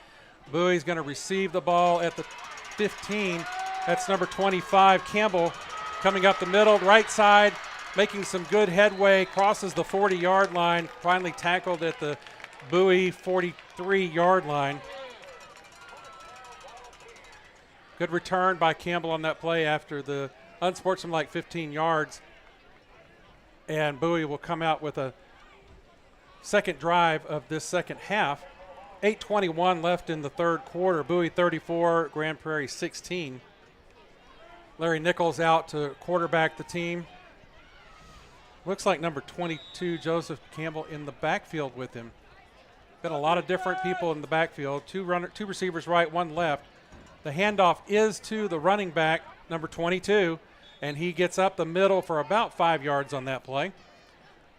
Speaker 3: Bowie's going to receive the ball at the 15. That's number 25, Campbell, coming up the middle, right side, making some good headway, crosses the 40-yard line, finally tackled at the Bowie 43-yard line. Good return by Campbell on that play after the unsportsmanlike 15 yards. And Bowie will come out with a second drive of this second half. 8:21 left in the third quarter. Bowie 34, Grand Prairie 16. Larry Nichols out to quarterback the team. Looks like number 22, Joseph Campbell, in the backfield with him. Got a lot of different people in the backfield. Two receivers right, one left. The handoff is to the running back, number 22, and he gets up the middle for about 5 yards on that play,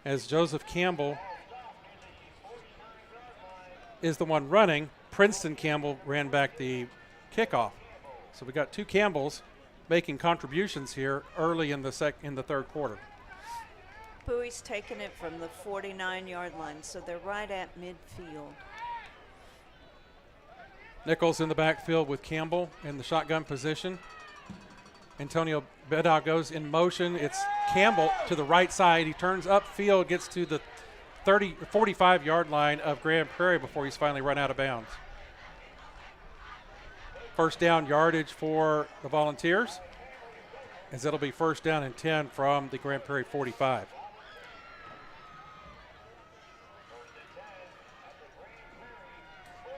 Speaker 3: as Joseph Campbell is the one running. Princeton Campbell ran back the kickoff. So we got two Campbells making contributions here early in the third quarter.
Speaker 4: Bowie's taking it from the 49-yard line, so they're right at midfield.
Speaker 3: Nichols in the backfield with Campbell in the shotgun position. Antonio Bedau goes in motion. It's Campbell to the right side. He turns upfield, gets to the 45-yard line of Grand Prairie before he's finally run out of bounds. First down yardage for the Volunteers, as it'll be first down and 10 from the Grand Prairie 45.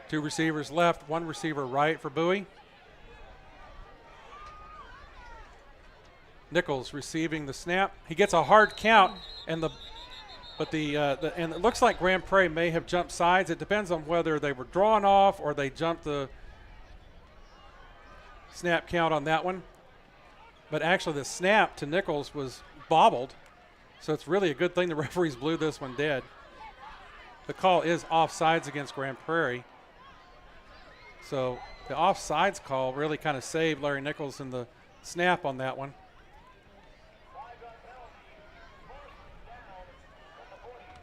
Speaker 3: Two receivers left, one receiver right for Bowie. Nichols receiving the snap. He gets a hard count, and and it looks like Grand Prairie may have jumped sides. It depends on whether they were drawn off or they jumped the snap count on that one. But actually the snap to Nichols was bobbled, so it's really a good thing the referees blew this one dead. The call is offsides against Grand Prairie. So the offsides call really kind of saved Larry Nichols in the snap on that one.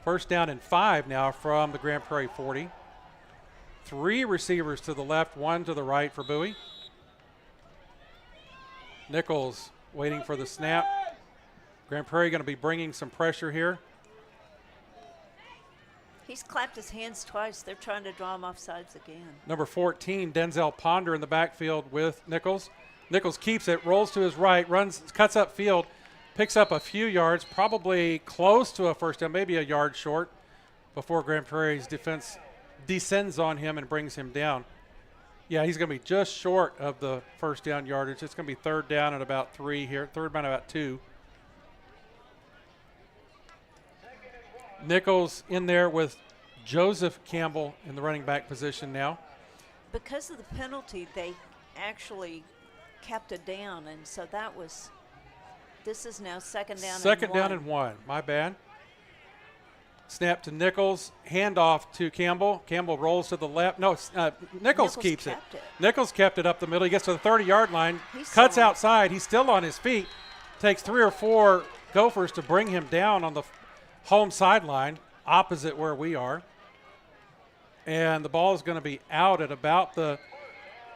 Speaker 3: First down and 5 now from the Grand Prairie 40. Three receivers to the left, one to the right for Bowie. Nichols waiting for the snap. Grand Prairie going to be bringing some pressure here.
Speaker 4: He's clapped his hands twice. They're trying to draw him off sides again.
Speaker 3: Number 14, Denzel Ponder in the backfield with Nichols. Nichols keeps it, rolls to his right, cuts up field, picks up a few yards, probably close to a first down, maybe a yard short, before Grand Prairie's defense descends on him and brings him down. Yeah, he's going to be just short of the first down yardage. It's going to be third down at about 3 here, third down about 2. Nichols in there with Joseph Campbell in the running back position now.
Speaker 4: Because of the penalty, they actually kept it down, and so this is now second down and 1.
Speaker 3: Second down and 1, my bad. Snap to Nichols, handoff to Campbell. Campbell rolls to the left. No, Nichols keeps it. Nichols kept it up the middle. He gets to the 30-yard line, cuts outside. He's still on his feet. Takes 3 or 4 Gophers to bring him down on the home sideline, opposite where we are. And the ball is going to be out at about the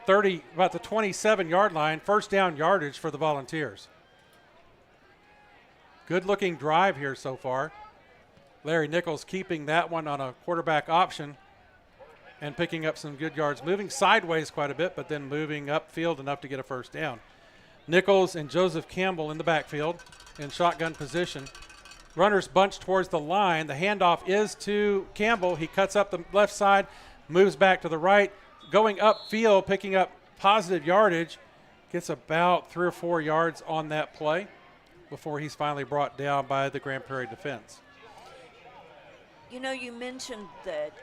Speaker 3: 27-yard line. First down yardage for the Volunteers. Good looking drive here so far. Larry Nichols keeping that one on a quarterback option and picking up some good yards, moving sideways quite a bit, but then moving upfield enough to get a first down. Nichols and Joseph Campbell in the backfield in shotgun position. Runners bunch towards the line. The handoff is to Campbell. He cuts up the left side, moves back to the right, going upfield, picking up positive yardage, gets about 3 or 4 yards on that play before he's finally brought down by the Grand Prairie defense.
Speaker 4: You know, you mentioned that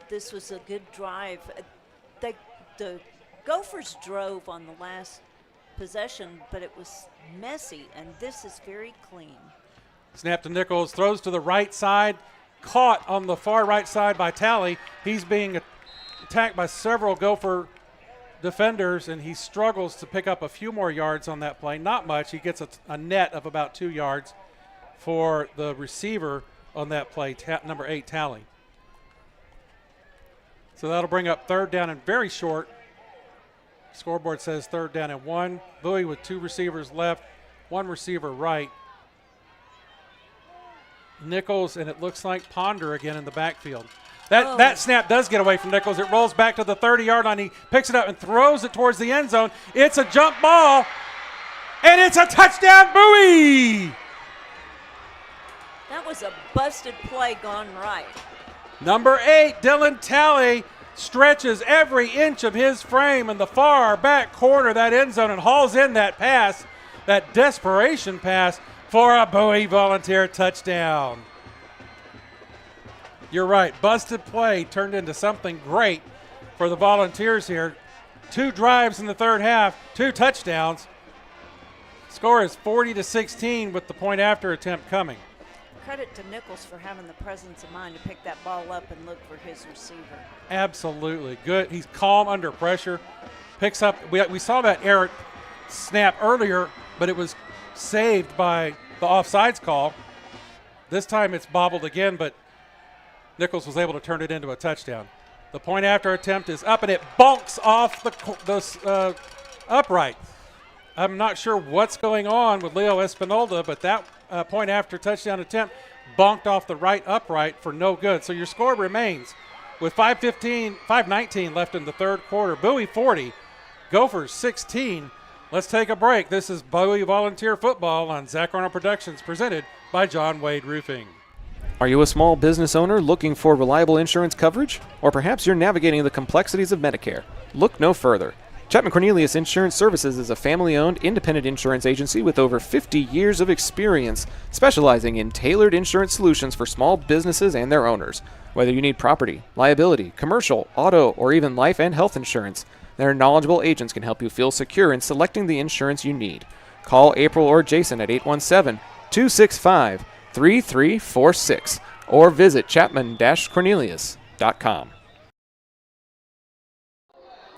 Speaker 4: this was a good drive. The Gophers drove on the last possession, but it was messy, and this is very clean.
Speaker 3: Snap to Nichols, throws to the right side, caught on the far right side by Talley. He's being attacked by several Gopher defenders, and he struggles to pick up a few more yards on that play. Not much. He gets a net of about 2 yards for the receiver on that play, number 8, Talley. So that'll bring up 3rd down and very short. Scoreboard says 3rd down and 1. Bowie with 2 receivers left, 1 receiver right. Nichols, and it looks like Ponder again in the backfield. That snap does get away from Nichols. It rolls back to the 30-yard line. He picks it up and throws it towards the end zone. It's a jump ball, and it's a touchdown, Bowie!
Speaker 4: That was a busted play gone right.
Speaker 3: Number 8, Dylan Talley, stretches every inch of his frame in the far back corner of that end zone and hauls in that pass, that desperation pass for a Bowie Volunteer touchdown. You're right. Busted play turned into something great for the Volunteers here. 2 drives in the 3rd half, 2 touchdowns. Score is 40-16 with the point after attempt coming.
Speaker 4: Credit to Nichols for having the presence of mind to pick that ball up and look for his receiver.
Speaker 3: Absolutely. Good. He's calm under pressure. Picks up. We saw that errant snap earlier, but it was saved by the offsides call. This time it's bobbled again, but Nichols was able to turn it into a touchdown. The point after attempt is up, and it bonks off the upright. I'm not sure what's going on with Leo Espinola, but that point after touchdown attempt bonked off the right upright for no good. So your score remains with 5:19 left in the 3rd quarter. Bowie 40, Gophers 16. Let's take a break. This is Bowie Volunteer Football on Zach Arnold Productions, presented by John Wade Roofing.
Speaker 5: Are you a small business owner looking for reliable insurance coverage? Or perhaps you're navigating the complexities of Medicare? Look no further. Chapman Cornelius Insurance Services is a family-owned independent insurance agency with over 50 years of experience, specializing in tailored insurance solutions for small businesses and their owners. Whether you need property, liability, commercial, auto, or even life and health insurance, their knowledgeable agents can help you feel secure in selecting the insurance you need. Call April or Jason at 817-265-3346 or visit chapman-cornelius.com.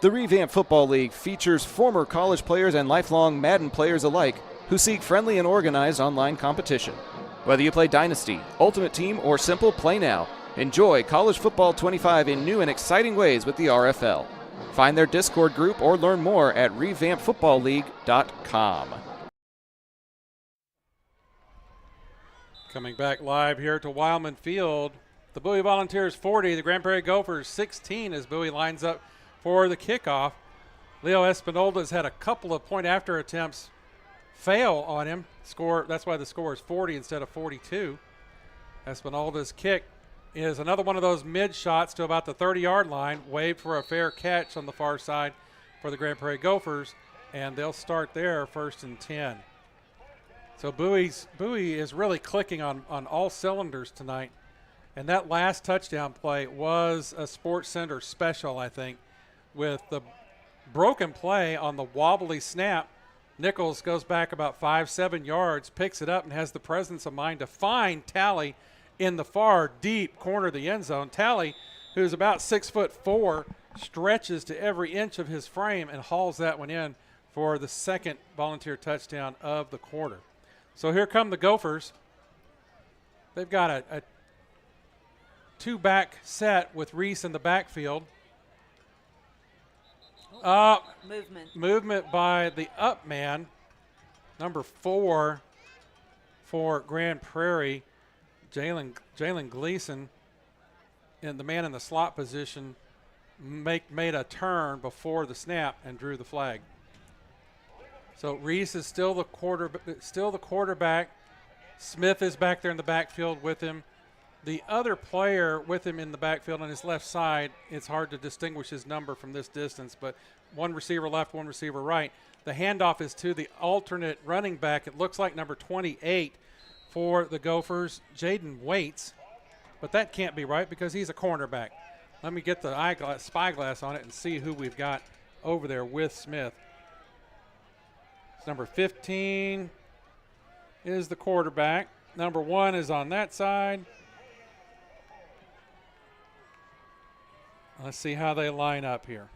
Speaker 5: The Revamped Football League features former college players and lifelong Madden players alike who seek friendly and organized online competition. Whether you play Dynasty, Ultimate Team, or simple Play Now, enjoy College Football 25 in new and exciting ways with the RFL. Find their Discord group or learn more at revampedfootballleague.com.
Speaker 3: Coming back live here to Wilemon Field, the Bowie Volunteers 40, the Grand Prairie Gophers 16 as Bowie lines up for the kickoff. Leo Espinola's had a couple of point after attempts fail on him. That's why the score is 40 instead of 42. Espinola's kick is another one of those mid shots to about the 30-yard line, waved for a fair catch on the far side for the Grand Prairie Gophers, and they'll start there 1st and 10. So Bowie is really clicking on all cylinders tonight, and that last touchdown play was a Sports Center special, I think. With the broken play on the wobbly snap, Nichols goes back about 5-7 yards, picks it up, and has the presence of mind to find Talley in the far deep corner of the end zone. Talley, who's about 6'4", stretches to every inch of his frame and hauls that one in for the 2nd Volunteer touchdown of the quarter. So here come the Gophers. They've got a 2-back set with Reese in the backfield. Movement by the up man, number 4 for Grand Prairie, Jalen Gleason, and the man in the slot position made a turn before the snap and drew the flag. So Reese is still the quarterback. Smith is back there in the backfield with him. The other player with him in the backfield on his left side, it's hard to distinguish his number from this distance, but one receiver left, one receiver right. The handoff is to the alternate running back. It looks like number 28 for the Gophers, Jaden Waits, but that can't be right because he's a cornerback. Let me get the spyglass on it and see who we've got over there with Smith. It's number 15 is the quarterback. Number 1 is on that side. Let's see how they line up here.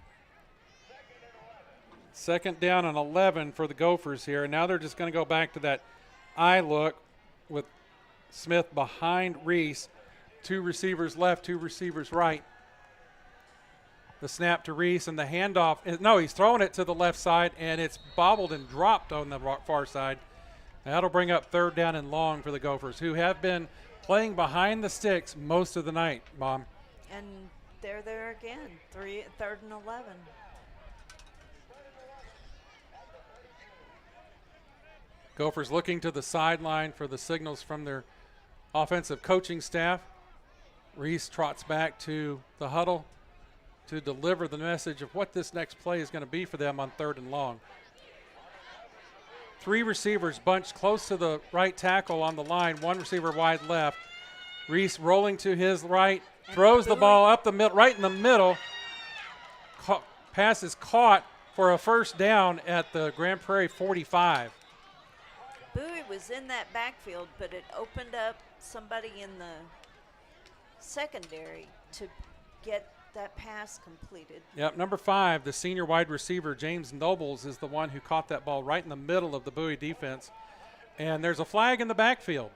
Speaker 3: 2nd down and 11 for the Gophers here. And now they're just going to go back to that eye look with Smith behind Reese. 2 receivers left, 2 receivers right. The snap to Reese and the handoff. No, he's throwing it to the left side, and it's bobbled and dropped on the far side. That'll bring up 3rd down and long for the Gophers, who have been playing behind the sticks most of the night, Mom.
Speaker 4: And they're there again, 3rd and 11.
Speaker 3: Gophers looking to the sideline for the signals from their offensive coaching staff. Reese trots back to the huddle to deliver the message of what this next play is going to be for them on 3rd and long. 3 receivers bunched close to the right tackle on the line, 1 receiver wide left. Reese rolling to his right, throws the ball up the middle, right in the middle. Pass is caught for a 1st down at the Grand Prairie 45.
Speaker 4: Bowie was in that backfield, but it opened up somebody in the secondary to get that pass completed.
Speaker 3: Yep, number 5, the senior wide receiver, James Nobles, is the one who caught that ball right in the middle of the Bowie defense. And there's a flag in the backfield.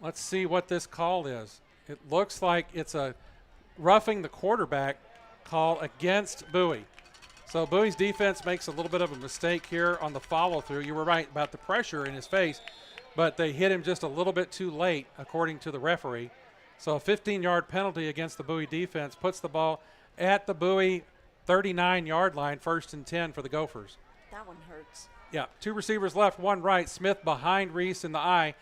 Speaker 3: Let's see what this call is. It looks like it's a roughing the quarterback call against Bowie. So Bowie's defense makes a little bit of a mistake here on the follow-through. You were right about the pressure in his face, but they hit him just a little bit too late, according to the referee. So a 15-yard penalty against the Bowie defense puts the ball at the Bowie 39-yard line, 1st and 10 for the Gophers.
Speaker 4: That one hurts.
Speaker 3: Yeah, 2 receivers left, 1 right. Smith behind Reese in the eye.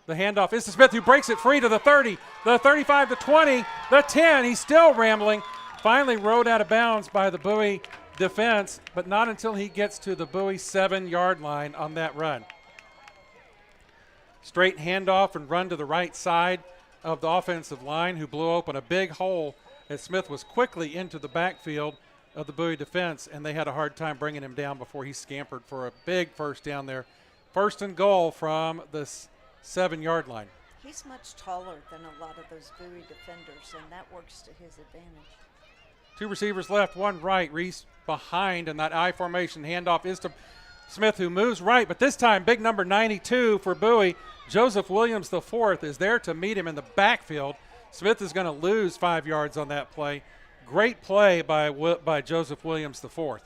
Speaker 3: The handoff is to Smith, who breaks it free to the 30, the 35, the 20, the 10. He's still rambling. Finally rode out of bounds by the Bowie defense, but not until he gets to the Bowie 7-yard line on that run. Straight handoff and run to the right side of the offensive line, who blew open a big hole as Smith was quickly into the backfield of the Bowie defense, and they had a hard time bringing him down before he scampered for a big 1st down there. 1st and goal from the 7-yard line.
Speaker 4: He's much taller than a lot of those Bowie defenders, and that works to his advantage.
Speaker 3: 2 receivers left, 1 right. Reese behind, and that I formation handoff is to Smith, who moves right, but this time big number 92 for Bowie. Joseph Williams IV is there to meet him in the backfield. Smith is going to lose 5 yards on that play. Great play by Joseph Williams IV.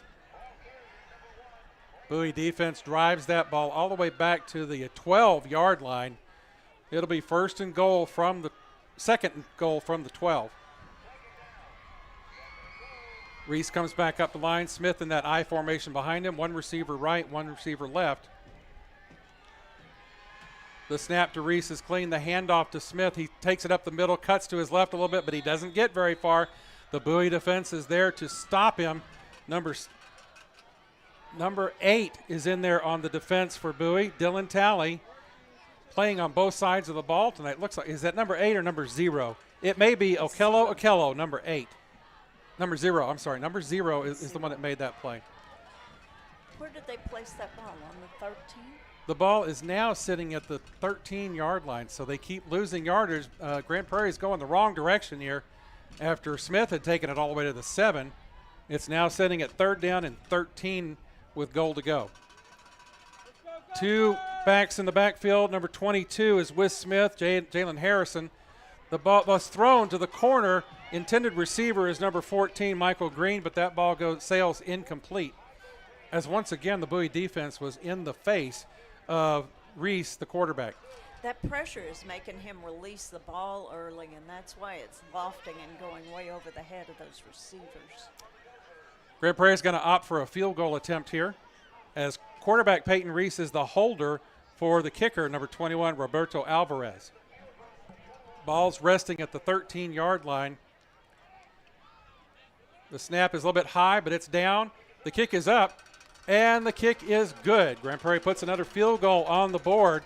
Speaker 3: Bowie defense drives that ball all the way back to the 12-yard line. It'll be 1st and goal from the 2nd and goal from the 12. Reese comes back up the line. Smith in that I formation behind him. 1 receiver right, 1 receiver left. The snap to Reese is clean. The handoff to Smith. He takes it up the middle, cuts to his left a little bit, but he doesn't get very far. The Bowie defense is there to stop him. Number 8 is in there on the defense for Bowie. Dylan Talley playing on both sides of the ball tonight. Looks like, is that number 8 or number 0? It may be Okello, number 8. Number 0, I'm sorry. Number 0 is the one that made that play.
Speaker 4: Where did they place that ball? On the 13?
Speaker 3: The ball is now sitting at the 13-yard line, so they keep losing yardage. Grand Prairie is going the wrong direction here. After Smith had taken it all the way to the 7, it's now sitting at 3rd down and 13 with goal to go. 2 backs in the backfield. Number 22 is with Smith, Jalen Harrison. The ball was thrown to the corner. Intended receiver is number 14, Michael Green, but that ball sails incomplete. As once again, the Bowie defense was in the face of Reese, the quarterback.
Speaker 4: That pressure is making him release the ball early, and that's why it's lofting and going way over the head of those receivers.
Speaker 3: Grand Prairie is going to opt for a field goal attempt here, as quarterback Peyton Reese is the holder for the kicker, number 21, Roberto Alvarez. Ball's resting at the 13-yard line. The snap is a little bit high, but it's down. The kick is up, and the kick is good. Grand Prairie puts another field goal on the board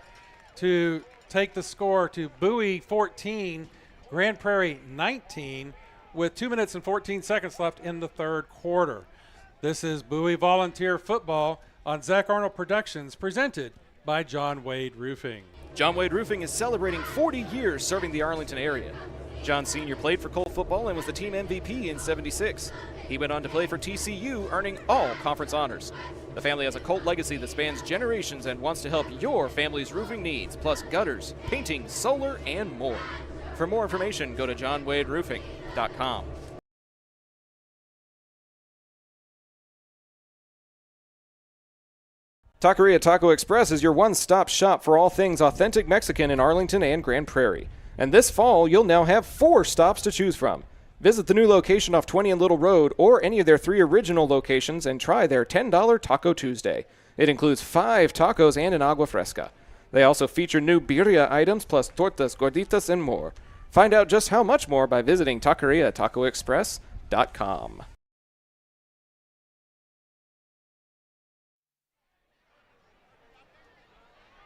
Speaker 3: to take the score to Bowie 14, Grand Prairie 19, with 2 minutes and 14 seconds left in the 3rd quarter. This is Bowie Volunteer Football on Zach Arnold Productions, presented by John Wade Roofing.
Speaker 5: John Wade Roofing is celebrating 40 years serving the Arlington area. John Sr. played for Colt football and was the team MVP in '76. He went on to play for TCU, earning all conference honors. The family has a Colt legacy that spans generations and wants to help your family's roofing needs, plus gutters, painting, solar, and more. For more information, go to johnwaderoofing.com. Taqueria Taco Express is your one-stop shop for all things authentic Mexican in Arlington and Grand Prairie. And this fall, you'll now have 4 stops to choose from. Visit the new location off 20 and Little Road or any of their 3 original locations and try their $10 Taco Tuesday. It includes 5 tacos and an agua fresca. They also feature new birria items plus tortas, gorditas, and more. Find out just how much more by visiting taqueriatacoexpress.com.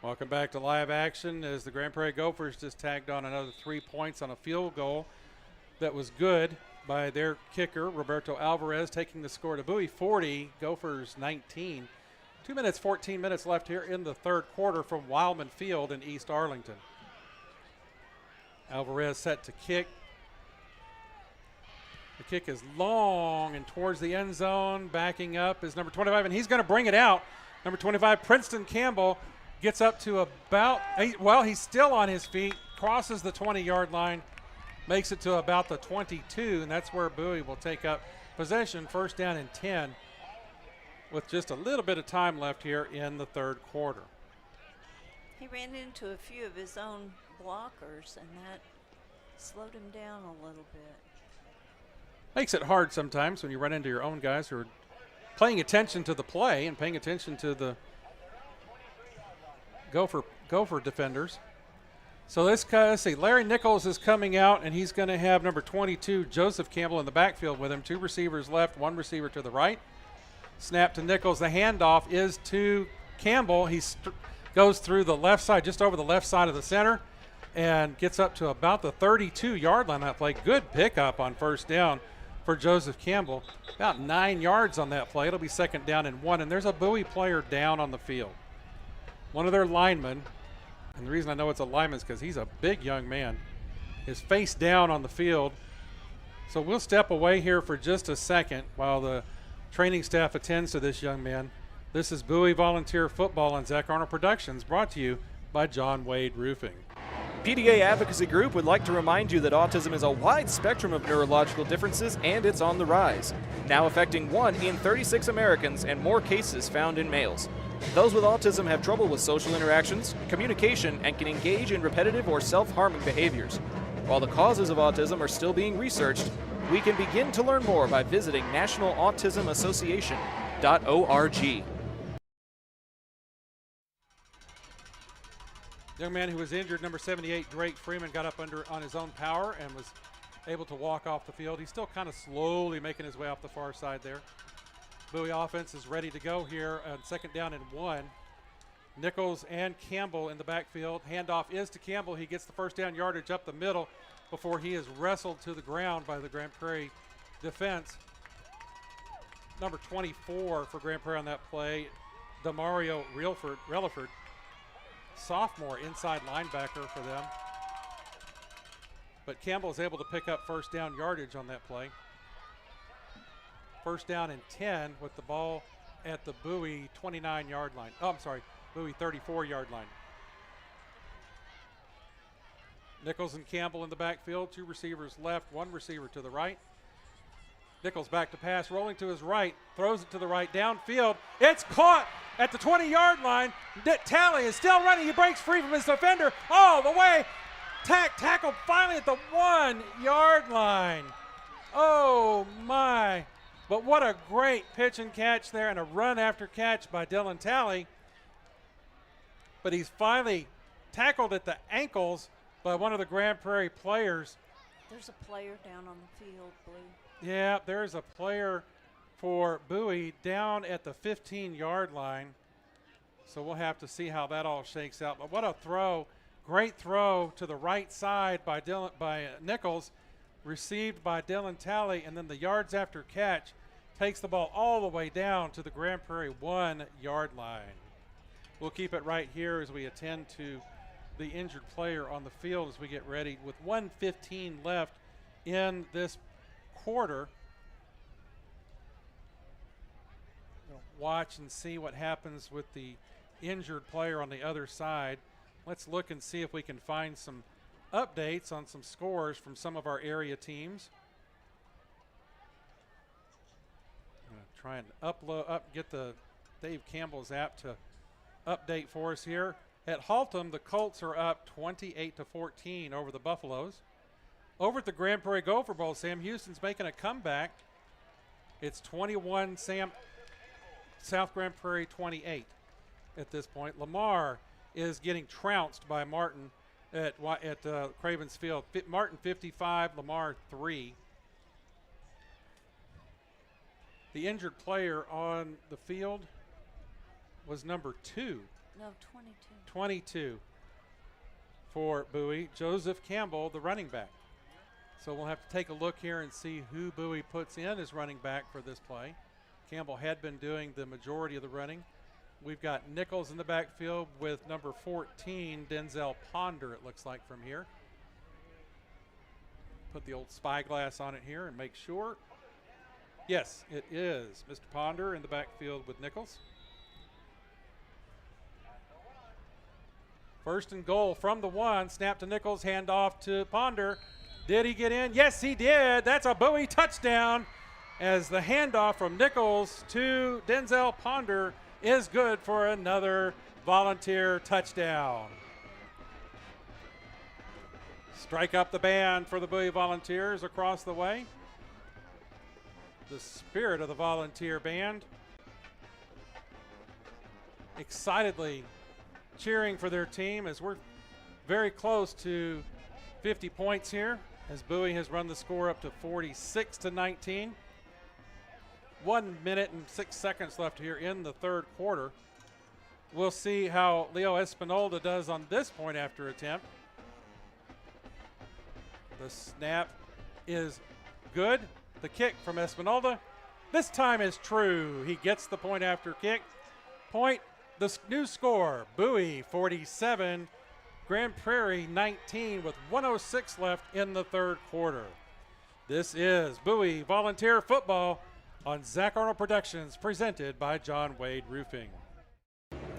Speaker 3: Welcome back to live action as the Grand Prairie Gophers just tagged on another 3 points on a field goal that was good by their kicker, Roberto Alvarez, taking the score to Bowie 40, Gophers 19. 2 minutes, 14 minutes left here in the third quarter from Wilemon Field in East Arlington. Alvarez set to kick. The kick is long and towards the end zone. Backing up is number 25, and he's going to bring it out. Number 25, Princeton Campbell, gets up to about, he's still on his feet, crosses the 20-yard line, makes it to about the 22, and that's where Bowie will take up possession, first down and 10, with just a little bit of time left here in the third quarter.
Speaker 4: He ran into a few of his own blockers, and that slowed him down a little bit.
Speaker 3: Makes it hard sometimes when you run into your own guys who are paying attention to the play and paying attention to the Gopher defenders. So let's see. Larry Nichols is coming out, and he's going to have number 22, Joseph Campbell, in the backfield with him. 2 receivers left, 1 receiver to the right. Snap to Nichols. The handoff is to Campbell. He goes through the left side, just over the left side of the center, and gets up to about the 32-yard line that play. Good pickup on first down for Joseph Campbell. About 9 yards on that play. It'll be second down and 1, and there's a Bowie player down on the field. One of their linemen, and the reason I know it's a lineman is because he's a big young man, is face down on the field. So we'll step away here for just a second while the training staff attends to this young man. This is Bowie Volunteer Football and Zach Arnold Productions, brought to you by John Wade Roofing.
Speaker 5: PDA Advocacy Group would like to remind you that autism is a wide spectrum of neurological differences and it's on the rise, now affecting 1 in 36 Americans and more cases found in males. Those with autism have trouble with social interactions, communication, and can engage in repetitive or self-harming behaviors. While the causes of autism are still being researched, we can begin to learn more by visiting nationalautismassociation.org.
Speaker 3: Young man who was injured, number 78, Drake Freeman, got up on his own power and was able to walk off the field. He's still kind of slowly making his way off the far side there. Bowie offense is ready to go here on second down and 1. Nichols and Campbell in the backfield. Handoff is to Campbell. He gets the first down yardage up the middle before he is wrestled to the ground by the Grand Prairie defense. Number 24 for Grand Prairie on that play, Demario Relaford, sophomore inside linebacker for them. But Campbell is able to pick up first down yardage on that play. First down and 10 with the ball at the Bowie 29-yard line. Oh, I'm sorry, Bowie 34-yard line. Nichols and Campbell in the backfield, 2 receivers left, 1 receiver to the right. Nichols back to pass, rolling to his right, throws it to the right, downfield. It's caught at the 20-yard line. Talley is still running. He breaks free from his defender all the way. Tackled finally at the 1-yard line. Oh, my. But what a great pitch and catch there, and a run after catch by Dylan Talley. But he's finally tackled at the ankles by one of the Grand Prairie players.
Speaker 4: There's a player down on the field, Blue.
Speaker 3: Yeah, there's a player for Bowie down at the 15-yard line. So we'll have to see how that all shakes out. But what a throw. Great throw to the right side by Nichols. Received by Dylan Talley, and then the yards after catch takes the ball all the way down to the Grand Prairie 1-yard line. We'll keep it right here as we attend to the injured player on the field as we get ready with 1:15 left in this quarter. We'll watch and see what happens with the injured player on the other side. Let's look and see if we can find some updates on some scores from some of our area teams. I'm going to try and get the Dave Campbell's app to update for us here. At Haltom, the Colts are up 28-14 over the Buffaloes. Over at the Grand Prairie Gopher Bowl, Sam Houston's making a comeback. It's 21 South Grand Prairie 28 at this point. Lamar is getting trounced by Martin at Cravens Field. Martin 55, Lamar 3. The injured player on the field was number 2.
Speaker 4: No, 22.
Speaker 3: 22 for Bowie. Joseph Campbell, the running back. So we'll have to take a look here and see who Bowie puts in as running back for this play. Campbell had been doing the majority of the running. We've got Nichols in the backfield with number 14, Denzel Ponder, it looks like from here. Put the old spyglass on it here and make sure. Yes, it is Mr. Ponder in the backfield with Nichols. First and goal from the 1. Snap to Nichols, hand off to Ponder. Did he get in? Yes, he did. That's a Bowie touchdown as the handoff from Nichols to Denzel Ponder is good for another Volunteer touchdown. Strike up the band for the Bowie Volunteers across the way. The spirit of the Volunteer band excitedly cheering for their team as we're very close to 50 points here as Bowie has run the score up to 46-19. 1 minute and 6 seconds left here in the third quarter. We'll see how Leo Espinola does on this point after attempt. The snap is good. The kick from Espinola this time is true. He gets the point after kick. Point. The new score, Bowie 47, Grand Prairie 19 with 1:06 left in the third quarter. This is Bowie Volunteer Football on Zach Arnold Productions, presented by John Wade Roofing.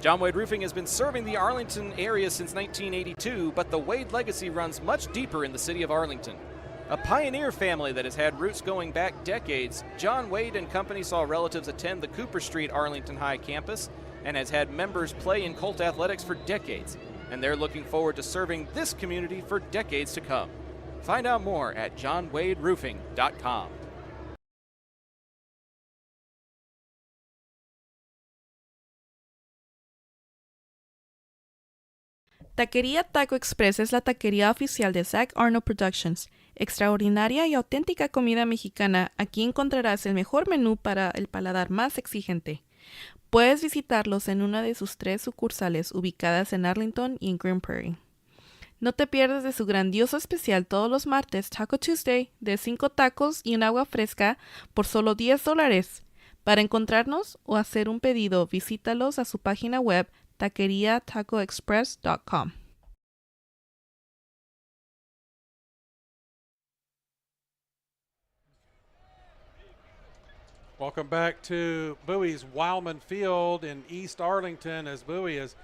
Speaker 5: John Wade Roofing has been serving the Arlington area since 1982, but the Wade legacy runs much deeper in the city of Arlington. A pioneer family that has had roots going back decades, John Wade and Company saw relatives attend the Cooper Street Arlington High campus and has had members play in Colt athletics for decades, and they're looking forward to serving this community for decades to come. Find out more at johnwaderoofing.com.
Speaker 6: Taquería Taco Express es la taquería oficial de Zach Arnold Productions. Extraordinaria y auténtica comida mexicana, aquí encontrarás el mejor menú para el paladar más exigente. Puedes visitarlos en una de sus 3 sucursales ubicadas en Arlington y en Grand Prairie. No te pierdas de su grandioso especial todos los martes, Taco Tuesday, de 5 tacos y un agua fresca por solo $10. Para encontrarnos o hacer un pedido, visítalos a su página web taqueriatacoexpress.com.
Speaker 3: Welcome back to Bowie's Wilemon Field in East Arlington as Bowie is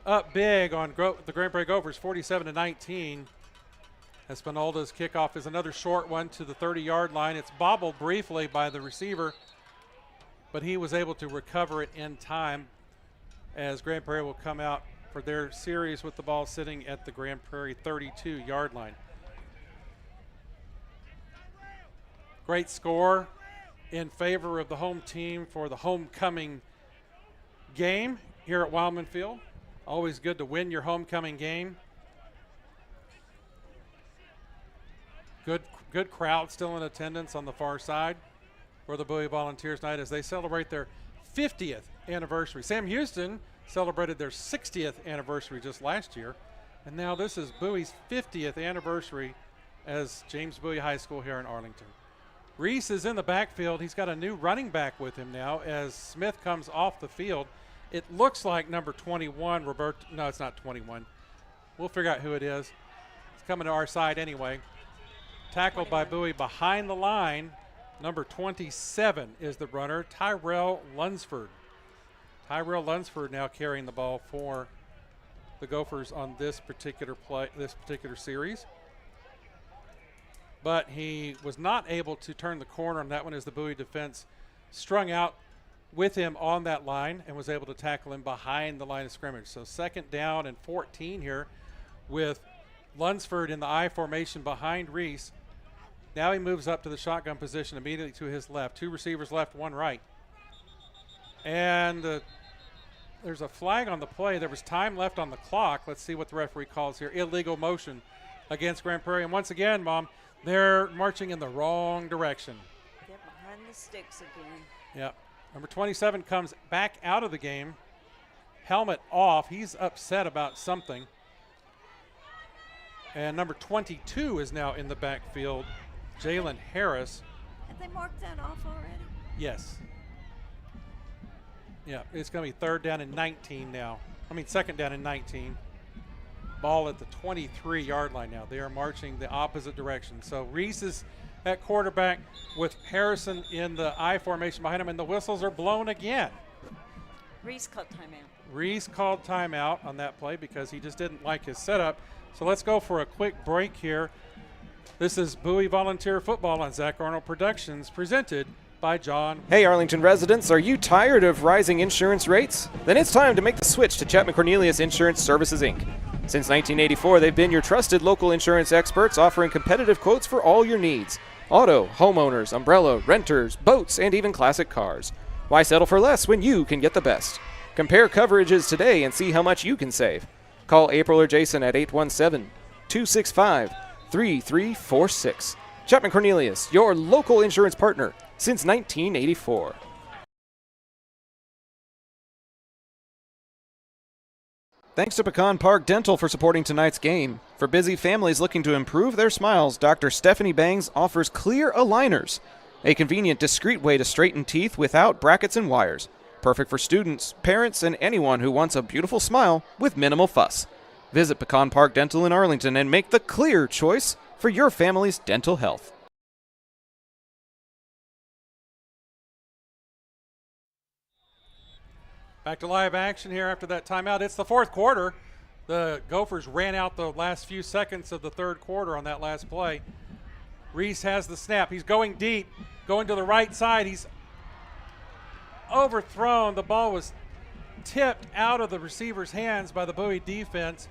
Speaker 3: up big on the Grand Prairie Gophers, 47-19. Espinolda's kickoff is another short one to the 30-yard line. It's bobbled briefly by the receiver, but he was able to recover it in time as Grand Prairie will come out for their series with the ball sitting at the Grand Prairie 32-yard line. Great score in favor of the home team for the homecoming game here at Wilemon Field. Always good to win your homecoming game. Good crowd still in attendance on the far side for the Bowie Volunteers tonight as they celebrate their 50th anniversary. Sam Houston celebrated their 60th anniversary just last year, and now this is Bowie's 50th anniversary as James Bowie High School here in Arlington. Reese is in the backfield. He's got a new running back with him now as Smith comes off the field. It looks like number 21, Roberto. No, it's not 21. We'll figure out who it is. It's coming to our side anyway. Tackled by Bowie behind the line. Number 27 is the runner, Tyrell Lunsford. Tyrell Lunsford now carrying the ball for the Gophers on this particular play, this particular series. But he was not able to turn the corner on that one as the Bowie defense strung out with him on that line and was able to tackle him behind the line of scrimmage. So 2nd down and 14 here with Lunsford in the I formation behind Reese. Now he moves up to the shotgun position immediately to his left. 2 receivers left, 1 right. And there's a flag on the play. There was time left on the clock. Let's see what the referee calls here. Illegal motion against Grand Prairie. And once again, Mom, they're marching in the wrong direction.
Speaker 4: Get behind the sticks again.
Speaker 3: Yep. Number 27 comes back out of the game. Helmet off. He's upset about something. And number 22 is now in the backfield, Jalen Harris.
Speaker 4: Have they marked that off already?
Speaker 3: Yes. Yeah, it's going to be 3rd down and 19 now. 2nd down and 19. Ball at the 23-yard line now. They are marching the opposite direction. So Reese is at quarterback with Harrison in the I formation behind him, and the whistles are blown again.
Speaker 4: Reese called timeout.
Speaker 3: Reese called timeout on that play because he just didn't like his setup. So let's go for a quick break here. This is Bowie Volunteer Football on Zach Arnold Productions, presented by John.
Speaker 5: Hey, Arlington residents, are you tired of rising insurance rates? Then it's time to make the switch to Chapman Cornelius Insurance Services, Inc. Since 1984, they've been your trusted local insurance experts offering competitive quotes for all your needs. Auto, homeowners, umbrella, renters, boats, and even classic cars. Why settle for less when you can get the best? Compare coverages today and see how much you can save. Call April or Jason at 817-265-3346. Chapman Cornelius, your local insurance partner since 1984. Thanks to Pecan Park Dental for supporting tonight's game. For busy families looking to improve their smiles, Dr. Stephanie Bangs offers clear aligners, a convenient, discreet way to straighten teeth without brackets and wires. Perfect for students, parents, and anyone who wants a beautiful smile with minimal fuss. Visit Pecan Park Dental in Arlington and make the clear choice for your family's dental health.
Speaker 3: Back to live action here after that timeout. It's the 4th quarter. The Gophers ran out the last few seconds of the 3rd quarter on that last play. Reese has the snap. He's going deep, going to the right side. He's overthrown. The ball was tipped out of the receiver's hands by the Bowie defense.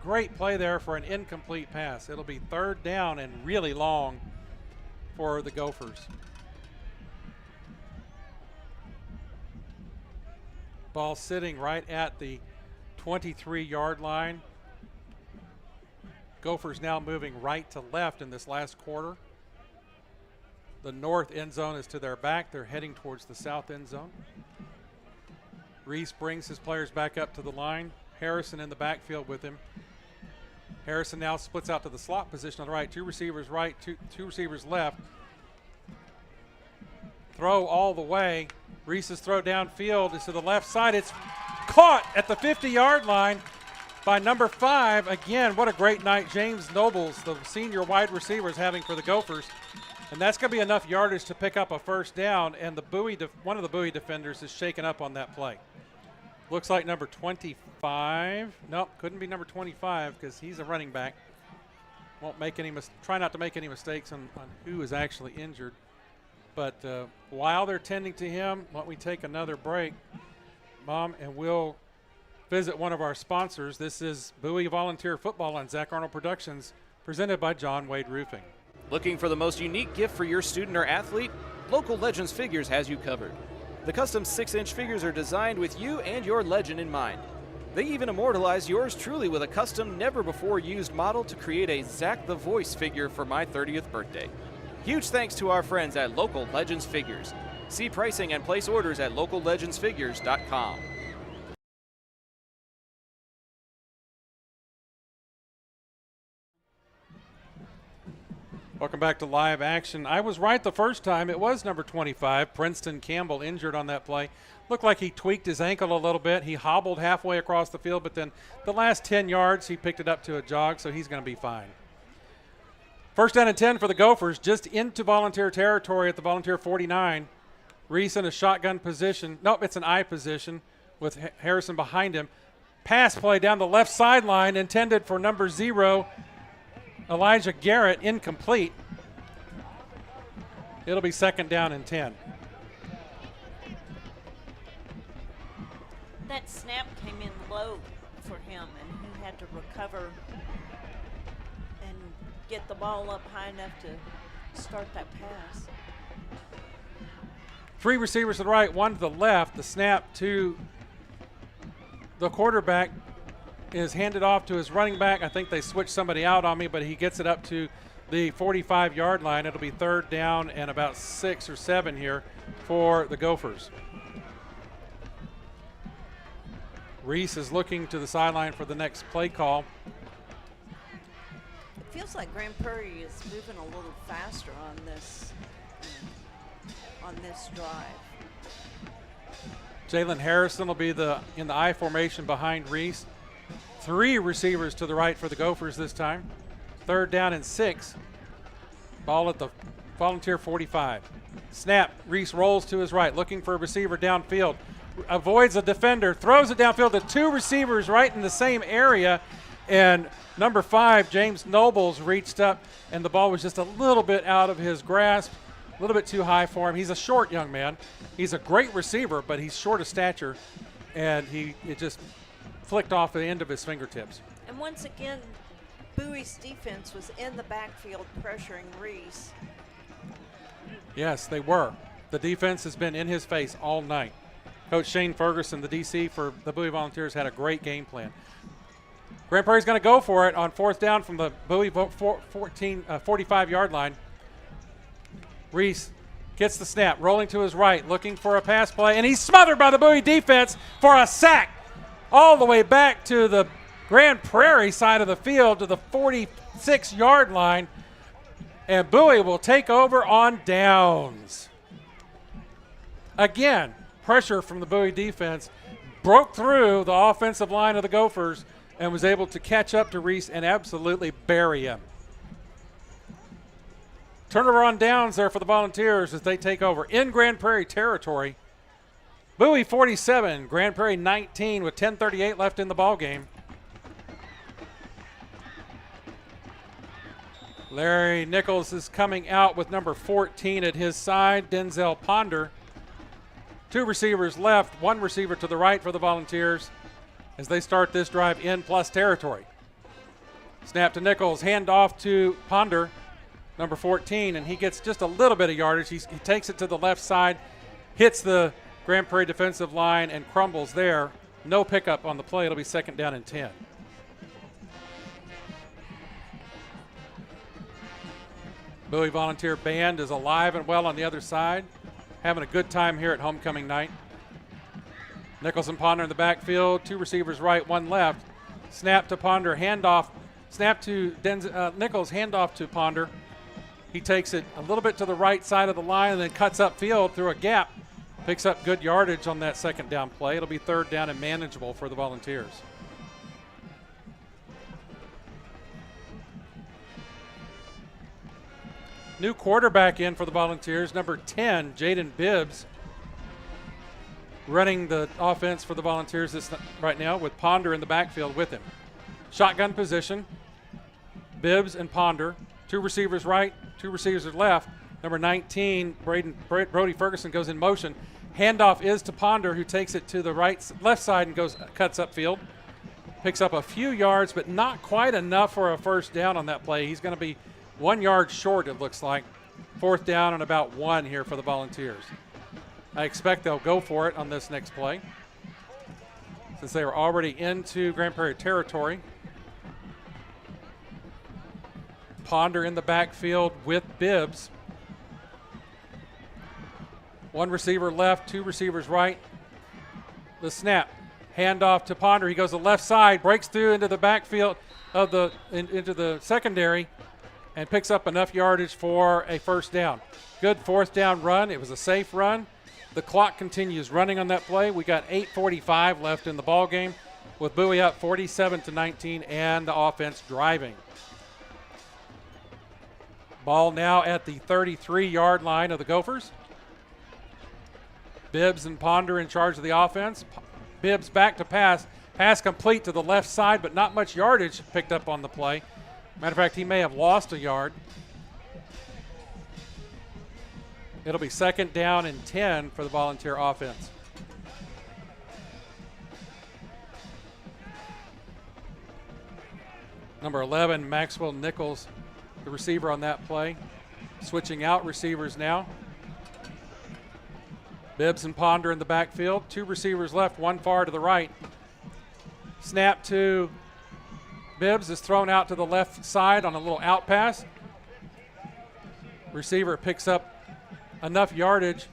Speaker 3: Great play there for an incomplete pass. It'll be 3rd down and really long for the Gophers. Ball sitting right at the 23-yard line. Gophers now moving right to left in this last quarter. The north end zone is to their back. They're heading towards the south end zone. Reese brings his players back up to the line. Harrison in the backfield with him. Harrison now splits out to the slot position on the right. 2 receivers right, two receivers left. Throw all the way. Reese's throw downfield is to the left side. It's caught at the 50-yard line by number 5. Again, what a great night James Nobles, the senior wide receiver, is having for the Gophers. And that's going to be enough yardage to pick up a 1st down, and the one of the Bowie defenders is shaken up on that play. Looks like number 25. Nope, couldn't be number 25 because he's a running back. Won't make any try not to make any mistakes on who is actually injured. But while they're tending to him, why don't we take another break, Mom, and we'll visit one of our sponsors. This is Bowie Volunteer Football on Zach Arnold Productions, presented by John Wade Roofing.
Speaker 5: Looking for the most unique gift for your student or athlete? Local Legends Figures has you covered. The custom 6-inch figures are designed with you and your legend in mind. They even immortalize yours truly with a custom, never-before-used model to create a Zach the Voice figure for my 30th birthday. Huge thanks to our friends at Local Legends Figures. See pricing and place orders at locallegendsfigures.com.
Speaker 3: Welcome back to live action. I was right the first time. It was number 25, Princeton Campbell, injured on that play. Looked like he tweaked his ankle a little bit. He hobbled halfway across the field, but then the last 10 yards, he picked it up to a jog, so he's going to be fine. 1st down and 10 for the Gophers, just into Volunteer territory at the Volunteer 49. Reese in a shotgun position. Nope, it's an I position with Harrison behind him. Pass play down the left sideline intended for number 0, Elijah Garrett, incomplete. It'll be 2nd down and 10.
Speaker 4: snap came in low for him, and he had to recover and get the ball up high enough to start that pass.
Speaker 3: 3 receivers to the right, 1 to the left. The snap to the quarterback is handed off to his running back. I think they switched somebody out on me, but he gets it up to the 45-yard line. It'll be 3rd down and about 6 or 7 here for the Gophers. Reese is looking to the sideline for the next play call.
Speaker 4: It feels like Grand Prairie is moving a little faster on this drive.
Speaker 3: Jalen Harrison will be in the I formation behind Reese. 3 receivers to the right for the Gophers this time. 3rd down and 6. Ball at the Volunteer 45. Snap. Reese rolls to his right, looking for a receiver downfield. Avoids a defender, throws it downfield to 2 receivers right in the same area. And number 5, James Nobles, reached up, and the ball was just a little bit out of his grasp, a little bit too high for him. He's a short young man. He's a great receiver, but he's short of stature, and it just flicked off the end of his fingertips.
Speaker 4: And once again, Bowie's defense was in the backfield pressuring Reese.
Speaker 3: Yes, they were. The defense has been in his face all night. Coach Shane Ferguson, the DC for the Bowie Volunteers, had a great game plan. Grand Prairie's going to go for it on 4th down from the Bowie 45-yard line. Reese gets the snap, rolling to his right, looking for a pass play, and he's smothered by the Bowie defense for a sack all the way back to the Grand Prairie side of the field to the 46-yard line, and Bowie will take over on downs. Again, pressure from the Bowie defense broke through the offensive line of the Gophers and was able to catch up to Reese and absolutely bury him. Turnover on downs there for the Volunteers as they take over in Grand Prairie territory. Bowie 47, Grand Prairie 19 with 10:38 left in the ball game. Larry Nichols is coming out with number 14 at his side, Denzel Ponder. 2 receivers left, 1 receiver to the right for the Volunteers as they start this drive in plus territory. Snap to Nichols, hand off to Ponder, number 14, and he gets just a little bit of yardage. He takes it to the left side, hits the Grand Prairie defensive line, and crumbles there. No pickup on the play. It'll be 2nd down and 10. Bowie Volunteer Band is alive and well on the other side, having a good time here at homecoming night. Nichols and Ponder in the backfield, 2 receivers right, 1 left. Snap to Ponder, handoff. Snap to Nichols, handoff to Ponder. He takes it a little bit to the right side of the line and then cuts upfield through a gap. Picks up good yardage on that 2nd down play. It'll be 3rd down and manageable for the Volunteers. New quarterback in for the Volunteers, number 10, Jaden Bibbs, running the offense for the Volunteers right now with Ponder in the backfield with him. Shotgun position, Bibbs and Ponder, 2 receivers right, 2 receivers left. Number 19, Brody Ferguson goes in motion. Handoff is to Ponder, who takes it to the left side and cuts upfield. Picks up a few yards, but not quite enough for a 1st down on that play. He's going to be 1 yard short, it looks like. 4th down and about 1 here for the Volunteers. I expect they'll go for it on this next play, since they are already into Grand Prairie territory. Ponder in the backfield with Bibbs. 1 receiver left, 2 receivers right. The snap, handoff to Ponder. He goes to the left side, breaks through into the backfield of into the secondary, and picks up enough yardage for a 1st down. Good 4th down run. It was a safe run. The clock continues running on that play. We got 8:45 left in the ball game with Bowie up 47-19 and the offense driving. Ball now at the 33-yard line of the Gophers. Bibbs and Ponder in charge of the offense. Bibbs back to pass. Pass complete to the left side, but not much yardage picked up on the play. Matter of fact, he may have lost a yard. It'll be 2nd down and 10 for the Volunteer offense. Number 11, Maxwell Nichols, the receiver on that play. Switching out receivers now. Bibbs and Ponder in the backfield. 2 receivers left, 1 far to the right. Snap to Bibbs is thrown out to the left side on a little out pass. Receiver picks up enough yardage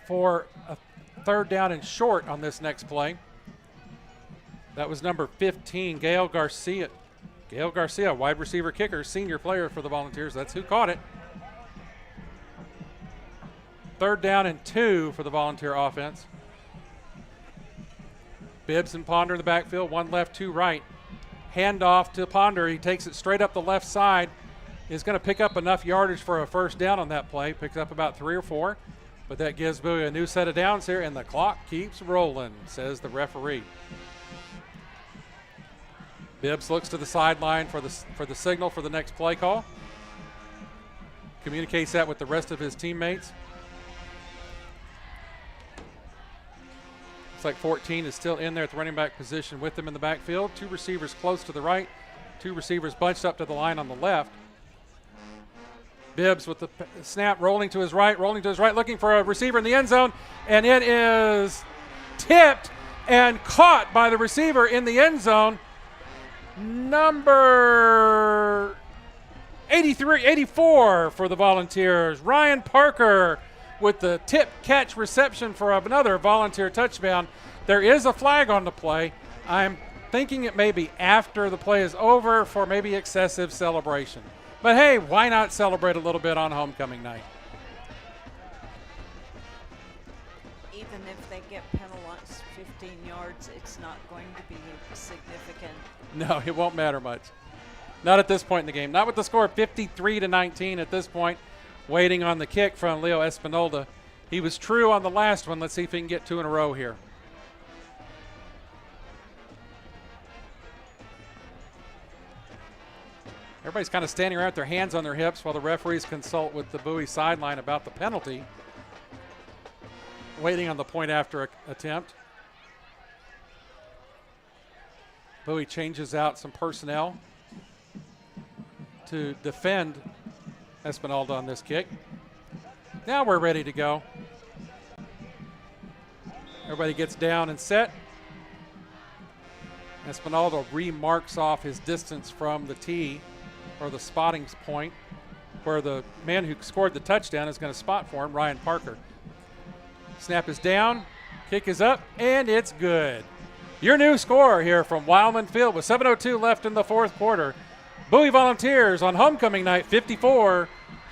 Speaker 3: for a 3rd down and short on this next play. That was number 15, Gail Garcia. Gail Garcia, wide receiver kicker, senior player for the Volunteers. That's who caught it. 3rd down and 2 for the Volunteer offense. Bibbs and Ponder in the backfield, 1 left, 2 right. Handoff to Ponder. He takes it straight up the left side. Is going to pick up enough yardage for a 1st down on that play. Picks up about 3 or 4. But that gives Bowie a new set of downs here, and the clock keeps rolling, says the referee. Bibbs looks to the sideline for the signal for the next play call. Communicates that with the rest of his teammates. Looks like 14 is still in there at the running back position with them in the backfield. 2 receivers close to the right. 2 receivers bunched up to the line on the left. Bibbs with the snap, rolling to his right, looking for a receiver in the end zone, and it is tipped and caught by the receiver in the end zone. Number 84 for the Volunteers, Ryan Parker with the tip catch reception for another Volunteer touchdown. There is a flag on the play. I'm thinking it may be after the play is over for maybe excessive celebration. But hey, why not celebrate a little bit on homecoming night?
Speaker 4: Even if they get penalized 15 yards, it's not going to be significant.
Speaker 3: No, it won't matter much. Not at this point in the game. Not with the score 53-19 at this point. Waiting on the kick from Leo Espinolda. He was true on the last one. Let's see if he can get 2 in a row here. Everybody's kind of standing around with their hands on their hips while the referees consult with the Bowie sideline about the penalty. Waiting on the point after attempt. Bowie changes out some personnel to defend Espinalda on this kick. Now we're ready to go. Everybody gets down and set. Espinalda remarks off his distance from the tee, or the spotting point, where the man who scored the touchdown is going to spot for him, Ryan Parker. Snap is down, kick is up, and it's good. Your new score here from Wilemon Field with 7:02 left in the 4th quarter. Bowie Volunteers on homecoming night 54,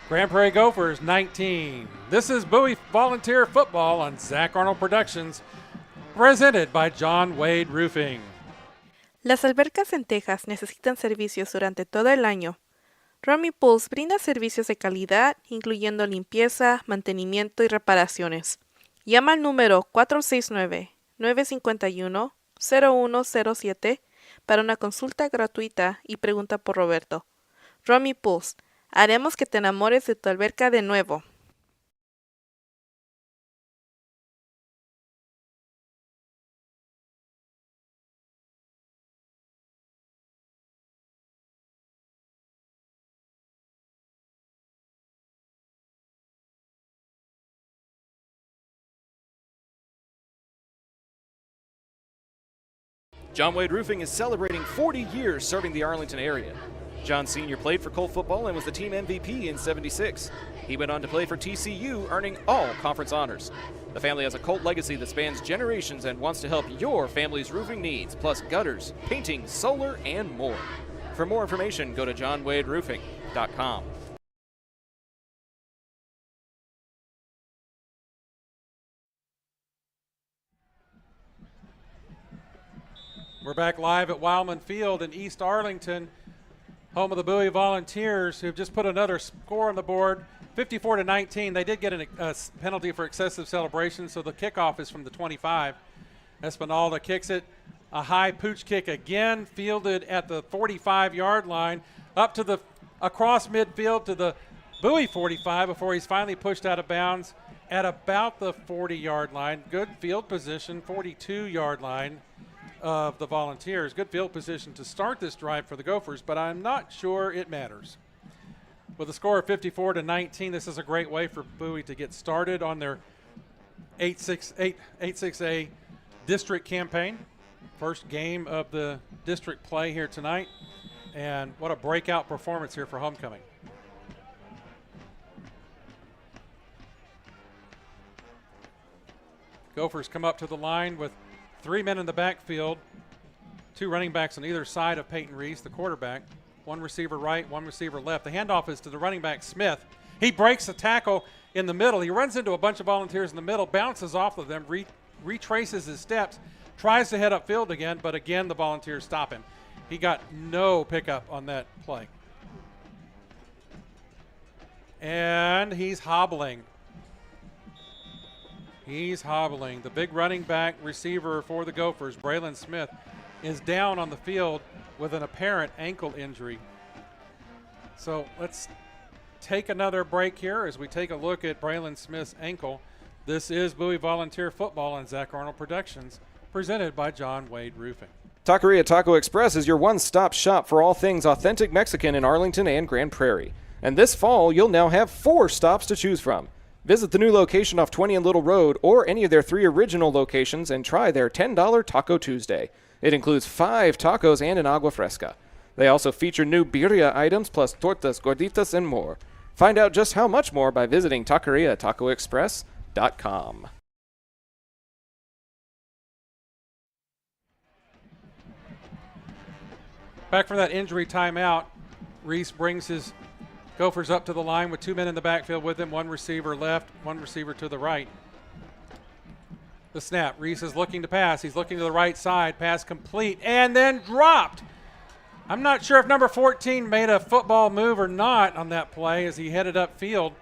Speaker 3: Grand Prairie Gophers 19. This is Bowie Volunteer Football on Zach Arnold Productions, presented by John Wade Roofing.
Speaker 6: Las albercas en Texas necesitan servicios durante todo el año. Romy Pools brinda servicios de calidad, incluyendo limpieza, mantenimiento y reparaciones. Llama al número 469-951-0107 para una consulta gratuita y pregunta por Roberto. Romy Pools, haremos que te enamores de tu alberca de nuevo.
Speaker 5: John Wade Roofing is celebrating 40 years serving the Arlington area. John Sr. played for Colt football and was the team MVP in '76. He went on to play for TCU, earning all conference honors. The family has a Colt legacy that spans generations and wants to help your family's roofing needs, plus gutters, painting, solar, and more. For more information, go to johnwaderoofing.com.
Speaker 3: We're back live at Wilemon Field in East Arlington, home of the Bowie Volunteers, who have just put another score on the board, 54-19. They did get a penalty for excessive celebration, so the kickoff is from the 25. Espinalda kicks it, a high pooch kick again, fielded at the 45-yard line, up to the across midfield to the Bowie 45 before he's finally pushed out of bounds at about the 40-yard line. Good field position, 42-yard line. of the Volunteers. Good field position to start this drive for the Gophers, but I'm not sure it matters. With a score of 54-19, this is a great way for Bowie to get started on their 8-6A district campaign. First game of the district play here tonight. And what a breakout performance here for homecoming. Gophers come up to the line with 3 men in the backfield, 2 running backs on either side of Peyton Reese, the quarterback. 1 receiver right, 1 receiver left. The handoff is to the running back, Smith. He breaks the tackle in the middle. He runs into a bunch of Volunteers in the middle, bounces off of them, retraces his steps, tries to head upfield again, but again the Volunteers stop him. He got no pickup on that play. And he's hobbling. He's hobbling. The big running back receiver for the Gophers, Braylon Smith, is down on the field with an apparent ankle injury. So let's take another break here as we take a look at Braylon Smith's ankle. This is Bowie Volunteer Football on Zach Arnold Productions, presented by John Wade Roofing.
Speaker 5: Taqueria Taco Express is your one-stop shop for all things authentic Mexican in Arlington and Grand Prairie. And this fall, you'll now have 4 stops to choose from. Visit the new location off 20 and Little Road or any of their 3 original locations and try their $10 Taco Tuesday. It includes 5 tacos and an agua fresca. They also feature new birria items plus tortas, gorditas, and more. Find out just how much more by visiting taqueriatacoexpress.com.
Speaker 3: Back from that injury timeout, Reese brings his Gophers up to the line with 2 men in the backfield with him, 1 receiver left, 1 receiver to the right. The snap, Reese is looking to pass. He's looking to the right side, pass complete, and then dropped. I'm not sure if number 14 made a football move or not on that play as he headed upfield.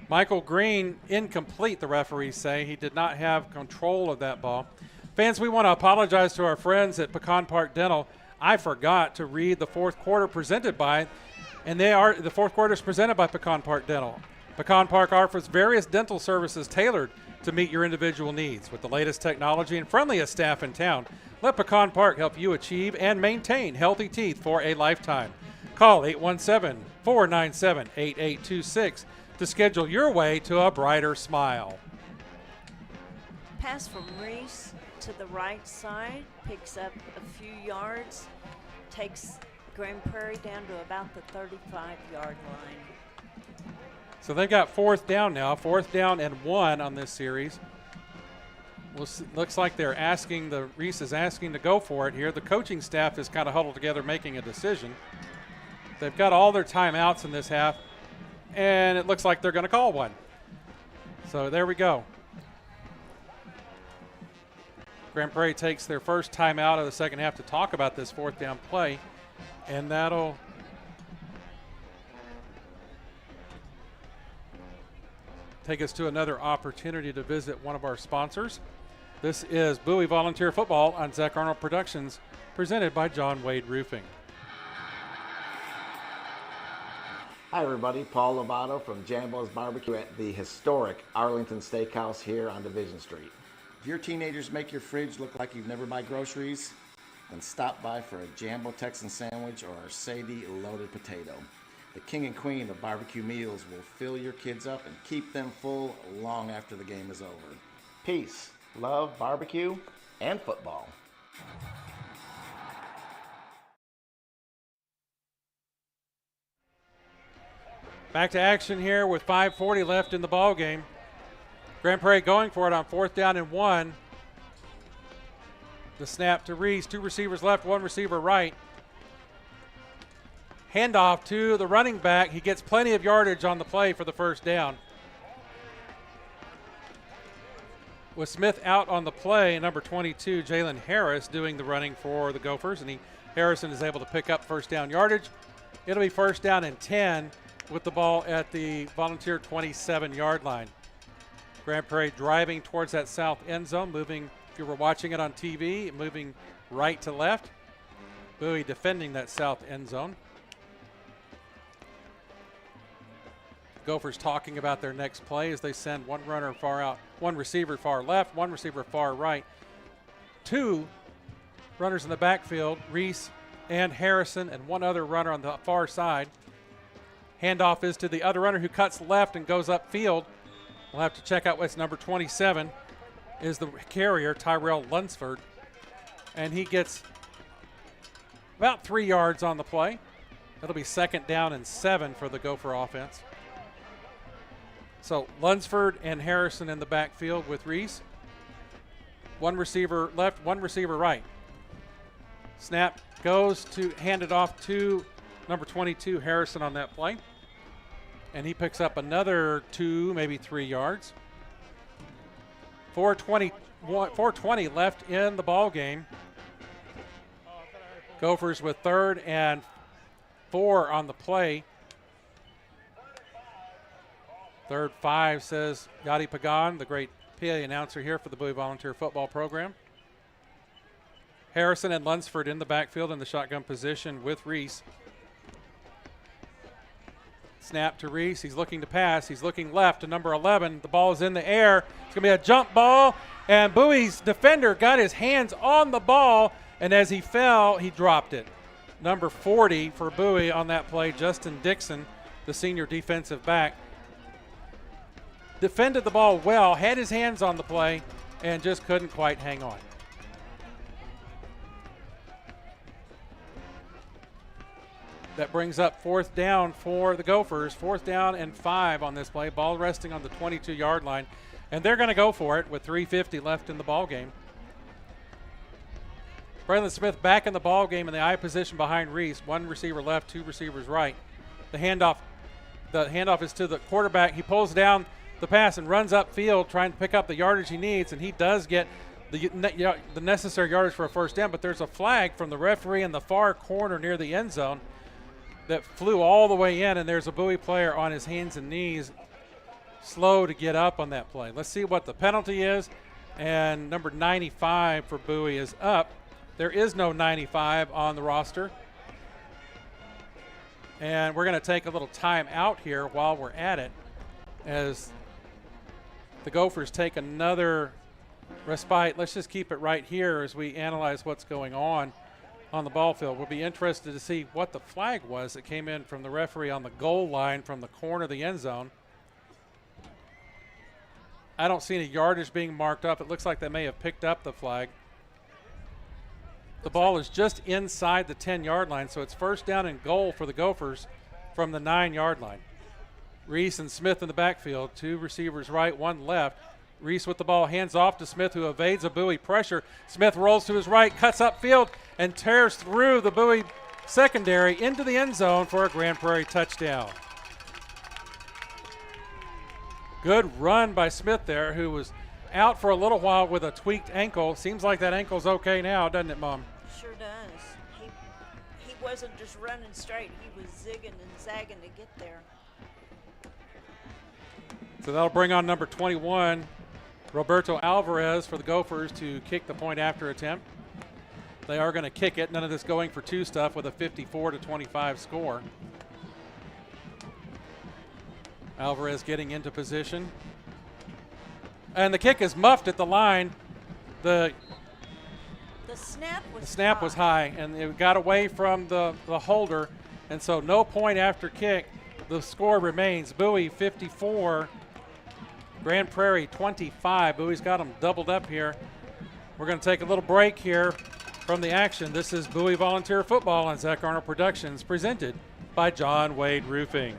Speaker 3: Michael Green, incomplete, the referees say. He did not have control of that ball. Fans, we want to apologize to our friends at Pecan Park Dental. I forgot to read the fourth quarter presented by, and the fourth quarter is presented by Pecan Park Dental. Pecan Park offers various dental services tailored to meet your individual needs. With the latest technology and friendliest staff in town, let Pecan Park help you achieve and maintain healthy teeth for a lifetime. Call 817-497-8826 to schedule your way to a brighter smile.
Speaker 4: Pass from Reese to the right side, picks up a few yards, takes Grand Prairie down to about the 35-yard line.
Speaker 3: So they've got 4th down now, 4th down and 1 on this series. Looks like Reese is asking to go for it here. The coaching staff is kind of huddled together making a decision. They've got all their timeouts in this half, and it looks like they're going to call one. So there we go. Grand Prairie takes their first timeout of the second half to talk about this 4th down play, and that'll take us to another opportunity to visit one of our sponsors. This is Bowie Volunteer Football on Zach Arnold Productions, presented by John Wade Roofing.
Speaker 7: Hi everybody, Paul Lovato from Jambo's Barbecue at the historic Arlington Steakhouse here on Division Street. If your teenagers make your fridge look like you've never buy groceries, then stop by for a Jambo Texan sandwich or a Sadie loaded potato. The king and queen of barbecue meals will fill your kids up and keep them full long after the game is over. Peace, love, barbecue, and football.
Speaker 3: Back to action here with 5:40 left in the ball game. Grand Prairie going for it on 4th down and 1. The snap to Reese, 2 receivers left, 1 receiver right. Handoff to the running back. He gets plenty of yardage on the play for the first down. With Smith out on the play, number 22, Jalen Harris, doing the running for the Gophers, and Harrison is able to pick up first down yardage. It'll be 1st down and 10 with the ball at the Volunteer 27-yard line. Grand Prairie driving towards that south end zone, moving, if you were watching it on TV, moving right to left. Bowie defending that south end zone. Gophers talking about their next play as they send one runner far out, 1 receiver far left, 1 receiver far right. two runners in the backfield, Reese and Harrison, and one other runner on the far side. Handoff is to the other runner who cuts left and goes upfield. We'll have to check out what's number 27 is the carrier, Tyrell Lunsford. And he gets about 3 yards on the play. That'll be 2nd down and 7 for the Gopher offense. So Lunsford and Harrison in the backfield with Reese. One receiver left, one receiver right. Snap goes to hand it off to number 22, Harrison, on that play. And he picks up another 2, maybe 3 yards. 4:20 left in the ball game. Gophers with 3rd and 4 on the play. 3rd 5, says Yadi Pagan, the great PA announcer here for the Bowie Volunteer Football Program. Harrison and Lunsford in the backfield in the shotgun position with Reese. Snap to Reese. He's looking to pass. He's looking left to number 11. The ball is in the air. It's going to be a jump ball, and Bowie's defender got his hands on the ball, and as he fell, he dropped it. Number 40 for Bowie on that play, Justin Dixon, the senior defensive back, defended the ball well, had his hands on the play, and just couldn't quite hang on. That brings up 4th down for the Gophers. 4th down and 5 on this play. Ball resting on the 22-yard line. And they're going to go for it with 3:50 left in the ball game. Braylon Smith back in the ball game in the I position behind Reese. 1 receiver left, 2 receivers right. The handoff is to the quarterback. He pulls down the pass and runs upfield trying to pick up the yardage he needs, and he does get the necessary yardage for a 1st down, but there's a flag from the referee in the far corner near the end zone that flew all the way in, and there's a Bowie player on his hands and knees, slow to get up on that play. Let's see what the penalty is, and number 95 for Bowie is up. There is no 95 on the roster, and we're going to take a little time out here while we're at it as the Gophers take another respite. Let's just keep it right here as we analyze what's going on the ball field. We'll be interested to see what the flag was that came in from the referee on the goal line from the corner of the end zone. I don't see any yardage being marked up. It looks like they may have picked up the flag. The ball is just inside the 10-yard line, so it's 1st down and goal for the Gophers from the 9-yard line. Reese and Smith in the backfield, 2 receivers right, 1 left. Reese with the ball, hands off to Smith, who evades a Bowie pressure. Smith rolls to his right, cuts upfield, and tears through the Bowie secondary into the end zone for a Grand Prairie touchdown. Good run by Smith there, who was out for a little while with a tweaked ankle. Seems like that ankle's okay now, doesn't it, Mom?
Speaker 4: Sure does. He wasn't just running straight. He was zigging and zagging to get there.
Speaker 3: So that'll bring on number 21, Roberto Alvarez, for the Gophers to kick the point after attempt. They are going to kick it. None of this going for 2 stuff with a 54-25 score. Alvarez getting into position. And the kick is muffed at the line. The snap was high, and it got away from the holder. And so no point after kick. The score remains Bowie 54, Grand Prairie 25. Bowie's got them doubled up here. We're going to take a little break here from the action. This is Bowie Volunteer Football on Zach Arnold Productions, presented by John Wade Roofing.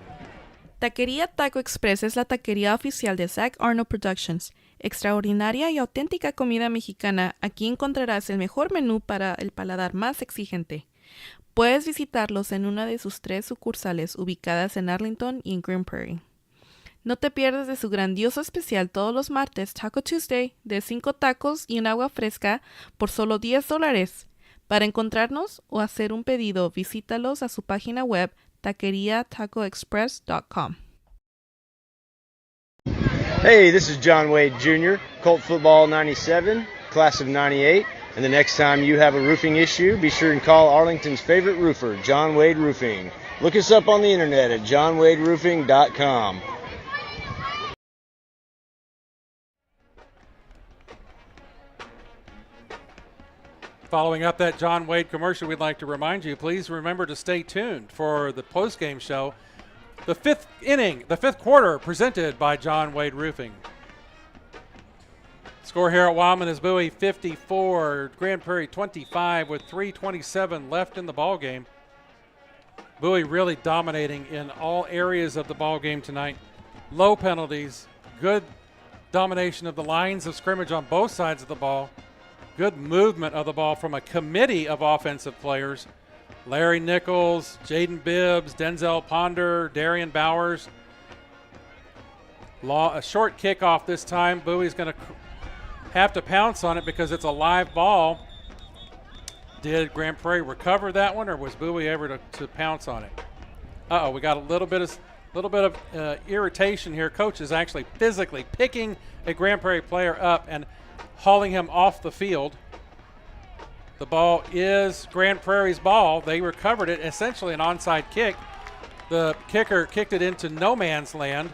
Speaker 6: Taquería Taco Express es la taquería oficial de Zach Arnold Productions. Extraordinaria y auténtica comida mexicana. Aquí encontrarás el mejor menú para el paladar más exigente. Puedes visitarlos en una de sus 3 sucursales ubicadas en Arlington y en Grand Prairie. No te pierdas de su grandioso especial todos los martes, Taco Tuesday, de 5 tacos y un agua fresca por solo $10. Para encontrarnos o hacer un pedido, visítalos a su página web taqueriatacoexpress.com.
Speaker 8: Hey, this is John Wade Jr., Colt Football 97, class of 98. And the next time you have a roofing issue, be sure and call Arlington's favorite roofer, John Wade Roofing. Look us up on the internet at johnwaderoofing.com.
Speaker 3: Following up that John Wade commercial, we'd like to remind you, please remember to stay tuned for the postgame show, the fifth inning, the fifth quarter, presented by John Wade Roofing. Score here at Wilemon is Bowie 54, Grand Prairie 25 with 3:27 left in the ball game. Bowie really dominating in all areas of the ball game tonight. Low penalties, good domination of the lines of scrimmage on both sides of the ball, good movement of the ball from a committee of offensive players. Larry Nichols, Jaden Bibbs, Denzel Ponder, Darian Bowers. A short kickoff this time. Bowie's going to have to pounce on it because it's a live ball. Did Grand Prairie recover that one, or was Bowie able to pounce on it? We got a little bit of irritation here. Coach is actually physically picking a Grand Prairie player up and hauling him off the field. The ball is Grand Prairie's ball. They recovered it, essentially an onside kick. The kicker kicked it into no man's land,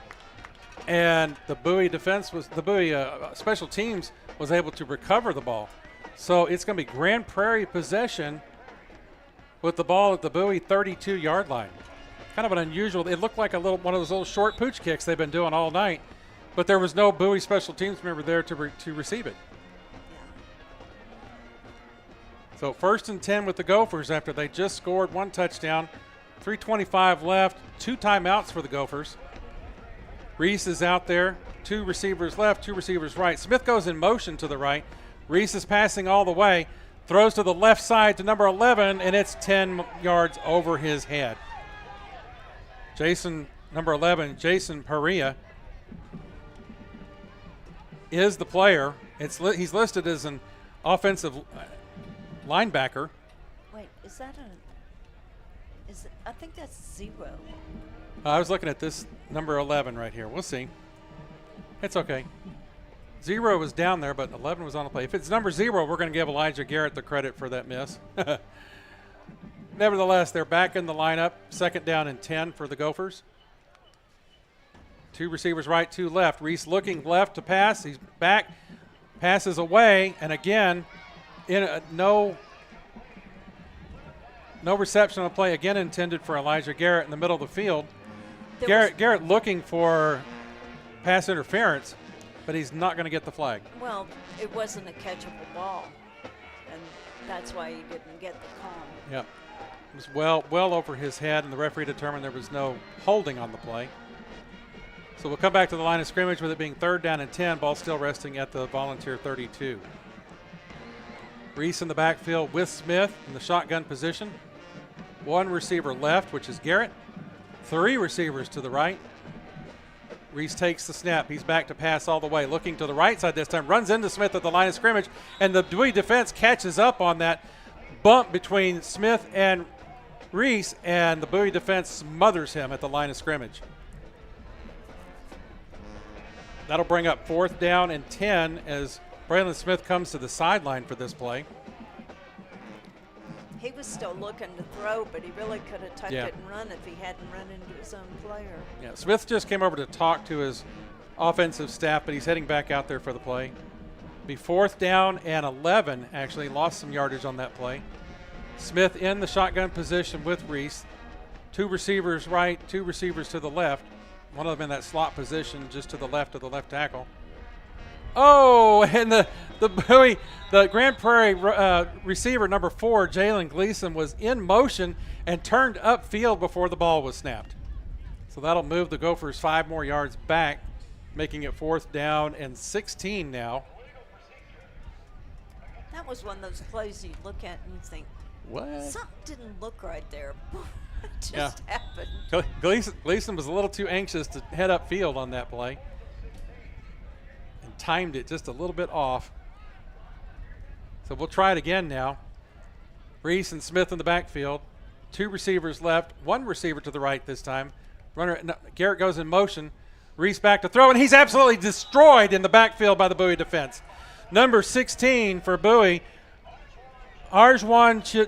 Speaker 3: and the Bowie special teams was able to recover the ball. So it's going to be Grand Prairie possession with the ball at the Bowie 32-yard line. Kind of an unusual. It looked like one of those little short pooch kicks they've been doing all night, but there was no Bowie special teams member there to receive it. So 1st and 10 with the Gophers after they just scored one touchdown. 3:25 left, 2 timeouts for the Gophers. Reese is out there, 2 receivers left, 2 receivers right. Smith goes in motion to the right. Reese is passing all the way, throws to the left side to number 11, and it's 10 yards over his head. Number 11, Jason Prairie, is the player. He's listed as an offensive linebacker.
Speaker 4: Wait, is that I think that's 0.
Speaker 3: I was looking at this number 11 right here. We'll see. It's okay. 0 was down there, but 11 was on the play. If it's number 0, we're going to give Elijah Garrett the credit for that miss. Nevertheless, they're back in the lineup. 2nd down and 10 for the Gophers. 2 receivers right, 2 left. Reese looking left to pass. He's back, passes away, and again, no reception on the play. Again intended for Elijah Garrett in the middle of the field. Garrett looking for pass interference, but he's not going to get the flag.
Speaker 4: Well, it wasn't a catchable ball, and that's why he didn't get the call.
Speaker 3: Yep. It was well over his head, and the referee determined there was no holding on the play. So we'll come back to the line of scrimmage with it being 3rd down and 10, ball still resting at the Volunteer 32. Reese in the backfield with Smith in the shotgun position. 1 receiver left, which is Garrett. 3 receivers to the right. Reese takes the snap. He's back to pass all the way. Looking to the right side this time. Runs into Smith at the line of scrimmage. And the Bowie defense catches up on that bump between Smith and Reese. And the Bowie defense smothers him at the line of scrimmage. That'll bring up 4th down and 10 as Braylon Smith comes to the sideline for this play.
Speaker 4: He was still looking to throw, but he really could have tucked it and run if he hadn't run into his own player. Yeah,
Speaker 3: Smith just came over to talk to his offensive staff, but he's heading back out there for the play. Be 4th down and 11, actually. Lost some yardage on that play. Smith in the shotgun position with Reese. 2 receivers right, 2 receivers to the left. One of them in that slot position just to the left of the left tackle. Oh, and the Grand Prairie receiver number 4, Jalen Gleason, was in motion and turned upfield before the ball was snapped. So that'll move the Gophers 5 more yards back, making it 4th down and 16 now.
Speaker 4: That was one of those plays you look at and you think,
Speaker 3: what?
Speaker 4: Something didn't look right there. It just happened.
Speaker 3: Gleason was a little too anxious to head upfield on that play. Timed it just a little bit off. So we'll try it again now. Reese and Smith in the backfield. 2 receivers left, 1 receiver to the right this time. Garrett goes in motion. Reese back to throw, and he's absolutely destroyed in the backfield by the Bowie defense. Number 16 for Bowie, Arjwan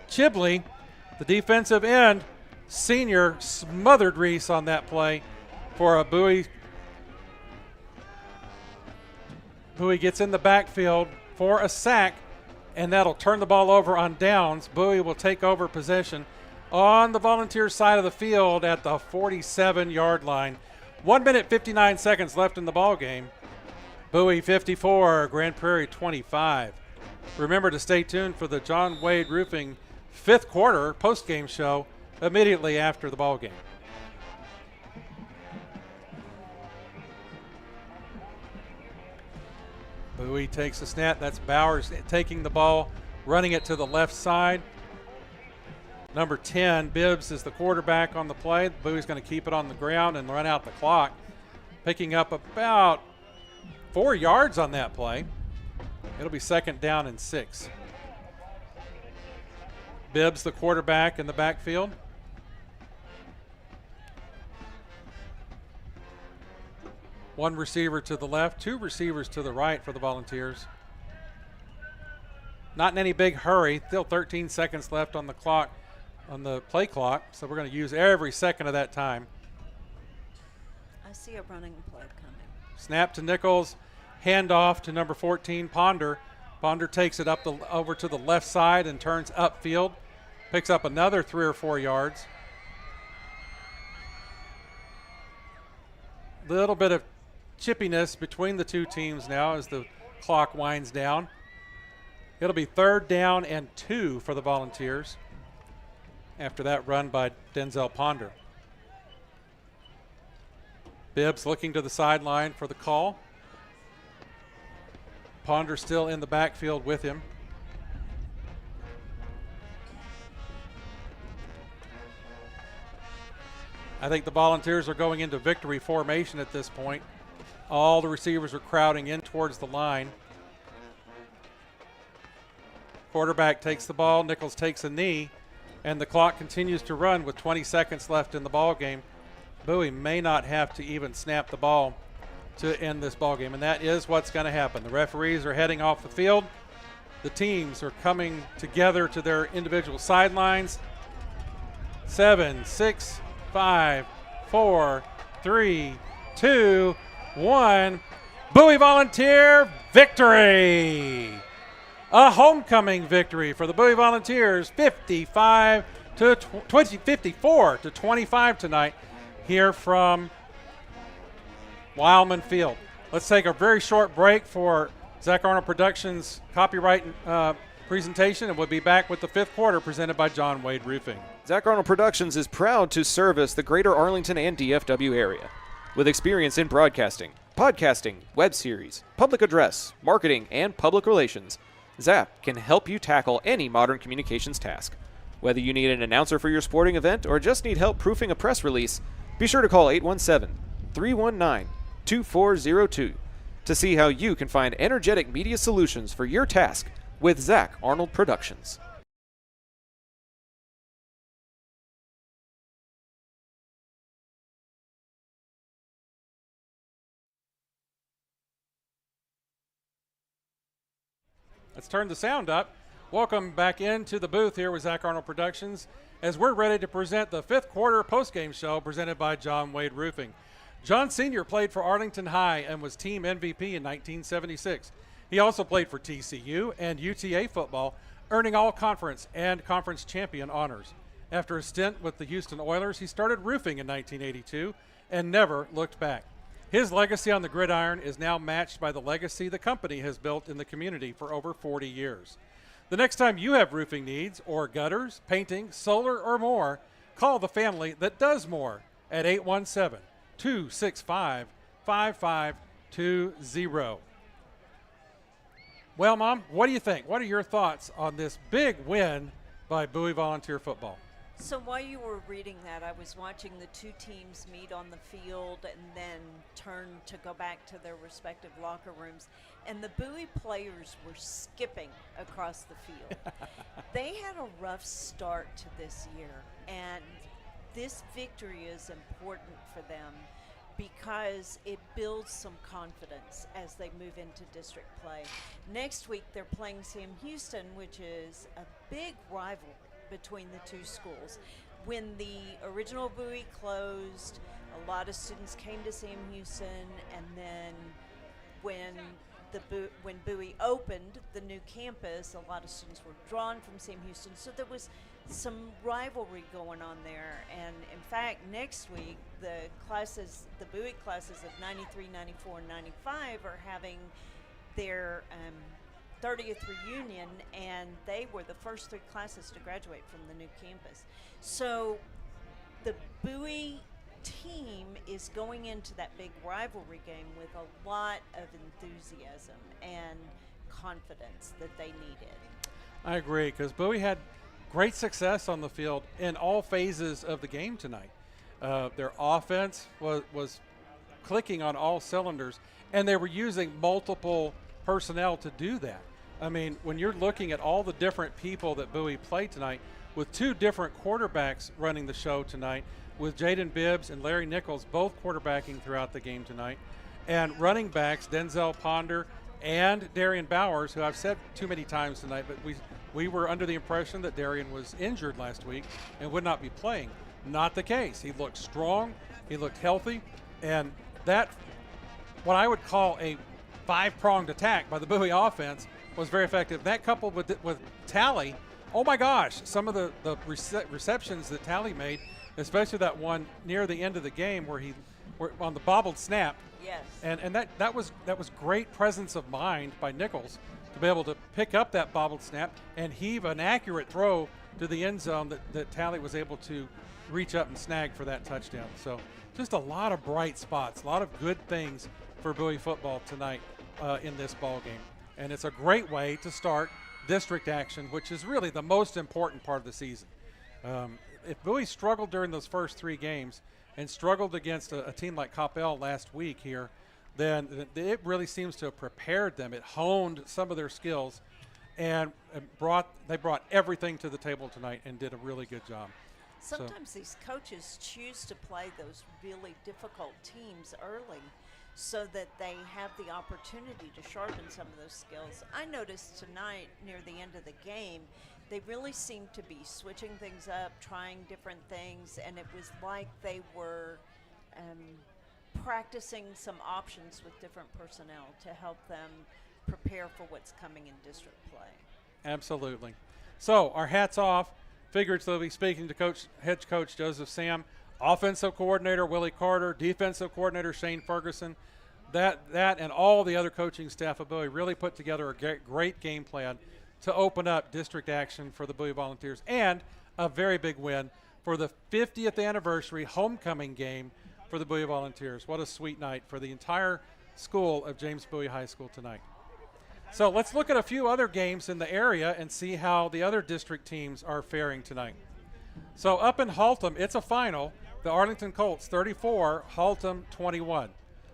Speaker 3: Chibley, the defensive end, senior, smothered Reese on that play for a Bowie. Bowie gets in the backfield for a sack. and that'll turn the ball over on downs. Bowie will take over possession on the Volunteer side of the field at the 47-yard line. 1 minute, 59 seconds left in the ball game. Bowie 54, Grand Prairie 25. Remember to stay tuned for the John Wade Roofing 5th quarter post-game show immediately after the ball game. Bowie takes a snap. That's Bowers taking the ball, running it to the left side. Number 10, Bibbs, is the quarterback on the play. Bowie's going to keep it on the ground and run out the clock, picking up about 4 yards on that play. It'll be 2nd down and 6. Bibbs, the quarterback, in the backfield. One receiver to the left, 2 receivers to the right for the Volunteers. Not in any big hurry. Still 13 seconds left on the clock, on the play clock, so we're going to use every second of that time.
Speaker 4: I see a running play coming.
Speaker 3: Snap to Nichols, handoff to number 14, Ponder. Ponder takes it over to the left side and turns upfield, picks up another 3 or 4 yards. Little bit of chippiness between the two teams now as the clock winds down. It'll be 3rd down and 2 for the Volunteers after that run by Denzel Ponder. Bibbs looking to the sideline for the call. Ponder still in the backfield with him. I think the Volunteers are going into victory formation at this point. All the receivers are crowding in towards the line. Quarterback takes the ball. Nichols takes a knee, and the clock continues to run with 20 seconds left in the ball game. Bowie may not have to even snap the ball to end this ball game, and that is what's going to happen. The referees are heading off the field. The teams are coming together to their individual sidelines. 7, 6, 5, 4, 3, 2, 1. Bowie Volunteer victory! A homecoming victory for the Bowie Volunteers, 54 to 25 tonight here from Wilemon Field. Let's take a very short break for Zach Arnold Productions copyright presentation, and we'll be back with the 5th quarter presented by John Wade Roofing.
Speaker 5: Zach Arnold Productions is proud to service the greater Arlington and DFW area. With experience in broadcasting, podcasting, web series, public address, marketing, and public relations, Zach can help you tackle any modern communications task. Whether you need an announcer for your sporting event or just need help proofing a press release, be sure to call 817-319-2402 to see how you can find energetic media solutions for your task with Zach Arnold Productions.
Speaker 3: Let's turn the sound up. Welcome back into the booth here with Zach Arnold Productions as we're ready to present the 5th quarter postgame show presented by John Wade Roofing. John Sr. played for Arlington High and was team MVP in 1976. He also played for TCU and UTA football, earning all conference and conference champion honors. After a stint with the Houston Oilers, he started roofing in 1982 and never looked back. His legacy on the gridiron is now matched by the legacy the company has built in the community for over 40 years. The next time you have roofing needs or gutters, painting, solar, or more, call the family that does more at 817-265-5520. Well, Mom, what do you think? What are your thoughts on this big win by Bowie Volunteer Football?
Speaker 4: So while you were reading that, I was watching the two teams meet on the field and then turn to go back to their respective locker rooms. And the Bowie players were skipping across the field. They had a rough start to this year, and this victory is important for them because it builds some confidence as they move into district play. Next week, they're playing Sam Houston, which is a big rivalry between the two schools. When the original Bowie closed, a lot of students came to Sam Houston, and then when when Bowie opened the new campus, a lot of students were drawn from Sam Houston, so there was some rivalry going on there. And in fact, next week, the Bowie classes of 93, 94, and 95 are having their 30th reunion, and they were the first 3 classes to graduate from the new campus. So the Bowie team is going into that big rivalry game with a lot of enthusiasm and confidence that they needed.
Speaker 3: I agree, because Bowie had great success on the field in all phases of the game tonight. Their offense was clicking on all cylinders, and they were using multiple personnel to do that. I mean, when you're looking at all the different people that Bowie played tonight, with 2 different quarterbacks running the show tonight, with Jaden Bibbs and Larry Nichols both quarterbacking throughout the game tonight, and running backs Denzel Ponder and Darian Bowers, who I've said too many times tonight, but we were under the impression that Darian was injured last week and would not be playing. Not the case. He looked strong, he looked healthy, and that, what I would call a 5-pronged attack by the Bowie offense, was very effective. That coupled with Tally, oh my gosh, some of the receptions that Tally made, especially that one near the end of the game where on the bobbled snap.
Speaker 4: Yes.
Speaker 3: And that was great presence of mind by Nichols to be able to pick up that bobbled snap and heave an accurate throw to the end zone that Tally was able to reach up and snag for that touchdown. So just a lot of bright spots, a lot of good things for Bowie football tonight in this ball game. And it's a great way to start district action, which is really the most important part of the season. If Bowie struggled during those first 3 games and struggled against a team like Coppell last week here, then it really seems to have prepared them. It honed some of their skills, and they brought everything to the table tonight and did a really good job.
Speaker 4: Sometimes these coaches choose to play those really difficult teams early so that they have the opportunity to sharpen some of those skills. I noticed tonight near the end of the game, they really seemed to be switching things up, trying different things, and it was like they were practicing some options with different personnel to help them prepare for what's coming in district play.
Speaker 3: Absolutely. So our hats off, figuratively speaking, to head coach Joseph Sam, offensive coordinator Willie Carter, defensive coordinator Shane Ferguson. That and all the other coaching staff of Bowie really put together a great game plan to open up district action for the Bowie Volunteers, and a very big win for the 50th anniversary homecoming game for the Bowie Volunteers. What a sweet night for the entire school of James Bowie High School tonight. So let's look at a few other games in the area and see how the other district teams are faring tonight. So up in Haltom, it's a final. The Arlington Colts 34, Haltom 21.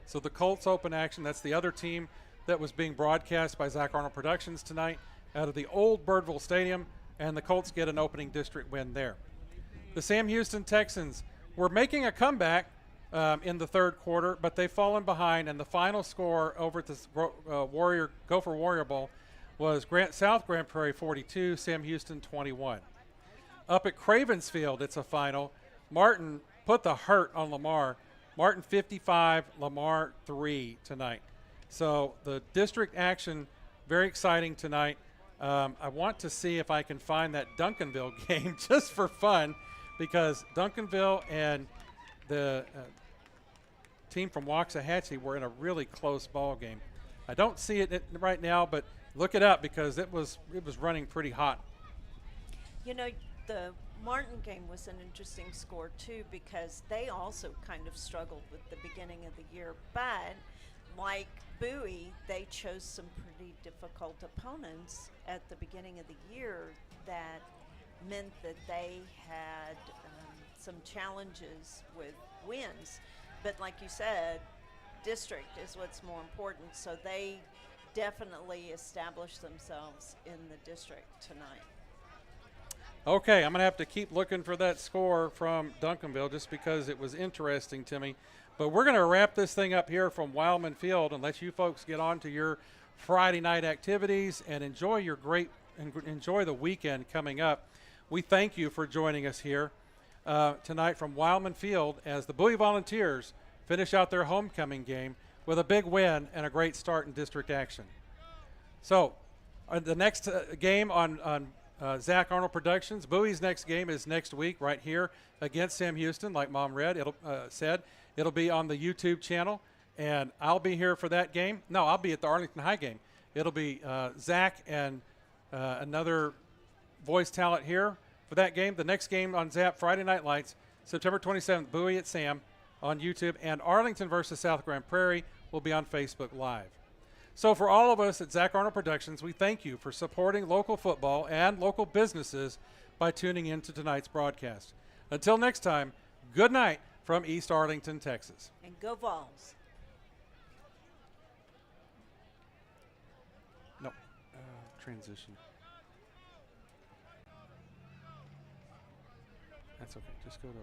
Speaker 3: So the Colts open action. That's the other team that was being broadcast by Zach Arnold Productions tonight out of the old Birdville Stadium, and the Colts get an opening district win there. The Sam Houston Texans were making a comeback in the third quarter, but they've fallen behind, and the final score over at the Gopher Warrior Bowl was South Grand Prairie 42, Sam Houston 21. Up at Cravensfield, it's a final. Martin put the hurt on Lamar. Martin 55, Lamar 3 tonight. So the district action, very exciting tonight. I want to see if I can find that Duncanville game just for fun, because Duncanville and the team from Waxahachie were in a really close ball game. I don't see it right now, but look it up because it was running pretty hot.
Speaker 4: You know, the Martin game was an interesting score too, because they also kind of struggled with the beginning of the year, but like Bowie, they chose some pretty difficult opponents at the beginning of the year that meant that they had some challenges with wins. But like you said, district is what's more important, so they definitely established themselves in the district tonight.
Speaker 3: Okay, I'm going to have to keep looking for that score from Duncanville just because it was interesting to me. But we're going to wrap this thing up here from Wilemon Field and let you folks get on to your Friday night activities and enjoy the weekend coming up. We thank you for joining us here tonight from Wilemon Field as the Bowie Volunteers finish out their homecoming game with a big win and a great start in district action. So the next game on Zach Arnold Productions, Bowie's next game is next week right here against Sam Houston, like Mom read. Said it'll be on the YouTube channel, and I'll be here for that game. No, I'll be at the Arlington High game. It'll be Zach and another voice talent here for that game. The next game on Zap, Friday Night Lights, September 27th, Bowie at Sam on YouTube, and Arlington versus South Grand Prairie will be on Facebook Live. So for all of us at Zach Arnold Productions, we thank you for supporting local football and local businesses by tuning in to tonight's broadcast. Until next time, good night from East Arlington, Texas.
Speaker 4: And go Vols.
Speaker 3: No, transition. That's okay. Just go to